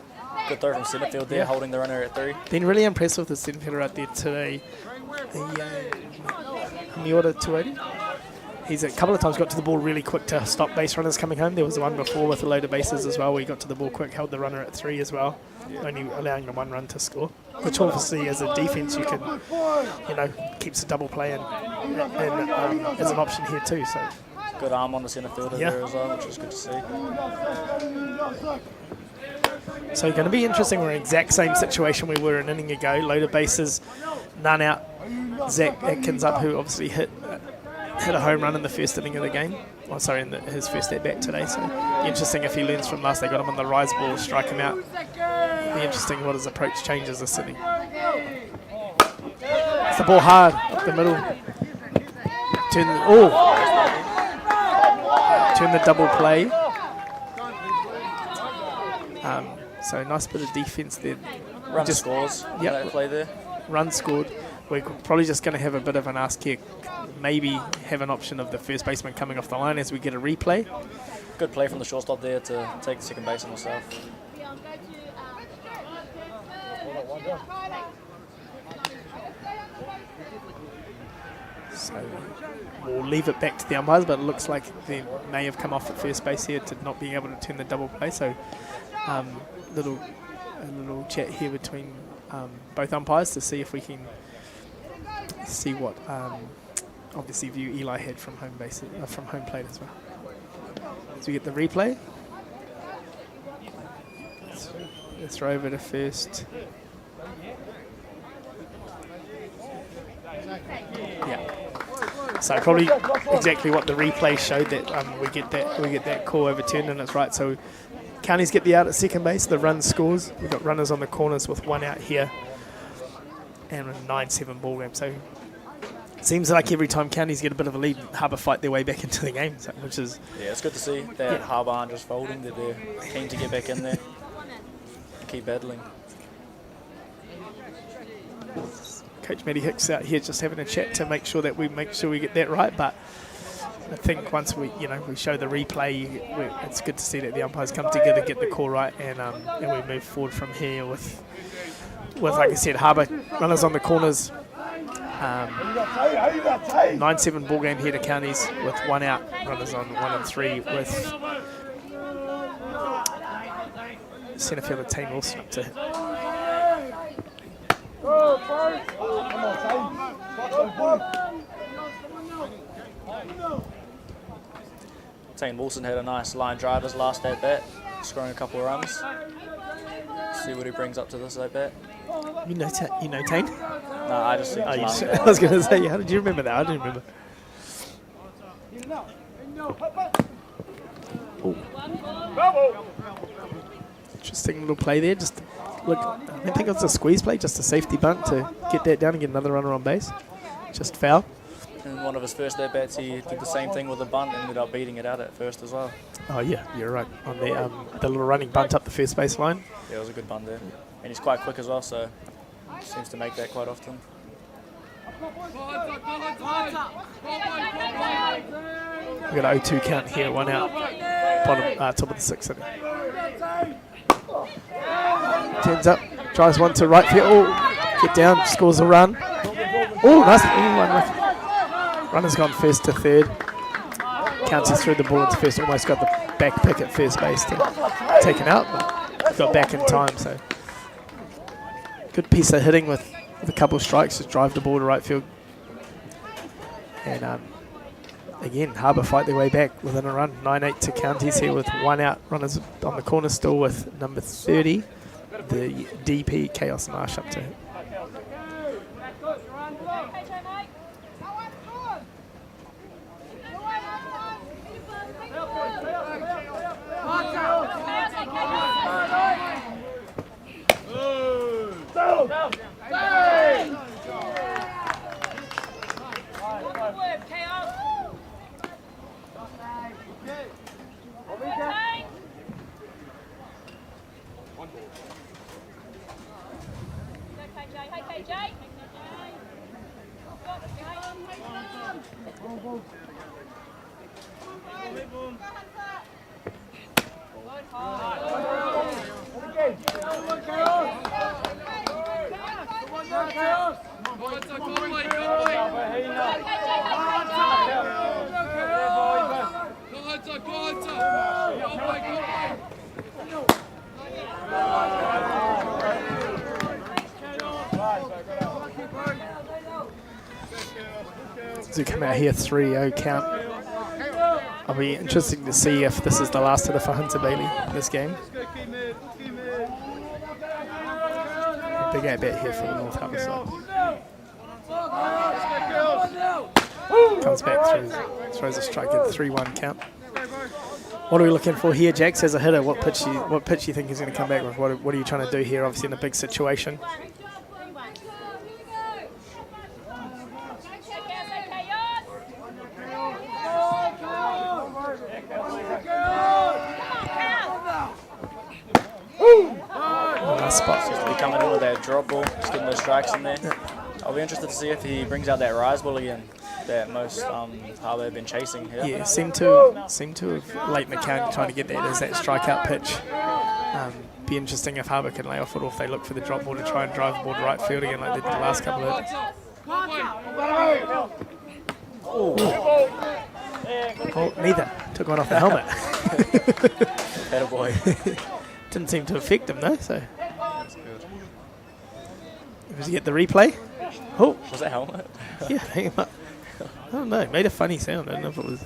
Good throw from centre field there, holding the runner at 3. Been really impressed with the centre fielder out there today. Miota 280. He's a couple of times got to the ball really quick to stop base runners coming home. There was one before with a load of bases as well where he got to the ball quick, held the runner at 3 as well, only allowing the 1 run to score. Which obviously as a defence you can, keeps a double play and as an option here too. So good arm on the centre fielder there as well, which was good to see. So going to be interesting. We're in the exact same situation we were an inning ago. Load of bases, none out. Zach Atkins up, who obviously hit a home run in the first inning of the game. Oh, sorry, in his first at bat today. So interesting if he learns from last. They got him on the rise ball, strike him out. Be interesting what his approach changes this inning. It's the ball hard, the middle. Turn the double play. So nice bit of defence there. Run scores. Yep. Play there. Run scored. We're probably just going to have a bit of an ask here. Maybe have an option of the first baseman coming off the line as we get a replay. Good play from the shortstop there to take the second baseman himself. So we'll leave it back to the umpires, but it looks like they may have come off at first base here to not being able to turn the double play. So a little chat here between both umpires to see if we can see what obviously view Eli had from home base from home plate as well. So we get the replay. Let's throw over to first. Yeah. So probably exactly what the replay showed, that we get that call overturned, and it's right. So Counties get the out at second base. The run scores. We've got runners on the corners with 1 out here, and a 9-7 ball game. So it seems like every time Counties get a bit of a lead, Harbour fight their way back into the game, so, which is it's good to see that Harbour aren't just folding. That they're keen to get back in there, and keep battling. Coach Matty Hicks out here just having a chat to make sure we get that right. But I think once we show the replay, it's good to see that the umpires come together, get the call right, and we move forward from here with like I said, Harbour runners on the corners. 9-7 ball game here to Counties with 1 out, runners on 1 and 3 with centre fielder Tane Wilson up to hit. Tane Wilson had a nice line drive his last at bat, scoring a couple of runs. See what he brings up to this at bat. You know Tane? No, I just think I was going to say, how did you remember that? I didn't remember. Ooh. Interesting little play there. Just look, I don't think it was a squeeze play, just a safety bunt to get that down and get another runner on base. Just foul. In one of his first at-bats, he did the same thing with a bunt and ended up beating it out at first as well. Oh, yeah, you're right. On the little running bunt up the first base line. Yeah, it was a good bunt there. And he's quite quick as well, so seems to make that quite often. We've got an 0-2 count here, 1 out, bottom, top of the 6th inning. Turns up, drives one to right field. Oh, get down, scores a run. Oh, nice. Unlucky. Runner's gone first to third. Counties threw the ball into first, almost got the back pick at first base to taken out, but got back in time. So good piece of hitting with a couple of strikes to drive the ball to right field. And again, Harbour fight their way back within a run. 9-8 to Counties here with 1 out. Runners on the corner still with number 30, the DP Chaos Marsh up to him. So come out here 3-0 count. I'll be interested to see if this is the last hitter for Hunter Bailey in this game. Big at bat here for the North Harbour side. Comes back through, throws a strike at 3-1 count. What are we looking for here, Jax, as a hitter? What pitch you think he's going to come back with? What are you trying to do here, obviously in a big situation? Nice spot. Seems to be coming in with that drop ball, just getting those strikes in there. Yeah. I'll be interested to see if he brings out that rise ball again that most Harbour have been chasing here. Yeah, seem to have late in the count trying to get that as that strikeout pitch. Be interesting if Harbour can lay off it, or if they look for the drop ball to try and drive the ball to right field again like they did the last couple of hits. Oh, neither. Took one off the helmet. Better boy. Didn't seem to affect him though, so. That's good. Does he get the replay? Oh. Was that helmet? Yeah, hang him up. I don't know, it made a funny sound. I don't know if it was.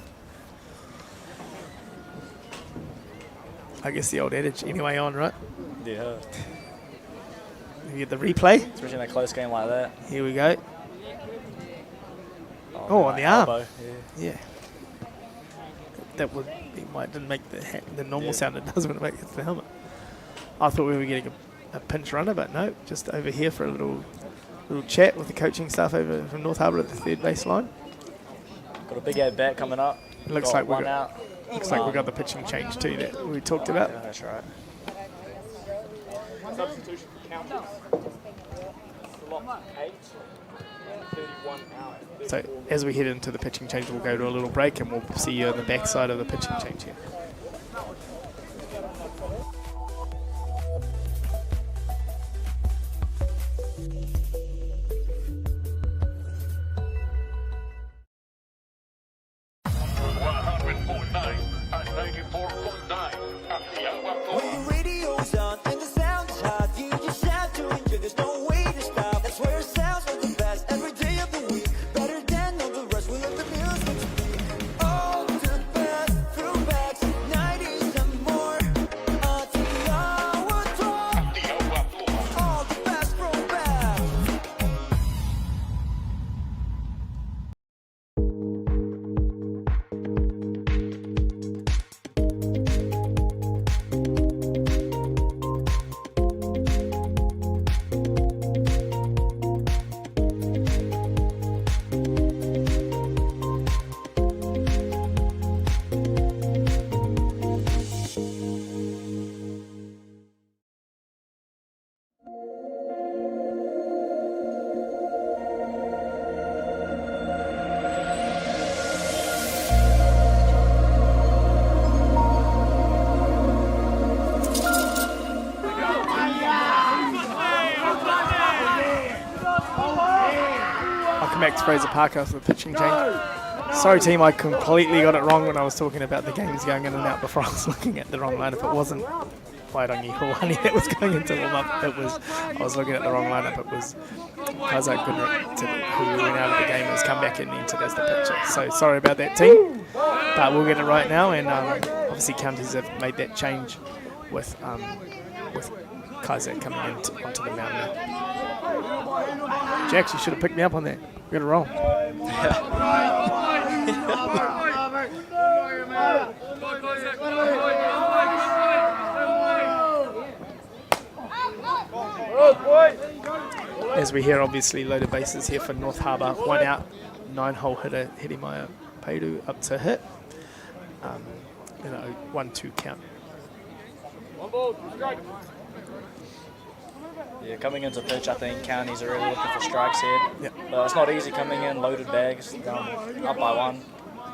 I guess the old adage, anyway on, right? Yeah. You get the replay? Especially in a close game like that. Here we go. Oh, on the arm. Elbow, yeah. That would didn't make the normal sound it does when it makes the helmet. I thought we were getting a pinch runner, but no, just over here for a little chat with the coaching staff over from North Harbour at the third base line. Got a big at bat coming up. Looks like we got the pitching change too that we talked about. Yeah, that's right. Substitution for counters. Slot 8, 31 out. So as we head into the pitching change, we'll go to a little break and we'll see you on the backside of the pitching change here. When the radio's on and the sound's hot, you just have to enjoy. There's no way to stop. That's where it sounds like the best every day of the week. Better than all the rest. We let the music speak. All the best throwbacks, 90s and more. Atiawa Toa. All the best throwbacks. Back to Fraser Park after the pitching change. Sorry team, I completely got it wrong when I was talking about the games going in and out before I was looking at the wrong lineup. It wasn't Wairangi Hawani that was going into warm up. I was looking at the wrong lineup. It was Kaiser Goodrick who went out of the game and has come back and entered as the pitcher. So sorry about that team, but we'll get it right now. And obviously counties have made that change with Kaiser coming onto the mound now. Jax, you should have picked me up on that. We got it wrong. As we hear, obviously, loaded bases here for North Harbour. 1 out, 9-hole hitter, Hedimaya Paidu up to hit. 1-2 count. One ball, strike. Yeah, coming into pitch, I think counties are really looking for strikes here. Yep. But it's not easy coming in, loaded bags, up by 1.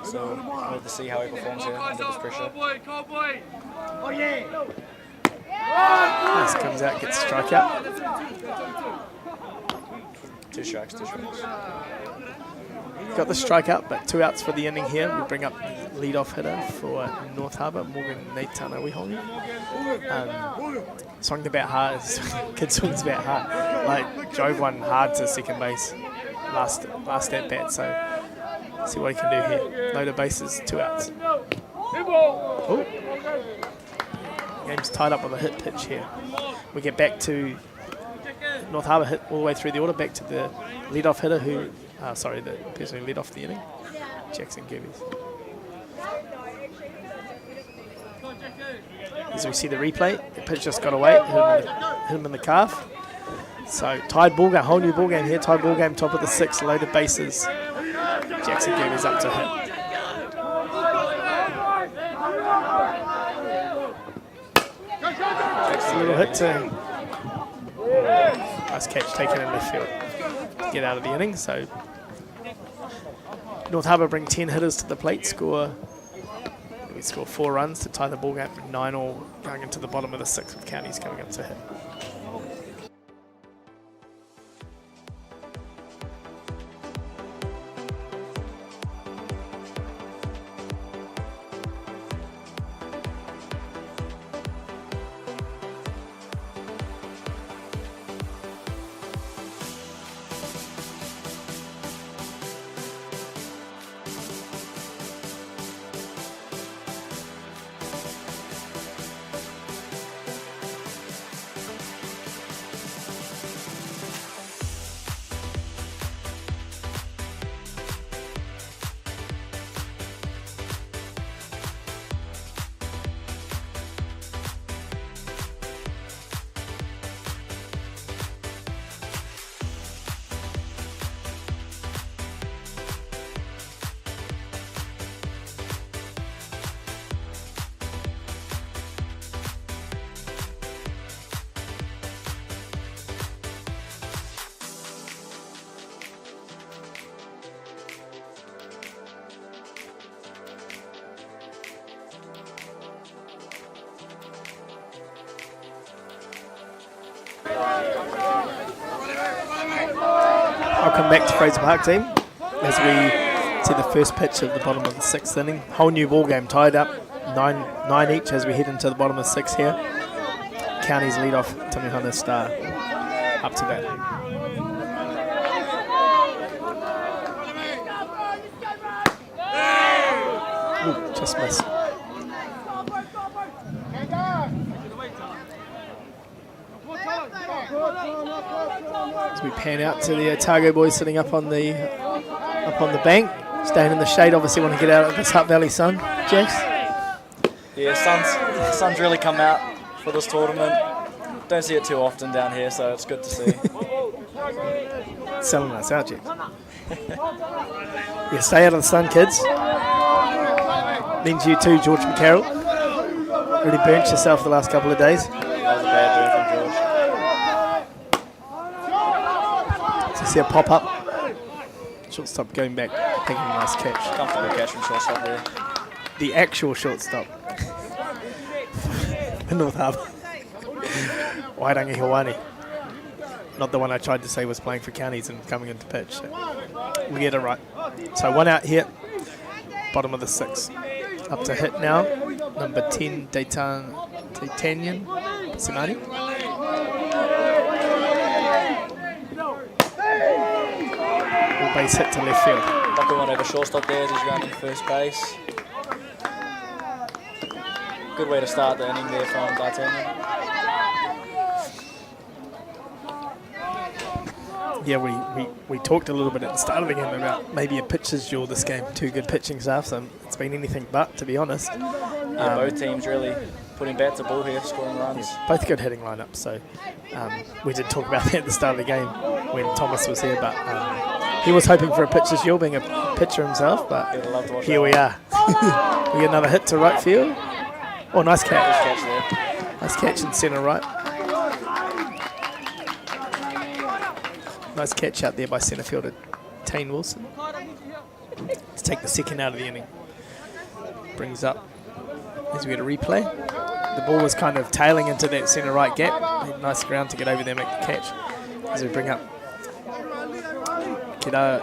So we'll have to see how he performs here under this pressure. Nice, comes out, gets a strikeout. 2 strikes. Got the strikeout, but 2 outs for the inning here. We bring up the lead-off hitter for North Harbour, Morgan Neitanawihomi. Swung the bat hard. Kid swings the bat hard. Like, drove one hard to second base last at bat, so see what he can do here. Loaded bases, 2 outs. Oh. Game's tied up with a hit pitch here. We get back to North Harbour hit all the way through the order, back to the lead-off hitter who, the person who led off the inning, Jackson Gerbes. As we see the replay, the pitch just got away, hit him in the calf. So tied ball game, whole new ball game here, tied ball game, top of the 6, loaded bases. Jackson Gerbes up to hit. A little hit to nice catch taken in left field. Get out of the inning. So North Harbour bring 10 hitters to the plate. We score 4 runs to tie the ball game. 9 all going into the bottom of the 6 with Counties coming up to hit. Welcome back to Fraser Park team as we see the first pitch of the bottom of the 6th inning. Whole new ball game tied up, 9 each as we head into the bottom of 6 here. Counties lead off Tamihana Star up to bat. Ooh, just missed. As we pan out to the Otago boys sitting up on the bank, staying in the shade. Obviously, want to get out of this Hutt Valley sun. Jax? Yeah, sun's really come out for this tournament. Don't see it too often down here, so it's good to see. Selling us out, Jax. Yeah, stay out of the sun, kids. Means you too, George McCarroll. Really burnt yourself the last couple of days. That was a bad burn from George. See a pop up. Shortstop going back, taking a nice catch. Comfortable catch from shortstop there. The actual shortstop. North Harbour. Wairangi Hawani. Not the one I tried to say was playing for Counties and coming into pitch. So we get it right. So 1 out here. Bottom of the 6. Up to hit now. Number 10, Titanian Sinari. Base hit to left field. Lucky one over shortstop there as he's rounding first base. Good way to start the inning there from D'Artagnan. Yeah, we talked a little bit at the start of the game about maybe a pitcher's duel this game. 2 good pitching staffs, and it's been anything but, to be honest. Yeah, both teams really putting bat to ball here, scoring runs. Yeah, both good hitting lineups, so we did talk about that at the start of the game when Thomas was here, but he was hoping for a pitcher's duel, being a pitcher himself, but here we are. We get another hit to right field. Oh, nice catch. Nice catch in centre right. Nice catch out there by centre fielder Tane Wilson to take the second out of the inning. Brings up as we get a replay. the ball was kind of tailing into that centre right gap. Nice ground to get over there, make the catch. As we bring up Kida.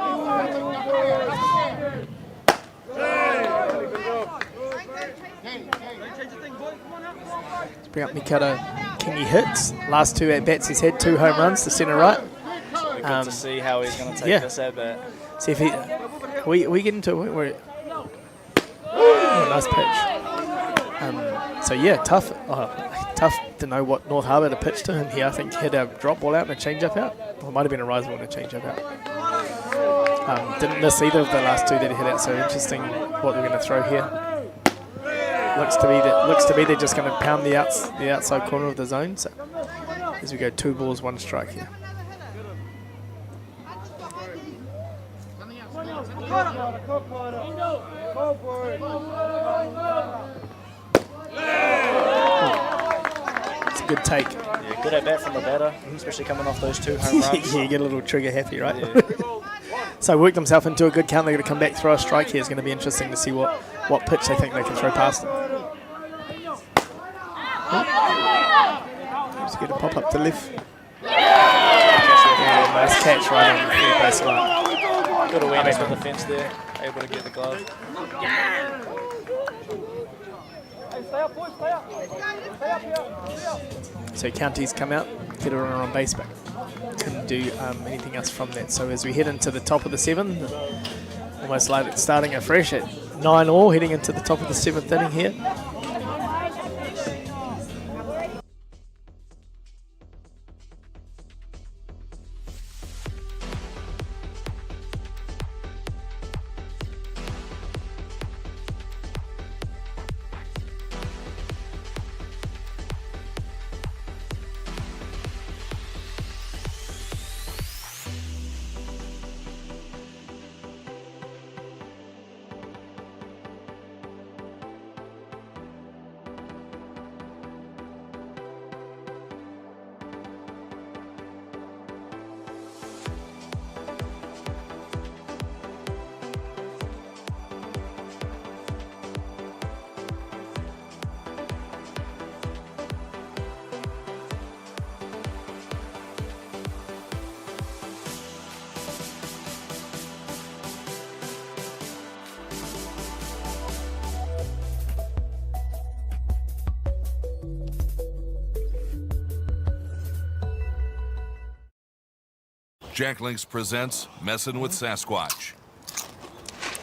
Let's bring up Mikado Kingy hits. Last 2 at-bats he's had 2 home runs to centre right. Good to see how he's going to take this at-bat. See if he... We get into a point where... Oh, nice pitch. So yeah, tough to know what North Harbour to pitch to him here. I think he had a drop ball out and a change-up out. Or it might have been a rise ball and a change-up out. Didn't miss either of the last 2 that he hit out, so interesting what they're going to throw here. Looks to be they're just going to pound the outside corner of the zone. So as we go 2 balls, 1 strike here. It's a good take. Yeah, good at bat from the batter, especially coming off those 2 home runs. Yeah, you get a little trigger happy, right? Yeah. So worked himself into a good count. They're going to come back, throw a strike here. It's going to be interesting to see what pitch they think they can throw past him. Just get a pop up to left. Yeah, nice catch right on the third base line. Good awareness with the fence there, able to get the glove. So counties come out, get a runner on base, but couldn't do anything else from that. So as we head into the top of the 7th, almost like it's starting afresh at 9-all, heading into the top of the 7th inning here. Jack Links presents Messin' with Sasquatch.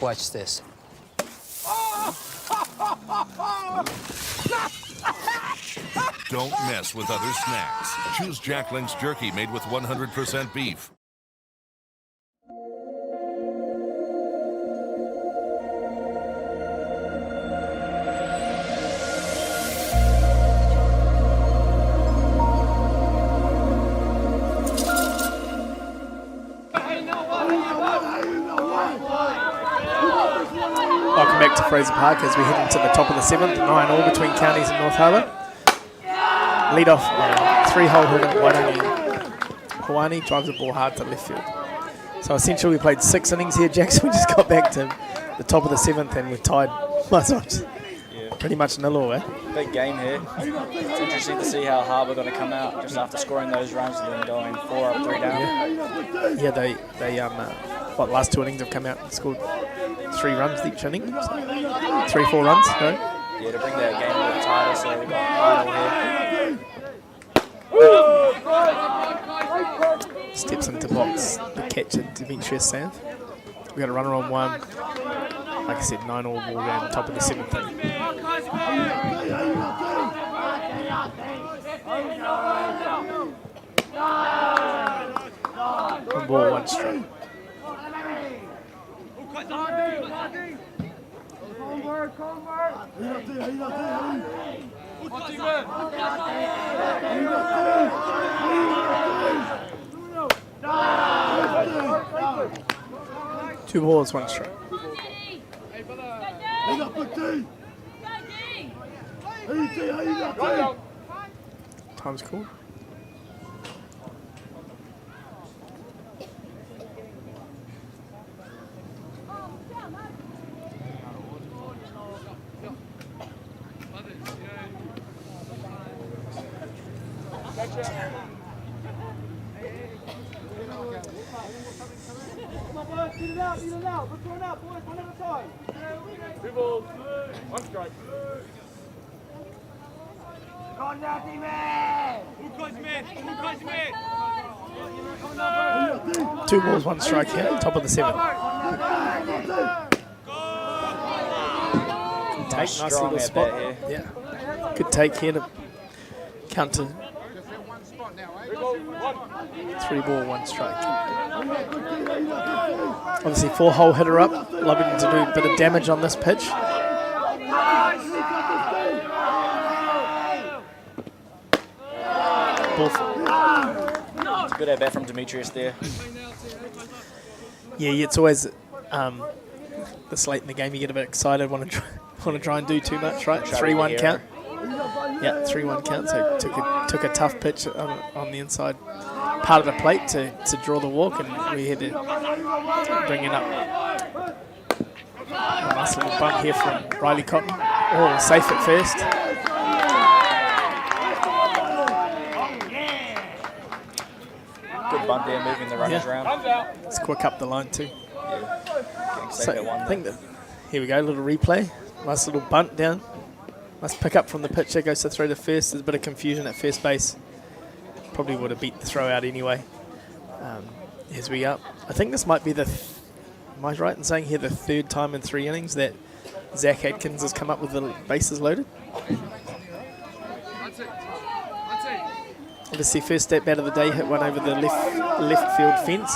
Watch this. Don't mess with other snacks. Choose Jack Links jerky made with 100% beef. Welcome back to Fraser Park as we head into the top of the 7th, 9-all between counties and North Harbour. Lead off 3-hole hitter Hawani drives the ball hard to left field. So essentially we played 6 innings here, Jackson. We just got back to the top of the 7th and we're tied pretty much 0-all, eh? Big game here. It's interesting to see how Harbour going to come out just after scoring those runs and then going 4 up, 3 down. Yeah, they last 2 innings have come out and scored 3 runs each inning. 3-4 runs, no? Yeah, to bring that game a bit tighter, so we've got 9-all here. Steps into box, the catch at Demetrius Santh. We've got a runner on 1. Like I said, 9-all ball game, top of the 7th inning. 1 ball, 1 strike. Two balls, 1 strike. Time's called. Two balls, one strike. Two balls, one strike here, top of the 7th. Good take, nice little spot. Yeah, good take here to counter. 3 ball, 1 strike. Obviously 4-hole hitter up, loving to do a bit of damage on this pitch. Ball Good at bat from Demetrius there. Yeah, it's always this late in the game you get a bit excited, want to try and do too much, right? 3-1 count. Yeah, 3-1 count. So took a tough pitch on the inside part of the plate to draw the walk, and we had to bring it up. A nice little bunt here from Riley Cotton. Oh, safe at first. Good bunt there, moving the runners around. It's quick up the line too. Yeah. So I think that here we go, a little replay. Nice little bunt down. Nice pick up from the pitcher, goes to throw to first. There's a bit of confusion at first base. Probably would have beat the throw out anyway. As we up, I think this might be am I right in saying here the 3rd time in 3 innings that Zach Adkins has come up with the bases loaded? Obviously, first at bat of the day, hit one over the left field fence.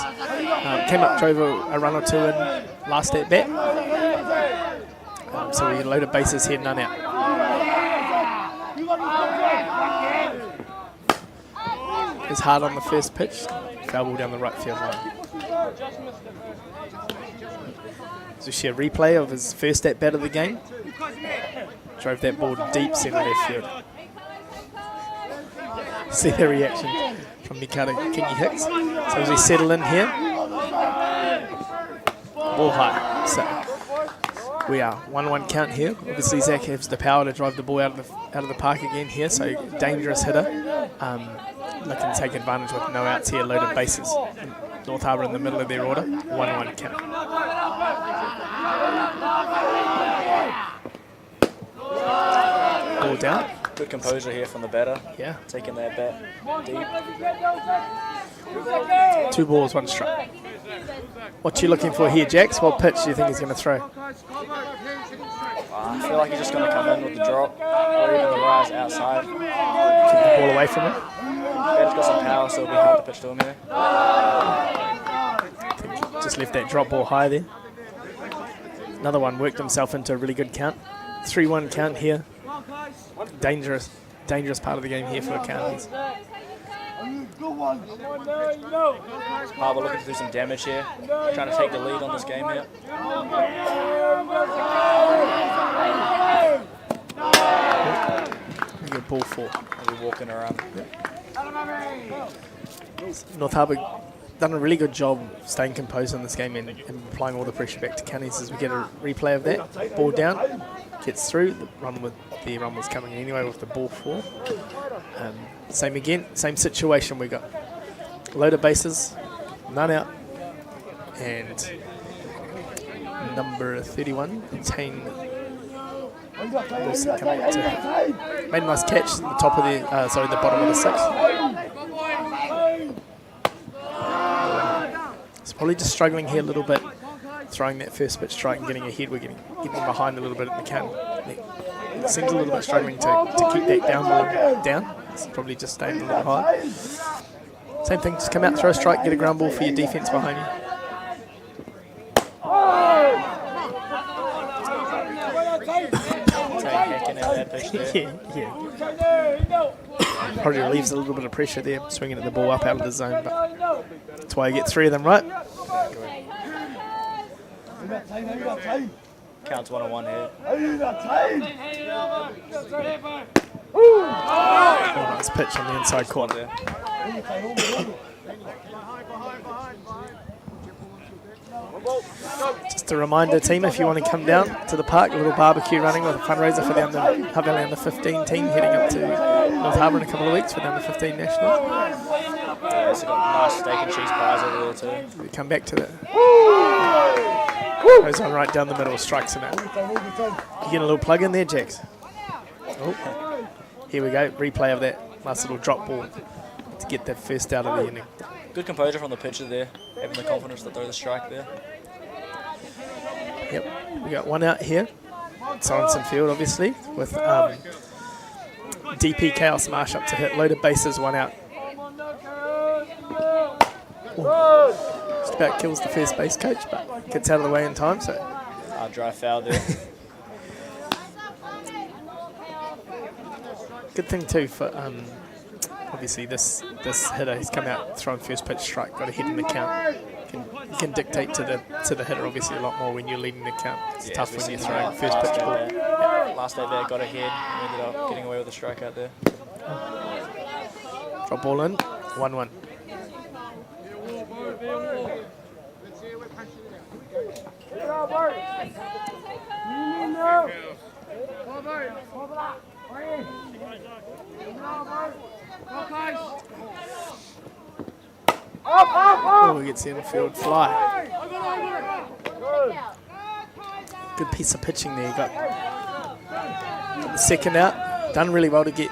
Came up, drove a run or 2 in last at bat. So we loaded bases here, none out. It's hard on the first pitch. Foul ball down the right field line. So we see a replay of his first at bat of the game. Drove that ball deep centre left field. See the reaction from Mikata Kingy Hicks. So as we settle in here, ball high. So we are 1-1 count here. Obviously Zach has the power to drive the ball out of the park again here. So dangerous hitter. Looking to take advantage with no outs here, loaded bases. North Harbour in the middle of their order. 1-1 count. Ball down. Good composure here from the batter. Yeah. Taking that bat deep. 2 balls, 1 strike. What you looking for here, Jax? What pitch do you think he's going to throw? I feel like he's just going to come in with the drop or even the rise outside. Keep the ball away from him. Batter's got some power, so it'll be hard to pitch to him here. Just left that drop ball high there. Another one worked himself into a really good count. 3-1 count here. Dangerous part of the game here for the Counties. Harbour looking to do some damage here. Trying to take the lead on this game here. Good ball 4. We'll be walking around. North Harbour done a really good job staying composed in this game and applying all the pressure back to Counties as we get a replay of that. Ball down, gets through. The run was coming in anyway with the ball 4. Same situation. We got load of bases, none out, and number 31, Tane Wilson coming up to made a nice catch at the top of the the bottom of the 6th. It's probably just struggling here a little bit, throwing that first pitch strike and getting ahead. We're getting behind a little bit at the count. It seems a little bit struggling to keep that down ball down. It's probably just staying a little high. Same thing, just come out, throw a strike, get a ground ball for your defense behind you. Yeah. Probably relieves a little bit of pressure there, swinging at the ball up out of the zone, but that's why you get 3 of them right. Counts 1-1 here. Oh, nice pitch on the inside corner. Just a reminder, team, if you want to come down to the park, a little barbecue running with a fundraiser for the Hutt Valley Under 15 team heading up to North Harbour in a couple of weeks for the Under 15 Nationals. Yeah, it's got a nice steak and cheese pies over there too. We come back to that. Goes on right down the middle, strikes him out. You getting a little plug in there, Jax? Oh. Here we go, replay of that nice little drop ball to get that first out of the inning. Good composure from the pitcher there, having the confidence to throw the strike there. Yep, we got one out here. Sorensen field, obviously, with DP Chaos Marsh up to hit. Loaded bases, one out. Ooh. Just about kills the first base coach, but gets out of the way in time. So Dry foul there. good thing too for obviously this hitter. He's come out throwing first pitch strike, got a hit in the count. You can dictate to the hitter obviously a lot more when you're leading the count. It's tough when you're throwing first pitch ball. Last at bat got ahead, and ended up getting away with a strikeout there. Drop ball in, 1-1. Oh, he gets the infield fly. Good piece of pitching there. Got the second out. Done really well to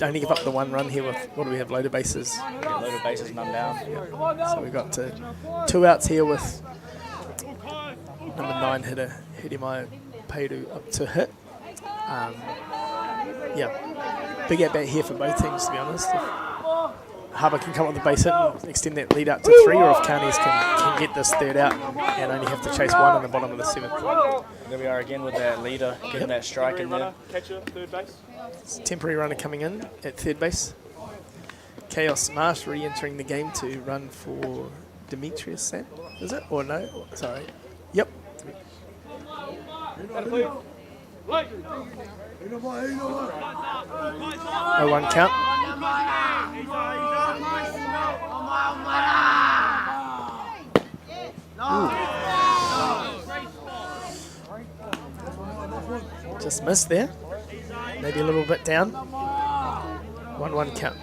only give up the one run here with, what do we have, loaded bases? Yeah, loaded bases, none down. Yeah. So we got two outs here with number 9 hitter, Hidimai Peiru up to hit. Yeah, big at bat here for both teams, to be honest. If Harbour can come up with the base hit and extend that lead out to 3, or if Counties can get this third out and only have to chase 1 in the bottom of the 7th. There we are again with that leader, getting that strike in there. Catcher, third base. It's a temporary runner coming in at third base. Chaos Marsh re-entering the game to run for Demetrius Sam, is it? Or no? Sorry. Yep. 0-1 count. Just missed there. Maybe a little bit down. 1-1 count.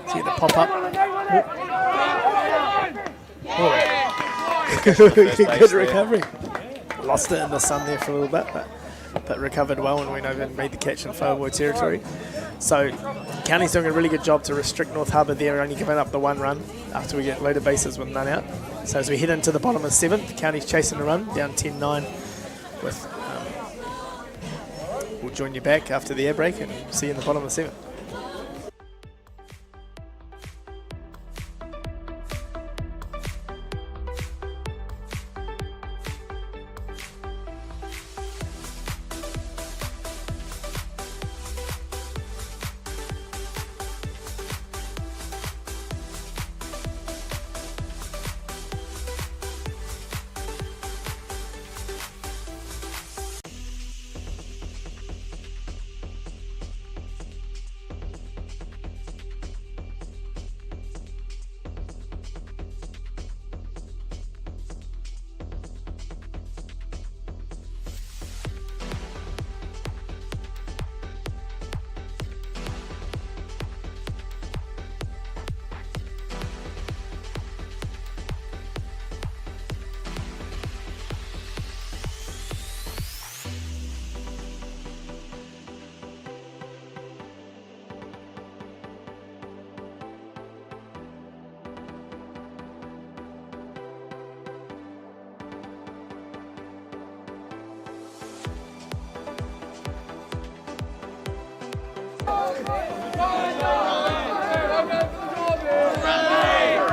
See the pop up. Good recovery. Lost it in the sun there for a little bit, but recovered well, and went over and made the catch in foul boy territory. So County's doing a really good job to restrict North Harbour there, only giving up the 1 run after we get loaded bases with none out. So as we head into the bottom of 7th, County's chasing a run, down 10-9 with... we'll join you back after the air break and see you in the bottom of 7th.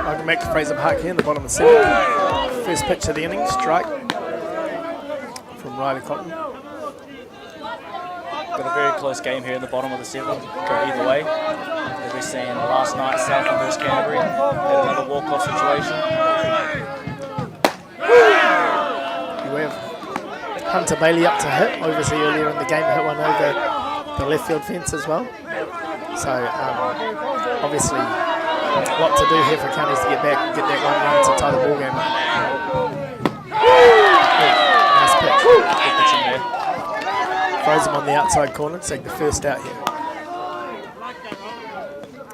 Welcome back to Fraser Park here in the bottom of the 7th. First pitch of the inning, strike from Riley Cotton. Got a very close game here in the bottom of the 7th. Go either way. As we've seen last night, Southland versus Canterbury had another walk-off situation. We have Hunter Bailey up to hit. Obviously earlier in the game hit one over the left field fence as well. So obviously a lot to do here for Counties to get back and get that 1 run to tie the ball game up. Nice pitch. Good pitching there. throws him on the outside corner to take the first out here.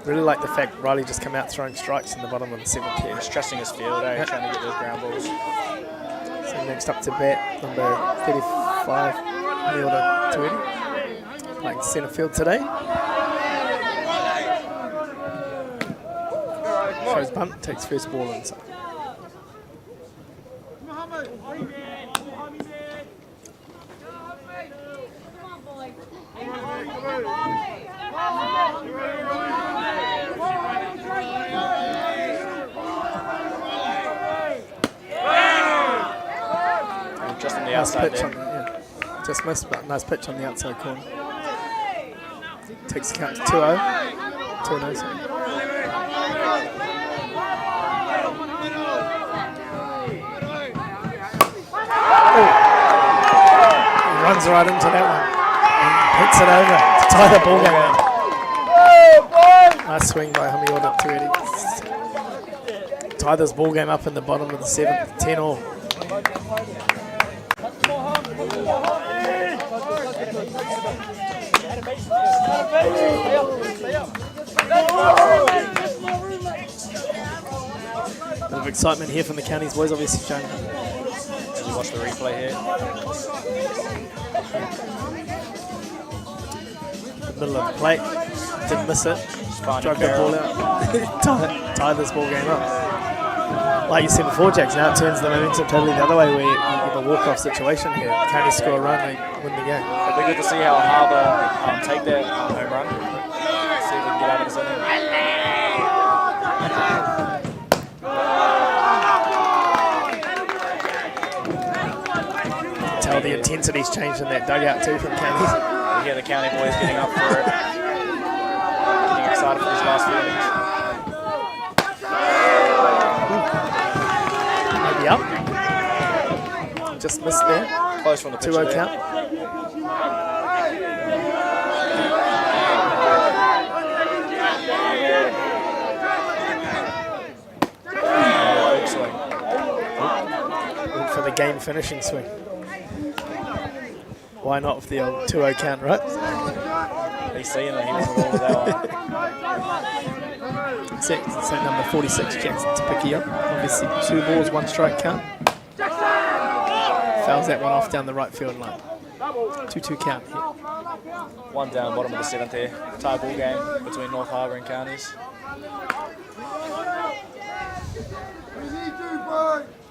Really like the fact Riley just come out throwing strikes in the bottom of the 7th here. Just trusting his field, trying to get those ground balls. So next up to bat, number 35, Atiawa Toa, playing centre field today. Throws bunt, takes first ball inside. Just on the Nice outside pitch there. on the, just missed, but nice pitch on the outside corner. Takes the count to 2-0. 2-0, sorry. He runs right into that one and hits it over to tie the ball game. Nice swing by Atiawa Toa. Tie this ball game up in the bottom of the 7th, 10-all. A bit of excitement here from the counties boys, obviously shown. As we watch the replay here. Middle of the plate, didn't miss it. Drug that ball out. tie this ball game up. Like you said before, Jax, now it turns the momentum totally the other way where you have a walk-off situation here. Counties score a run, they win the game. It'll be good to see how Harbour take that home run. See if we can get out of this inning. Tell the intensity's changed in that dugout too from counties. You hear the county boys getting up for it. Getting excited for these last few innings. Maybe up. Just missed there. Close from the pitcher 2-0 count. Big swing. Went for the game finishing swing. Why not with the old 2-0 count, right? He's seeing it, he was all with that one. So number 46, Jackson to pick you up. Obviously 2 balls, 1 strike count. Fouls that one off down the right field line. 2-2 count here. 1 down, bottom of the 7th here. Tie ball game between North Harbour and Counties.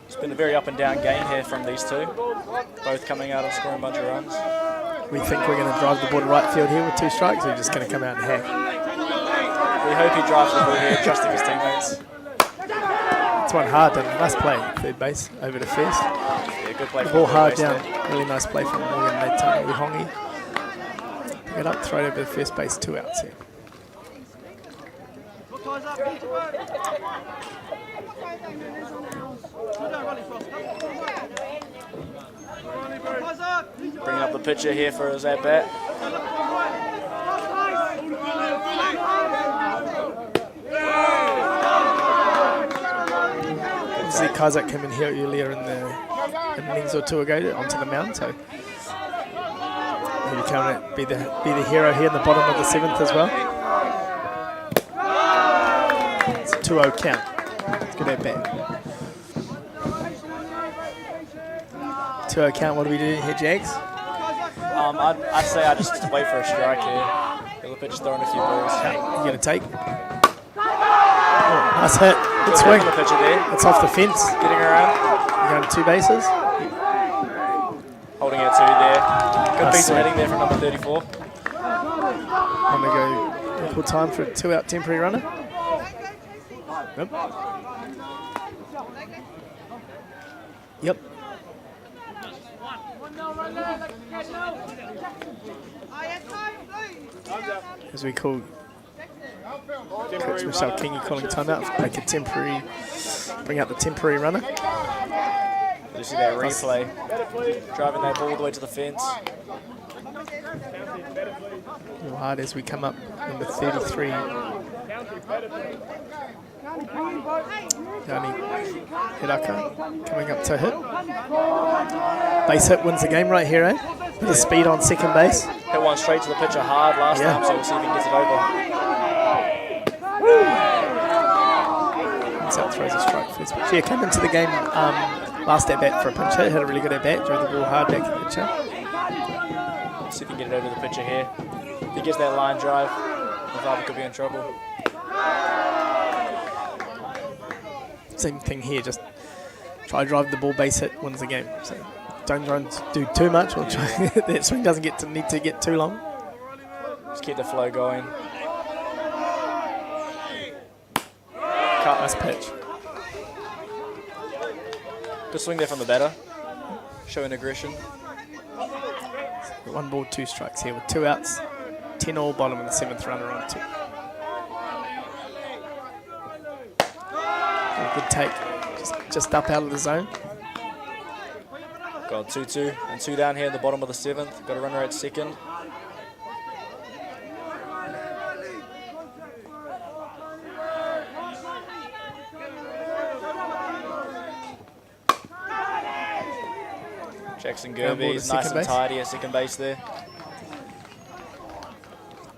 It's been a very up and down game here from these two. Both coming out and scoring a bunch of runs. We think we're going to drive the ball to right field here with 2 strikes, or we're just going to come out and hack. We hope he drives the ball here, trusting his teammates. It's one hard done. Nice play, third base, over to first. Yeah, good play. The ball hard down. There. Really nice play from Morgan Leitano Wihongi. Pick it up, throw it over to first base, 2 outs here. Bringing up the pitcher here for his at-bat. See Kazak came in here earlier in the innings or 2 ago onto the mound, so maybe can be the hero here in the bottom of the 7th as well. It's a 2-0 count. It's good at bat. 2-0 count. What do we do here, Jags? I'd say I just wait for a strike here. The pitcher's throwing a few balls. You gonna take? Oh, nice hit. Good swing. The pitcher there. It's off the fence. Getting around. You're going 2 bases. Holding it 2 there. Good Nice piece of swing. hitting there from number 34. I'm going to go equal time for a 2-out temporary runner. Yep. Yep. As we call Coach Michelle Kingy calling timeout, make a temporary, bring out the temporary runner. You see that replay, driving that ball all the way to the fence. Hard as we come up, number 33. Yanni Hiraka coming up to hit. Base hit wins the game right here, eh? Bit of speed on second base. Hit one straight to the pitcher hard last time, so we'll see if he can get it over. South throws a strike first. She came into the game last at bat for a pinch hit, had a really good at bat, drove the ball hard back to the pitcher. See if he can get it over the pitcher here. If he gets that line drive, the Harbour could be in trouble. Same thing here, just try to drive the ball, base hit, wins the game. So don't try and do too much, or try that swing doesn't need to get too long. Just keep the flow going. Cut. Nice pitch. Good swing there from the batter, showing aggression. 1 ball, 2 strikes here with 2 outs, 10 all, bottom of the 7th runner on 2. Good take, just up out of the zone. Got 2-2 and 2 down here in the bottom of the 7th. Got a runner at second. Jackson Gerbes, nice and tidy at second base there.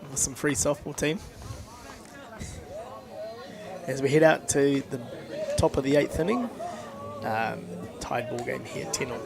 With some free softball team. As we head out to the top of the 8th inning, tied ball game here, 10 all.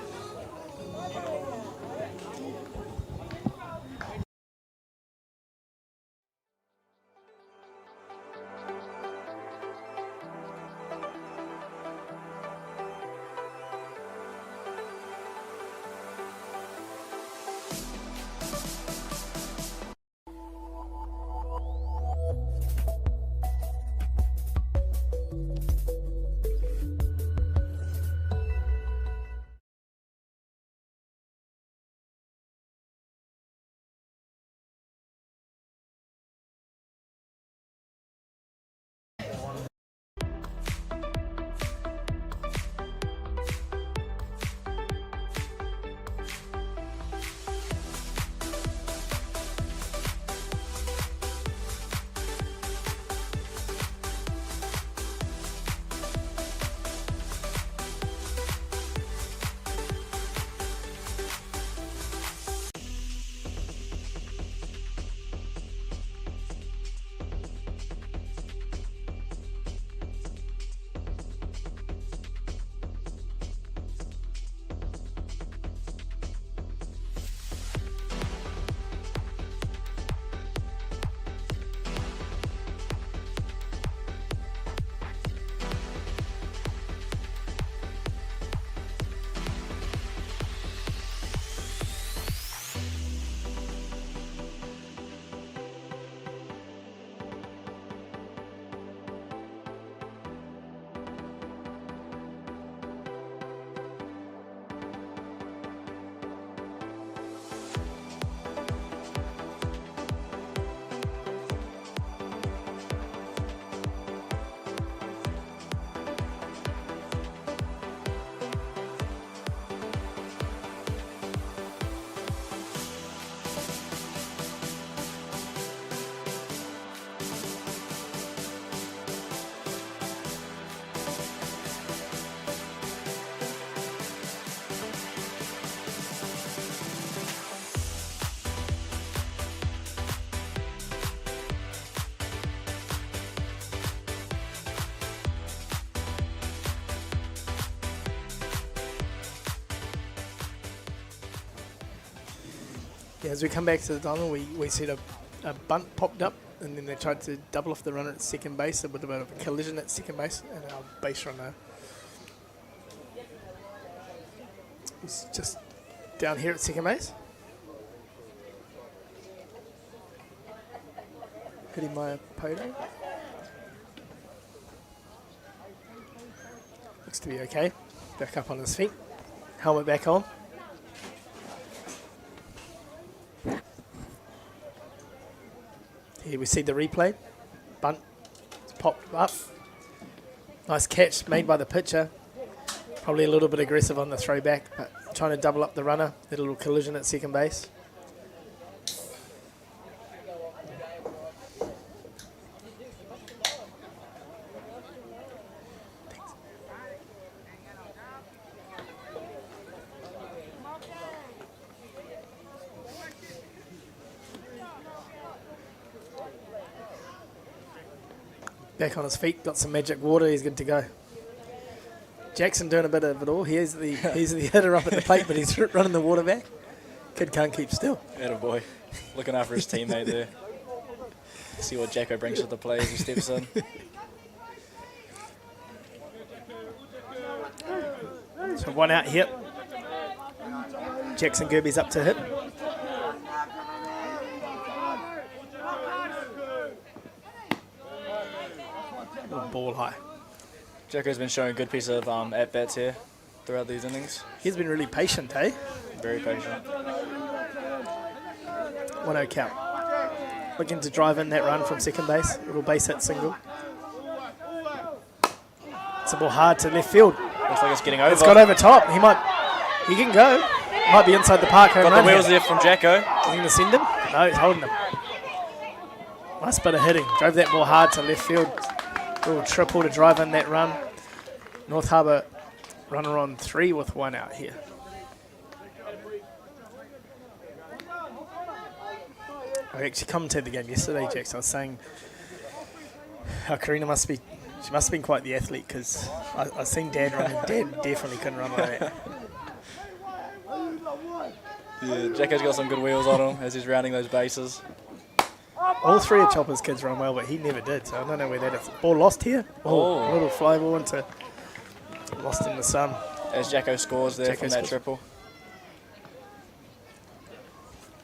Yeah, as we come back to the diamond, we see a bunt popped up, and then they tried to double off the runner at second base, with a bit of a collision at second base, and our base runner is just down here at second base. Hitting my Poto. Looks to be okay. Back up on his feet. Helmet back on. Here we see the replay. Bunt. It's popped up. Nice catch made by the pitcher. Probably a little bit aggressive on the throwback, but trying to double up the runner. Did a little collision at second base. Back on his feet, got some magic water, he's good to go. Jackson doing a bit of it all. He's the hitter up at the plate, but he's running the water back. Kid can't keep still. Atta boy. Looking after his teammate there. See what Jacko brings to the play as he steps in. So 1 out here. Jackson Gerbes up to hit. Ball high. Jacko's been showing a good piece of at-bats here throughout these innings. He's been really patient, eh? Very patient. 1-0 count. Looking to drive in that run from second base. Little base hit single. It's a ball hard to left field. Looks like it's getting over. It's got over top. He can go. Might be inside the park home run. Got the wheels there from Jacko. Is he going to send him? No, he's holding him. Nice bit of hitting. Drove that ball hard to left field. Little triple to drive in that run. North Harbour runner on 3 with 1 out here. I actually commentated the game yesterday, Jax. I was saying how Karina must have been quite the athlete, because I seen Dad running. Dad definitely couldn't run like that. Yeah, Jacko's got some good wheels on him as he's rounding those bases. All 3 of Chopper's kids run well, but he never did, so I don't know where that is. Ball lost here. Oh, a little fly ball into lost in the sun. As Jacko scores there from that triple.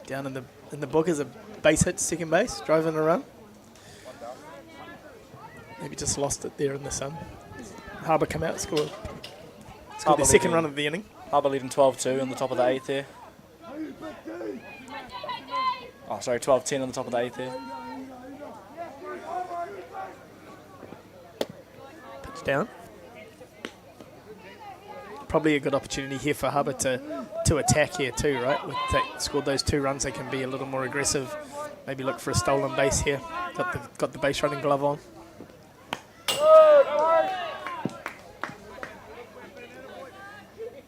Down in the book is a base hit to second base, driving a run. Maybe just lost it there in the sun. Harbour come out, scored their second run of the inning. Harbour leading 12-2 on the top of the 8th here. Oh, sorry, 12-10 on the top of the 8th here. Pitch down. Probably a good opportunity here for Harbour to attack here too, right? With scored those 2 runs, they can be a little more aggressive. Maybe look for a stolen base here. Got the base running glove on.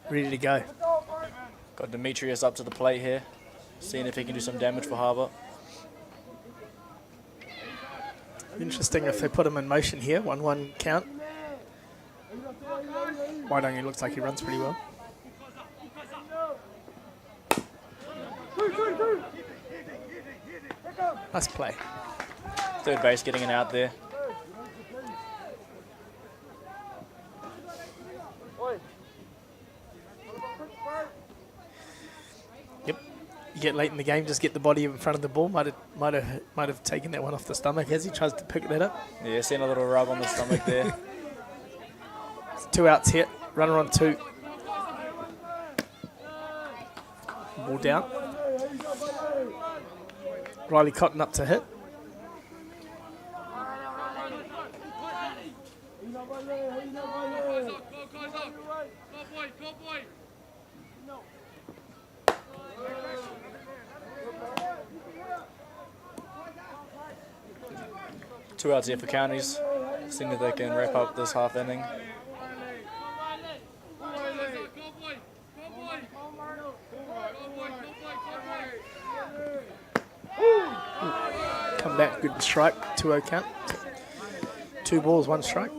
Ready to go. Got Demetrius up to the plate here, seeing if he can do some damage for Harbour. Interesting if they put him in motion here. 1-1 count. Waitangi looks like he runs pretty well. Nice play. Third base getting an out there. Yep. You get late in the game, just get the body in front of the ball. Might have taken that one off the stomach as he tries to pick that up. Yeah, seeing a little rub on the stomach there. 2 outs here. Runner on 2. Ball down. Riley Cotton up to hit. Two outs here for Counties. Seeing if they can wrap up this half inning. Come back, good strike, 2-0 count. 2 balls, 1 strike.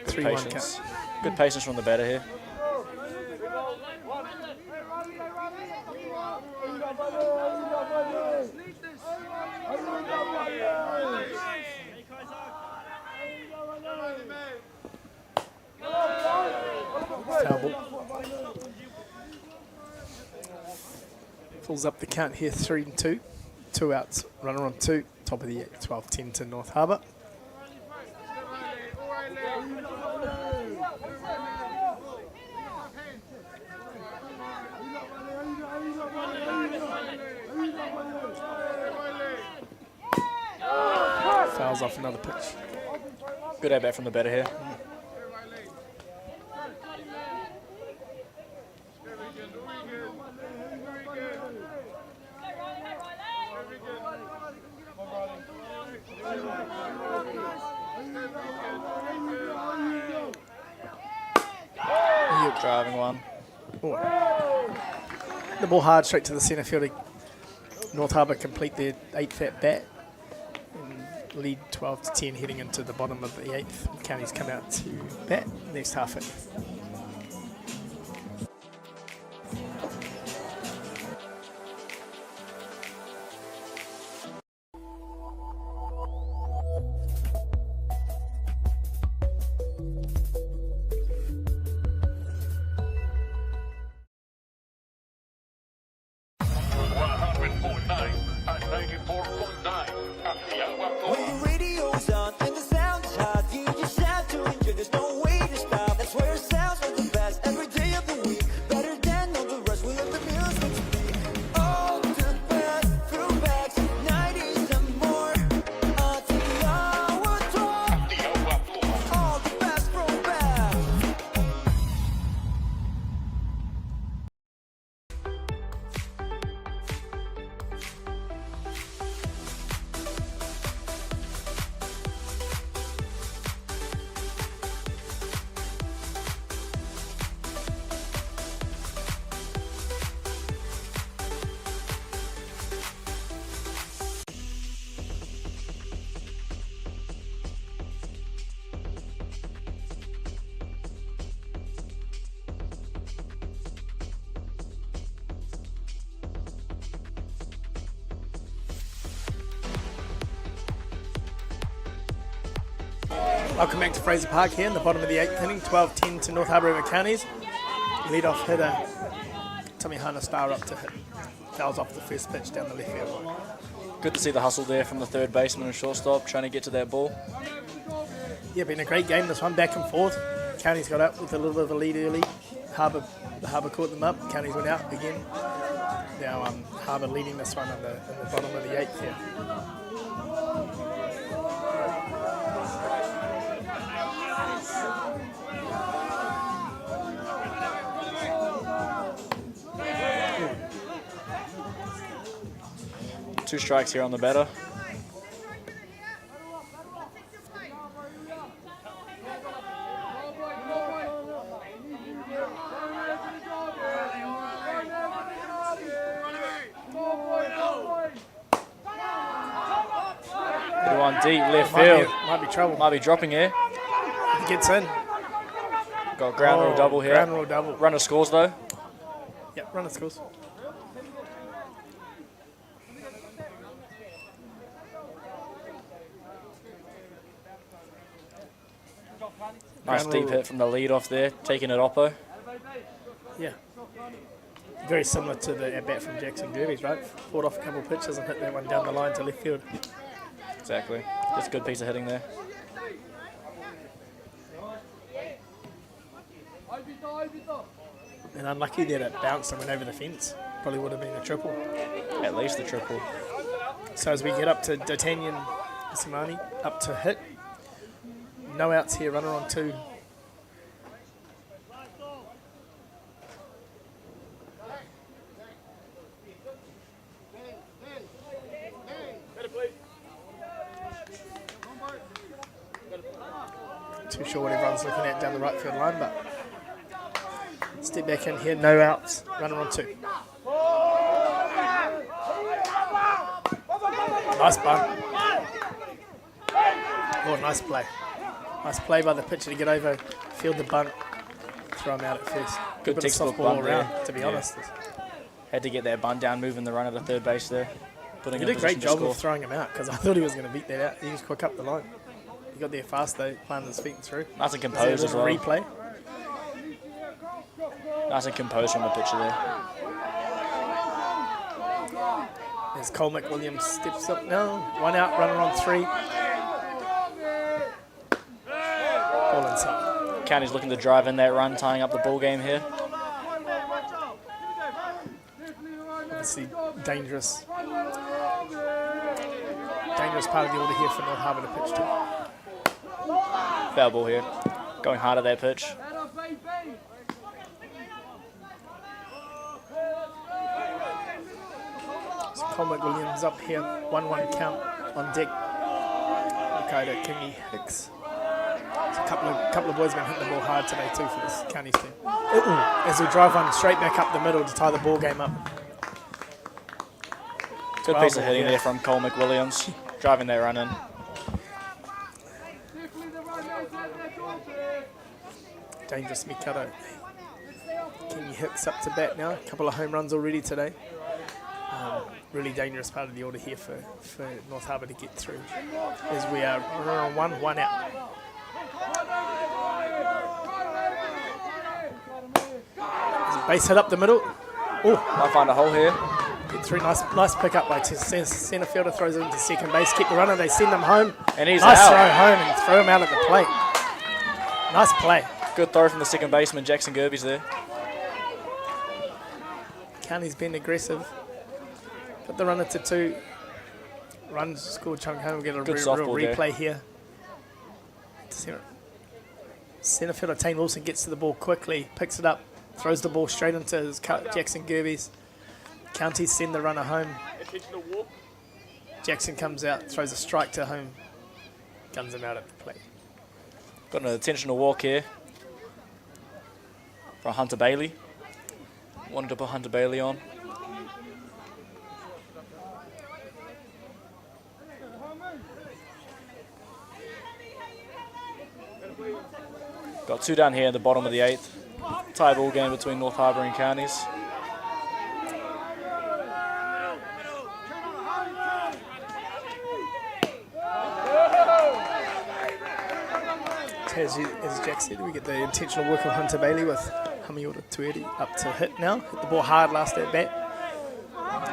Good patience. Good patience from the batter here. Foul ball. Pulls up the count here, 3-2. 2 outs, runner on 2. Top of the 8, 12-10 to North Harbour. Fouls off another pitch. Good at bat from the batter here. Driving one. Oh. The ball hard straight to the centre fielder. North Harbour complete their 8th at bat. And lead 12-10 heading into the bottom of the 8th. Counties come out to bat next half it. When the radio's on and the sound's hot, you just have to enjoy. There's no way to stop. That's where it sounds like the best every day of the week. Better than all the rest. We let the music speak. All the best throwbacks, 90s and more. Atiawa Toa. All the best throwbacks. Welcome back to Fraser Park here in the bottom of the 8th inning, 12-10 to North Harbour over Counties. Lead-off hitter, Tommy Hana star up to hit. Fouls off the first pitch down the left field. Good to see the hustle there from the third baseman and shortstop, trying to get to that ball. Yeah, been a great game this one, back and forth. Counties got up with a little bit of a lead early. Harbour caught them up. Counties went out again. Now Harbour leading this one in the bottom of the 8th here. Two strikes here on the batter. Good one deep left field. Might be trouble. Might be dropping here. He gets in. Got ground rule double here. Ground rule double. Runner scores though. Yep, runner scores. Nice deep hit from the lead off there, taking it oppo. Yeah. Very similar to the at-bat from Jackson Gerbes, right? Fought off a couple of pitches and hit that one down the line to left field. Exactly. Just a good piece of hitting there. And unlucky that it bounced and went over the fence. Probably would have been a triple. At least a triple. So as we get up to D'Artagnan Samani, up to hit. No outs here, runner on 2. Too sure what everyone's looking at down the right field line, but step back in here, no outs, runner on 2. Nice bunt. Oh, nice play. Nice play by the pitcher to get over, field the bunt, throw him out at first. Good bit of textbook softball all bunt around, there. to be honest. Had to get that bunt down, moving the runner to third base there. He did a great job of throwing him out because I thought he was going to beat that out. He was quick up the line. He got there fast though, planted his feet and through. Nice and composed as well. Replay. Nice and composed from the pitcher there. As Cole McWilliams steps up now. 1 out, runner on 3. Ball inside. County's looking to drive in that run, tying up the ball game here. Obviously dangerous part of the order here for North Harbour to pitch to. Foul ball here. Going hard at that pitch. So Cole McWilliams up here, 1-1 count on deck. Dakota Kingy Hicks. A couple of boys have been hitting the ball hard today too for this counties team. As we drive one straight back up the middle to tie the ball game up. Good piece of hitting there from Cole McWilliams, driving that run in. Dangerous Mikado. Kenny Hicks up to bat now. A couple of home runs already today. Really dangerous part of the order here for North Harbour to get through. As we are on one out. There's a base hit up the middle. Oh, might find a hole here. Get through. Nice pick up by centre fielder. Throws it into second base. Keep the runner. They send him home. And he's nice out. Throw home and throw him out at the plate. Nice play. Good throw from the second baseman, Jackson Gerbes there. County's been aggressive. Put the runner to 2. Runs scored chunk home. We'll get a real replay here. Centre fielder Tane Wilson gets to the ball quickly, picks it up, throws the ball straight into his Jackson Gerbes. County send the runner home. Jackson comes out, throws a strike to home, guns him out at the plate. Got an intentional walk here from Hunter Bailey. Wanted to put Hunter Bailey on. Got 2 down here in the bottom of the 8th. Tie ball game between North Harbour and Counties. As Jack said, we get the intentional work of Hunter Bailey with Hamiota Tueri up to hit now. Hit the ball hard last at bat.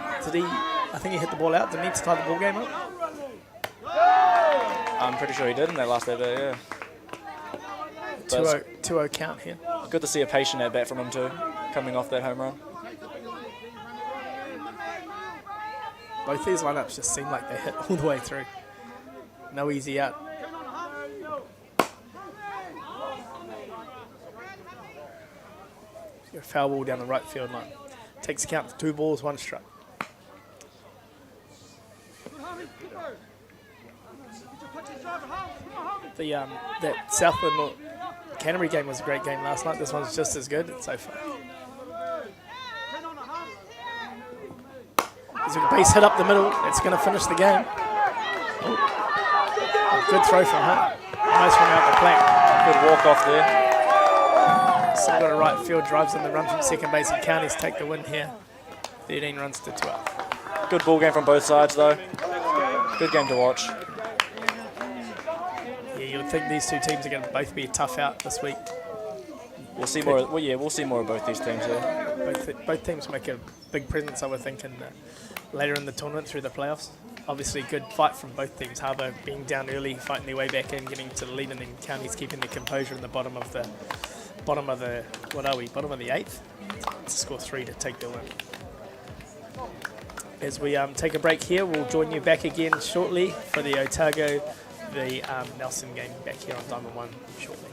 I think he hit the ball out. Did he need to tie the ball game up? I'm pretty sure he did in that last at bat, yeah. 2-0 count here. Good to see a patient at bat from him too, coming off that home run. Both these lineups just seem like they hit all the way through. No easy out. A foul ball down the right field line. Takes account for 2 balls, 1 strike. That Southland Canterbury game was a great game last night. This one's just as good so far. There's a base hit up the middle. It's going to finish the game. Oh. Good throw from Hutt. Nice from out the plate. Good walk off there. Still got a right field, drives in the run from second base, and Counties take the win here. 13 runs to 12. Good ball game from both sides though. Good game to watch. Yeah, you would think these 2 teams are going to both be a tough out this week. We'll see more. Well, yeah, we'll see more of both these teams here. Both teams make a big presence, I would think, later in the tournament through the playoffs. Obviously, good fight from both teams. Harbour being down early, fighting their way back in, getting to the lead, and then Counties keeping their composure in the bottom of the 8th to score 3 to take the win. As we take a break here, we'll join you back again shortly for the Otago, the Nelson game back here on Diamond 1 shortly.